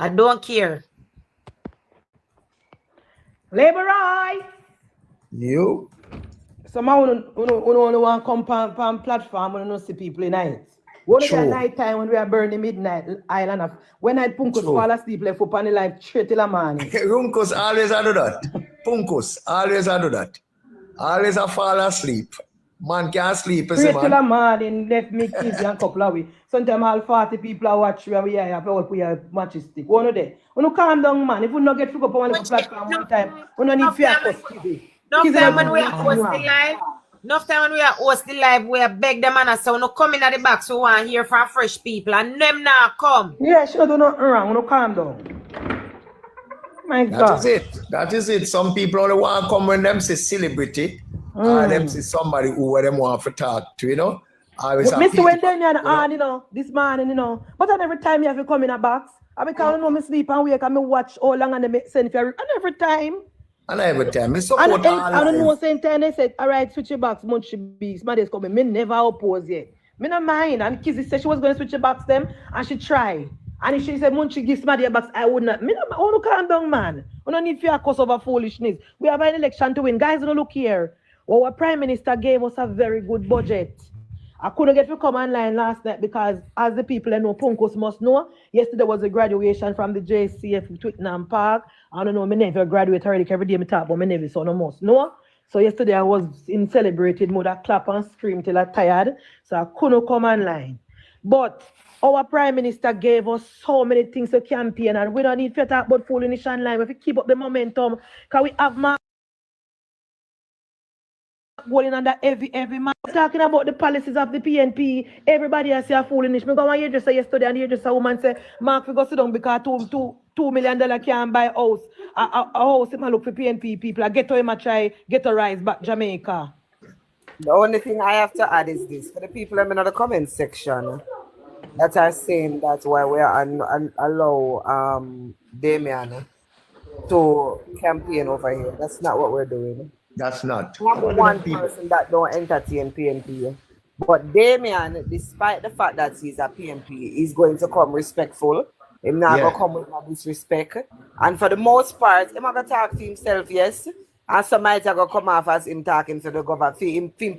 I don't care. Labor right. You. Somehow only want to come on platform when you see people in night. Only at night time when we are burning midnight island. When I Punkus fall asleep, left up on the life straight till the morning. Runkus always do that. Punkus always do that. Always a fall asleep. Man can't sleep. Straight till the morning, left me kids and couple of weeks. Sometimes all 40 people are watching and we have to matches stick. One of them. When you calm down, man, if you not get to go up on the platform one time, we don't need fear to kids. Enough time when we are host the live, we beg them and say, no come in at the back so we want to hear from fresh people and them now come. Yeah, sure, do nothing wrong. No calm down. My God. That is it. Some people only want to come when them say celebrity. And them see somebody who them want to talk to, you know. Mr. When Damian on, you know, this morning, you know. But every time you have to come in a box, I because I know me sleep and wake and me watch all long and they send for and every time. And every time. Me support I don't know same time they said, all right, switch your box, much beast. Somebody's coming. Me never oppose yet. Me not mind. And Kizzy said she was going to switch your box them and she tried. And if she said, Munchi give somebody a box, I would not. Me no, want to calm down, man. We don't need fear cause over foolishness. We have an election to win. Guys, don't look here. Our Prime Minister gave us a very good budget. I couldn't get to come online last night because, as the people I know, Punkos must know, yesterday was a graduation from the JCF Twickenham Park. I don't know, I never graduate already. Every day I talk about my never son must know. So yesterday I was in celebrated mode. I clap and scream till I'm tired. So I couldn't come online. But our Prime Minister gave us so many things to campaign, and we don't need to talk about foolishness online. If we keep up the momentum, because we have more going under every man. Talking about the policies of the PNP, everybody has a foolishness. Me go on here just say yesterday, and here just a woman say, Mark, we go sit down because $2 million can't buy a house. A house, if I look for PNP people, I get to him, I try, get a rise back Jamaica. The only thing I have to add is this. For the people in the comment section that are saying that's why we are allow Damian to campaign over here. That's not what we're doing. That's not. I'm one person that don't entertain PNP. But Damian, despite the fact that he's a PNP, is going to come respectful. He's not going to come with no disrespect. And for the most part, he's going to talk to himself, yes. And some might have come off as him talking to the government,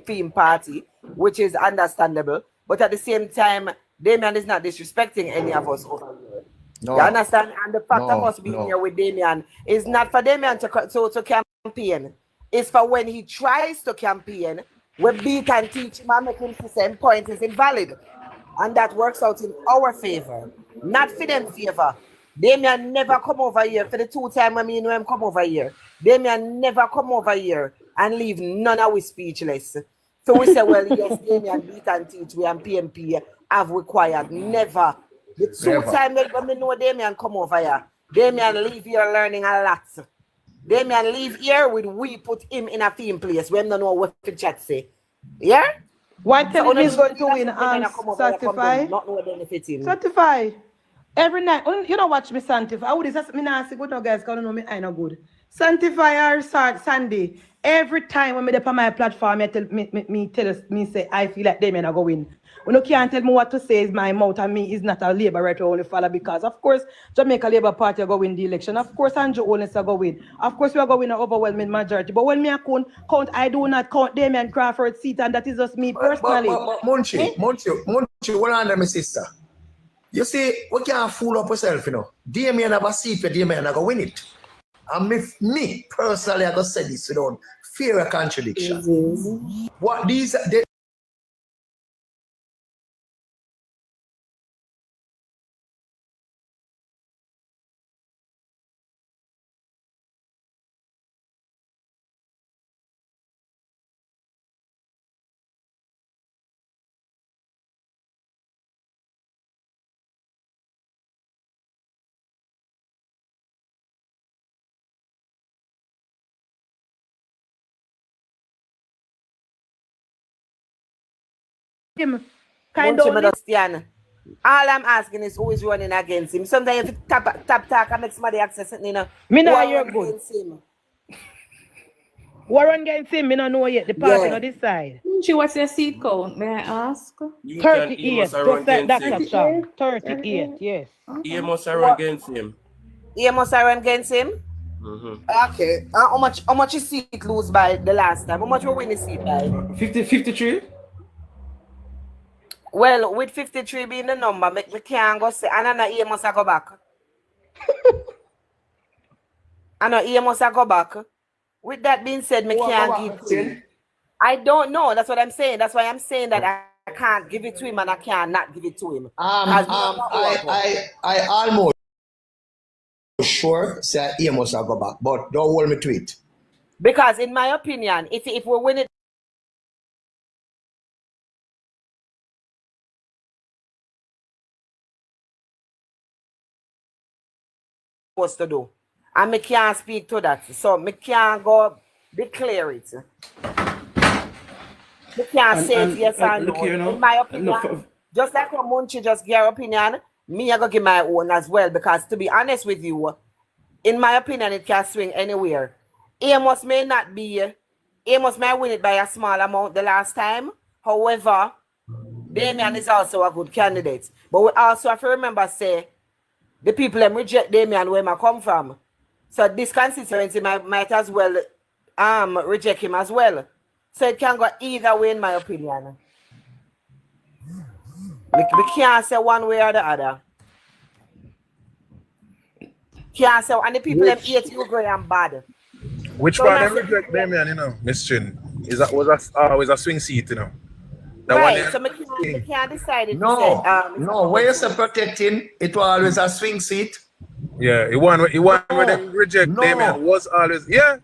film party, which is understandable. But at the same time, Damian is not disrespecting any of us over here. No. You understand? And the fact of us being here with Damian is not for Damian to campaign. It's for when he tries to campaign, we beat and teach him and make him the same point is invalid. And that works out in our favor, not for them favor. Damian never come over here for the 2 times when me know him come over here. Damian never come over here and leave none of we speechless. So we say, well, yes, Damian beat and teach we and PNP have required. Never. The 2 times when me know Damian come over here, Damian leave here learning a lot. Damian leave here with we put him in a theme place. We don't know what the chat say. Yeah? What tell him he's going to win and certify? Not no benefit him. Certify. Every night. You don't watch me sanctify. I would just me not say good no guys because know me I no good. Sanctify or Sunday. Every time when me up on my platform, me say I feel like Damian are going. When you can't tell me what to say is my mouth and me is not a Labour right only follow because of course Jamaica Labour Party are going to win the election. Of course Andrew Holness are going to win. Of course we are going to win an overwhelming majority. But when me count, I do not count Damian Crawford's seat and that is just me personally. But Munchi, hold on there, my sister. You see, we can't fool up ourselves, you know. Damian have a seat where Damian are going to win it. And me personally, I go say this without fear of contradiction. What these All I'm asking is who is running against him. Sometimes if you tap talk and make somebody access it, you know. Me know you're good. What run against him? Me don't know yet. The party on this side. What's your seat count? May I ask? 38. Just like that's a song. 38, yes. He must run against him. He must run against him? Okay. How much is seat lose by the last time? How much we win the seat by? 53? Well, with 53 being the number, we can't go say, and I know he must go back. I know he must go back. With that being said, me can't give him. I don't know. That's what I'm saying. That's why I'm saying that I can't give it to him and I can't not give it to him. I almost sure say he must go back, but don't hold me to it. Because in my opinion, if we win it, supposed to do. And me can't speak to that. So me can't go declare it. Me can't say it yes or no. In my opinion, just like what Munchi just gave her opinion, me I go give my own as well. Because to be honest with you, in my opinion, it can swing anywhere. Amos may not be, Amos may win it by a small amount the last time. However, Damian is also a good candidate. But we also have to remember, say, the people them reject Damian where I come from. So this constituency might as well reject him as well. So it can go either way in my opinion. We can't say one way or the other. Can't say, and the people them hate you Graham bad. Which So part them reject Damian, you know, Miss Chin? Was always a swing seat, you know. The right, one so I can't decide it. No, say, no, where you say protecting, it was always a swing seat. yeah, it one where them reject Damian was always it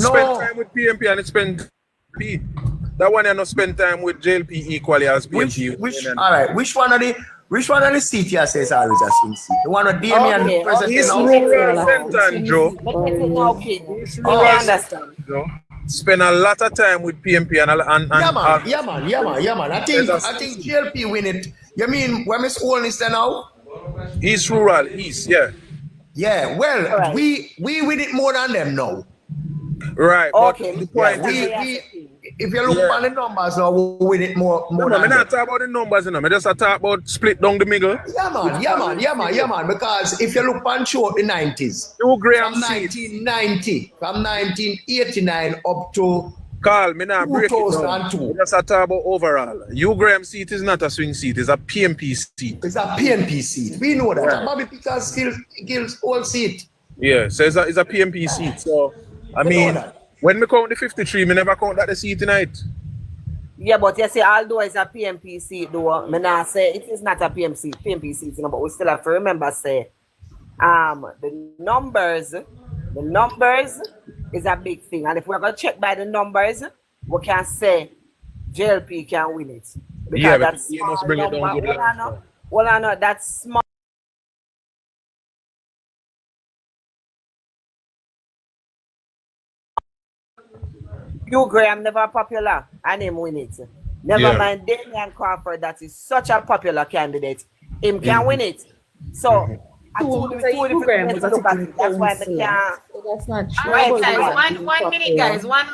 spent time with PMP and it spent P. That one you not spend time with JLP equally as PMP. All right, which one of the seat here says always a swing seat? The one with Damian presenting East now? Rural Centre, Joe. East Rural Centre, Joe. Spend a lot of time with PMP and yeah man. I think JLP win it. You mean where Miss Olness now? East Rural, East, yeah. Yeah, well, we win it more than them now. Right. Okay. The point if you look at the numbers now, we win it more no, than I'm not talking about the numbers, you know. I just talk about split down the middle. Yeah, man. Because if you look on show the 90s, Graham from 1990, from 1989 up to Carl, me not break it down. 2002. Just talk about overall. Hugh Graham seat is not a swing seat, it's a PMP seat. It's a PMP seat. We know that. Right. Bobby Peters kills all seat. Yeah, so it's a PMP seat. So I mean, when me count the 53, me never count that the seat tonight. Yeah, but you say although it's a PMP seat though, me not say it is not a PMP seat, you know, but we still have to remember say the numbers is a big thing. And if we're gonna check by the numbers, we can say JLP can win it. Because Yeah, that's you must bring it down good level. Well, I know that's small. Hugh Graham never popular and him win it. Never mind Damian Crawford, that is such a popular candidate. Him can win it. So that's why they can't. That's not true. All right, guys, one minute, guys, 1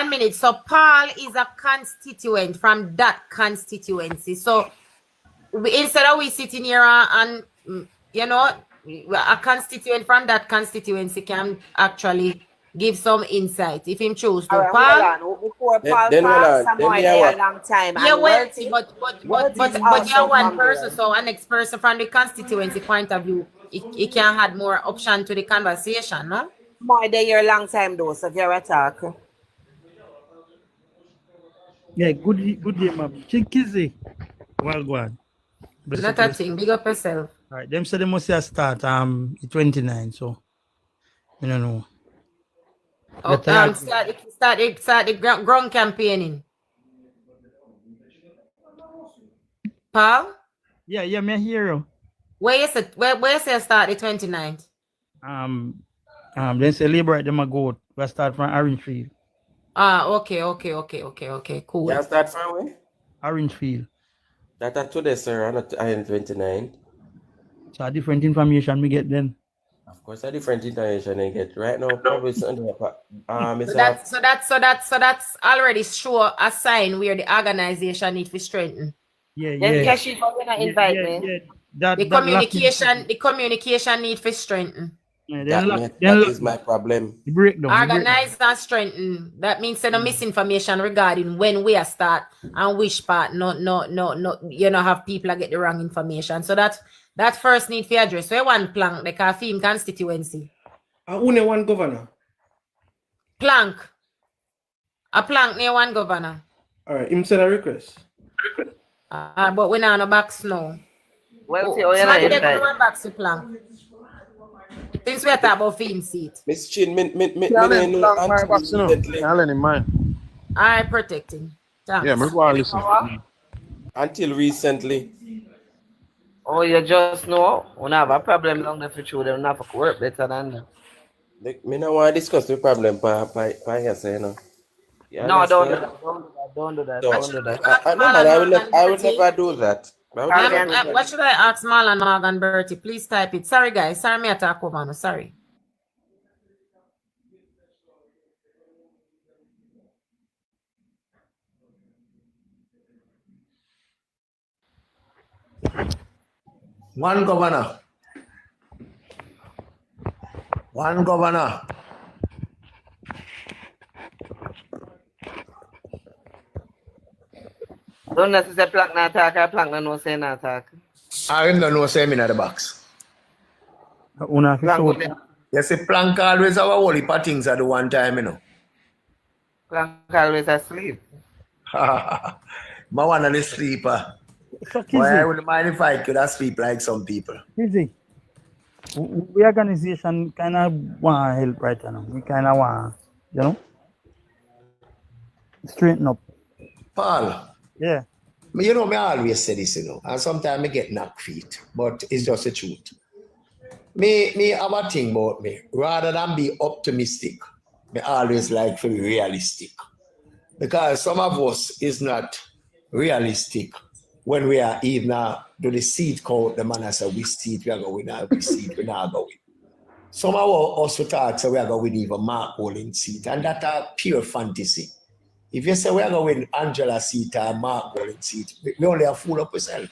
minute. So Paul is a constituent from that constituency. So instead of we sitting here and you know, a constituent from that constituency can actually give some insight if him choose to. Paul, before Paul passed somewhere there a long time. Yeah, but you're one person, so an next person from the constituency point of view, it can add more option to the conversation, no? More there a long time though, so you're attack. Yeah, good day, ma'am. Chinkizi. Well, go on. Not a thing, big up yourself. All right, them say they must start the 29, so I don't know. Oh, start the ground campaigning. Paul? Yeah, me hear you. Where you say start the 29th? Then say liberate them a go. We start from Orange Field. Okay, cool. Yeah, start from where? Orange Field. That's today, sir, not I 29. So different information we get then. Of course, a different information I get right now. Probably something. So that's already show a sign where the organization needs to strengthen. Yeah. Invite me. The communication need to strengthen. That is my problem. Organize and strengthen. That means the misinformation regarding when we are start and which part. No. You know, have people get the wrong information. So that first need to address. So one plank, the Kafim constituency. Only one governor. Plank. A plank near one governor. All right, him send a request. But we're not on a box now. Well, so I didn't go back to plank. Since we're talking about film seat. Miss Chin, I protecting. Thanks. Yeah, maybe I'll listen. Until recently. Oh, you just know when I have a problem long enough for you, they have to work better than that. Me not want to discuss the problem by here, you know. No, don't do that. I will never do that. What should I ask Marlon, Morgan, Bertie? Please type it. Sorry, guys. Sorry, me attack over. No, sorry. One governor. One governor. Don't necessarily plank na attack, I plank na no say na attack. I don't know say me in the box. Una Plank, You see, plank always have a whole heap of things at the one time, you know. plank always asleep. My one of the sleeper. So, Boy, I Kizzy, wouldn't mind if I could have sleep like some people. Kizzy, we organization kind of want help right now. We kind of want, straighten up. Paul. Yeah. You know, me always say this, you know, and sometimes I get knocked feet, but it's just the truth. Me have a thing about me. Rather than be optimistic, me always like to be realistic. Because some of us is not realistic when we are even do the seat count, the man say we seat, we are going to win, we seat, we not going. Some of us will talk, so we are going to win even Mark Holding seat, and that's a pure fantasy. If you say we are going to win Angela seat or Mark Holding seat, we only have fool up ourselves.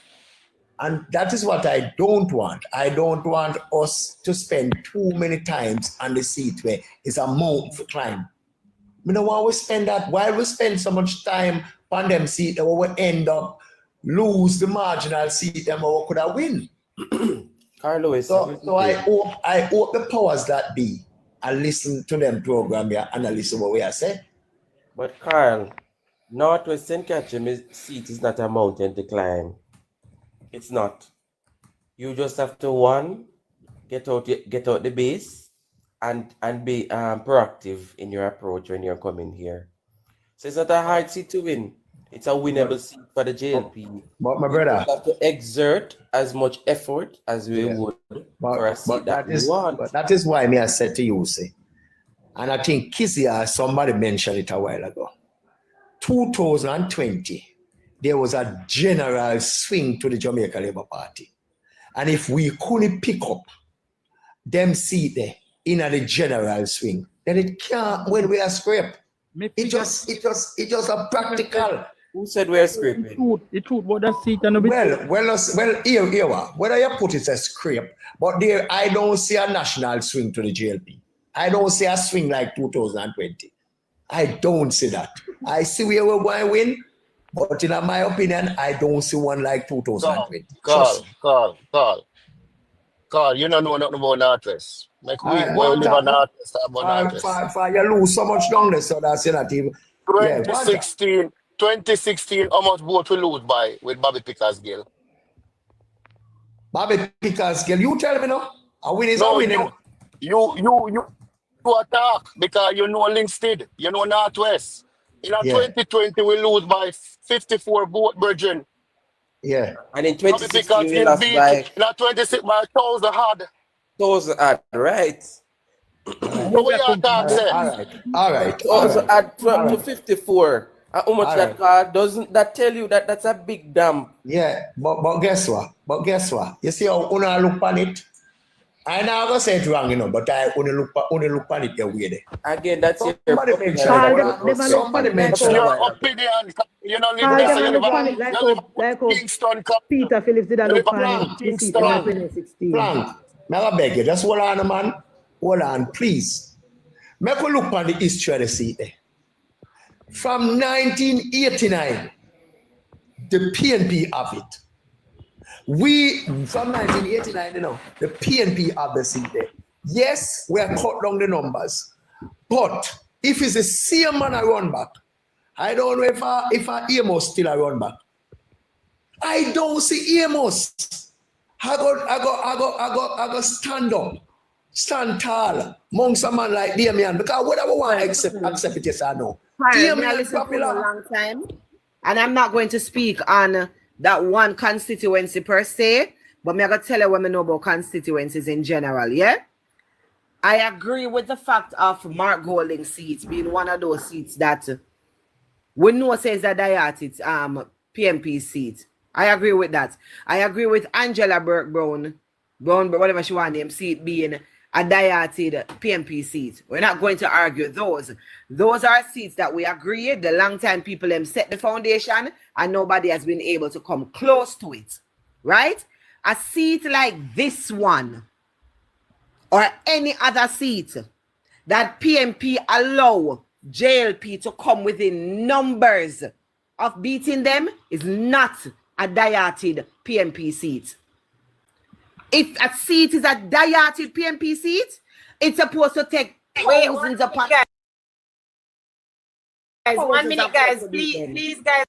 And that is what I don't want. I don't want us to spend too many times on the seat where it's a mountain to climb. We don't want to spend that. Why we spend so much time on them seat that we will end up lose the marginal seat and we could have win. Carlo, so I hope the powers that be and listen to them program here and I listen what we are saying. But Carl, Northwestern Catchment seat is not a mountain to climb. It's not. You just have to get out the base and be proactive in your approach when you're coming here. So it's not a hard seat to win. It's a winnable seat for the JLP. But my brother, we have to exert as much effort as we would for a seat that we want. But that is why I said to you, say, and I think Kizzy, somebody mentioned it a while ago. 2020, there was a general swing to the Jamaica Labour Party. And if we couldn't pick up them seat there in the general swing, then it can't when we are scrape. It just a practical. Who said we are scraping? The truth about that seat and here, whether you put it as scrape, but there I don't see a national swing to the JLP. I don't see a swing like 2020. I don't see that. I see where we're going to win, but in my opinion, I don't see one like 2020. Carl, you don't know nothing about Northwest. Like we live on Northwest, about Northwest. You lose so much longer, so that's not even. 2016, how much vote we lose by with Bobby Pickersgill? Bobby Pickersgill, you tell me now. A win is a win. You attack because you know Linstead, you know Northwest. In 2020, we lose by 54 vote, Virgin. Yeah. And in 2016, we lost by... In 26 by 1,000 hard. 1,000 hard, right. All right. Also add 12 to 54. How much that card doesn't that tell you that that's a big dump? Yeah, but guess what? You see how Una look on it? I now go say it wrong, you know, but I only look on it the way there. Again, that's somebody mentioned your opinion. You know, like Peter Phillips did look on Kingston in 2016. Frank, I beg you, just hold on, man. Hold on, please. Make a look on the history of the seat there. From 1989, the PNP have it. From 1989, you know, the PNP have the seat there. Yes, we are cut down the numbers. But if it's the same man I run back, I don't know if Amos still a run back. I don't see Amos. I go stand up, stand tall amongst a man like Damian, because whatever one accept it, yes or no. I listened for a long time, and I'm not going to speak on that one constituency per se, but I'm going to tell you what I know about constituencies in general, yeah? I agree with the fact of Mark Golding's seats being one of those seats that we know says that it's PNP seat. I agree with that. I agree with Angela Brown, whatever she want name, seat being a diated PNP seat. We're not going to argue those. Those are seats that we agree. The long time people them set the foundation and nobody has been able to come close to it. Right? A seat like this one, or any other seat that PMP allow JLP to come within numbers of beating them is not a diarted PMP seat. If a seat is a diarted PMP seat, it's supposed to take thousands upon guys, 1 minute, guys. Please, guys.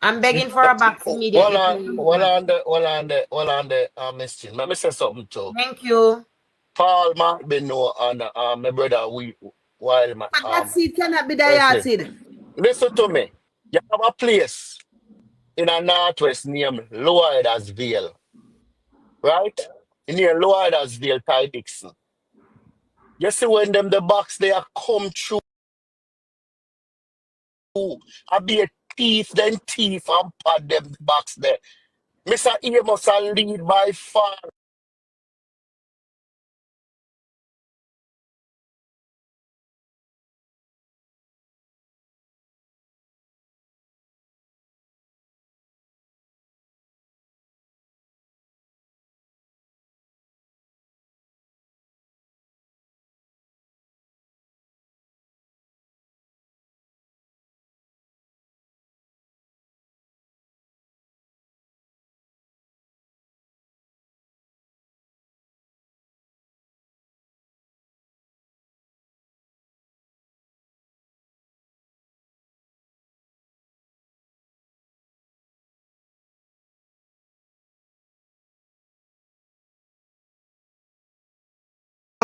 I'm begging for a box immediately. Hold on there, Miss Chin. Let me say something too. Thank you. Paul might be no on my brother while my but that seat cannot be diarted. Listen to me. You have a place in a northwest named Lower Vale, right? Near Lower Vale, Ty Dixon. You see when them the box they are come through, I be a thief, then thief and pad them the box there. Mr. Amos a lead by far.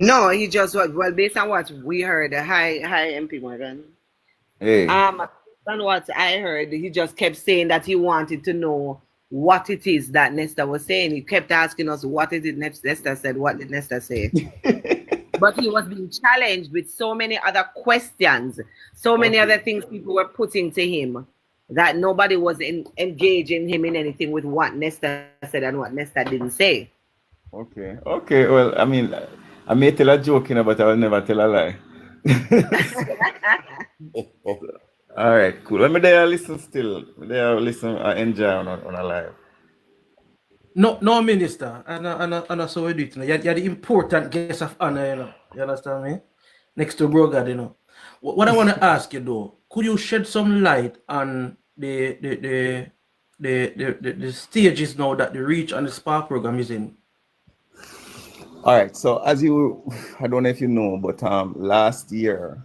No, he just well based on what we heard. Hi MP Morgan. Hey. On what I heard, he just kept saying that he wanted to know what it is that Nesta was saying. He kept asking us what is it Nesta said. What did Nesta say? But he was being challenged with so many other questions, so many other things people were putting to him that nobody was engaging him in anything with what Nesta said and what Nesta didn't say. Okay. Well, I mean, I may tell a joke, but I will never tell a lie. All right, cool. Let me there listen still. There listen, enjoy on a live. No, Minister, and so we do it. You're the important guest of honor, You understand me? Next to Brogard, What I want to ask you though, could you shed some light on the stages now that the Reach and the Spark program is in? All right. So as I don't know if you know, but last year,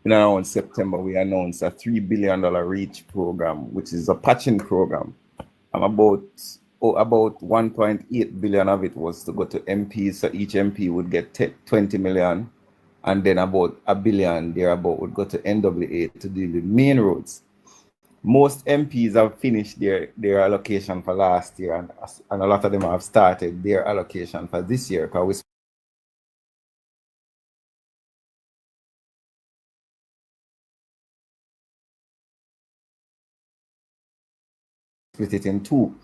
around September, we announced a $3 billion Reach program, which is a patching program. About 1.8 billion of it was to go to MPs, so each MP would get 20 million, and then about $1 billion thereabout would go to NWA to deal with main roads. Most MPs have finished their allocation for last year, and a lot of them have started their allocation for this year, because we split it in two.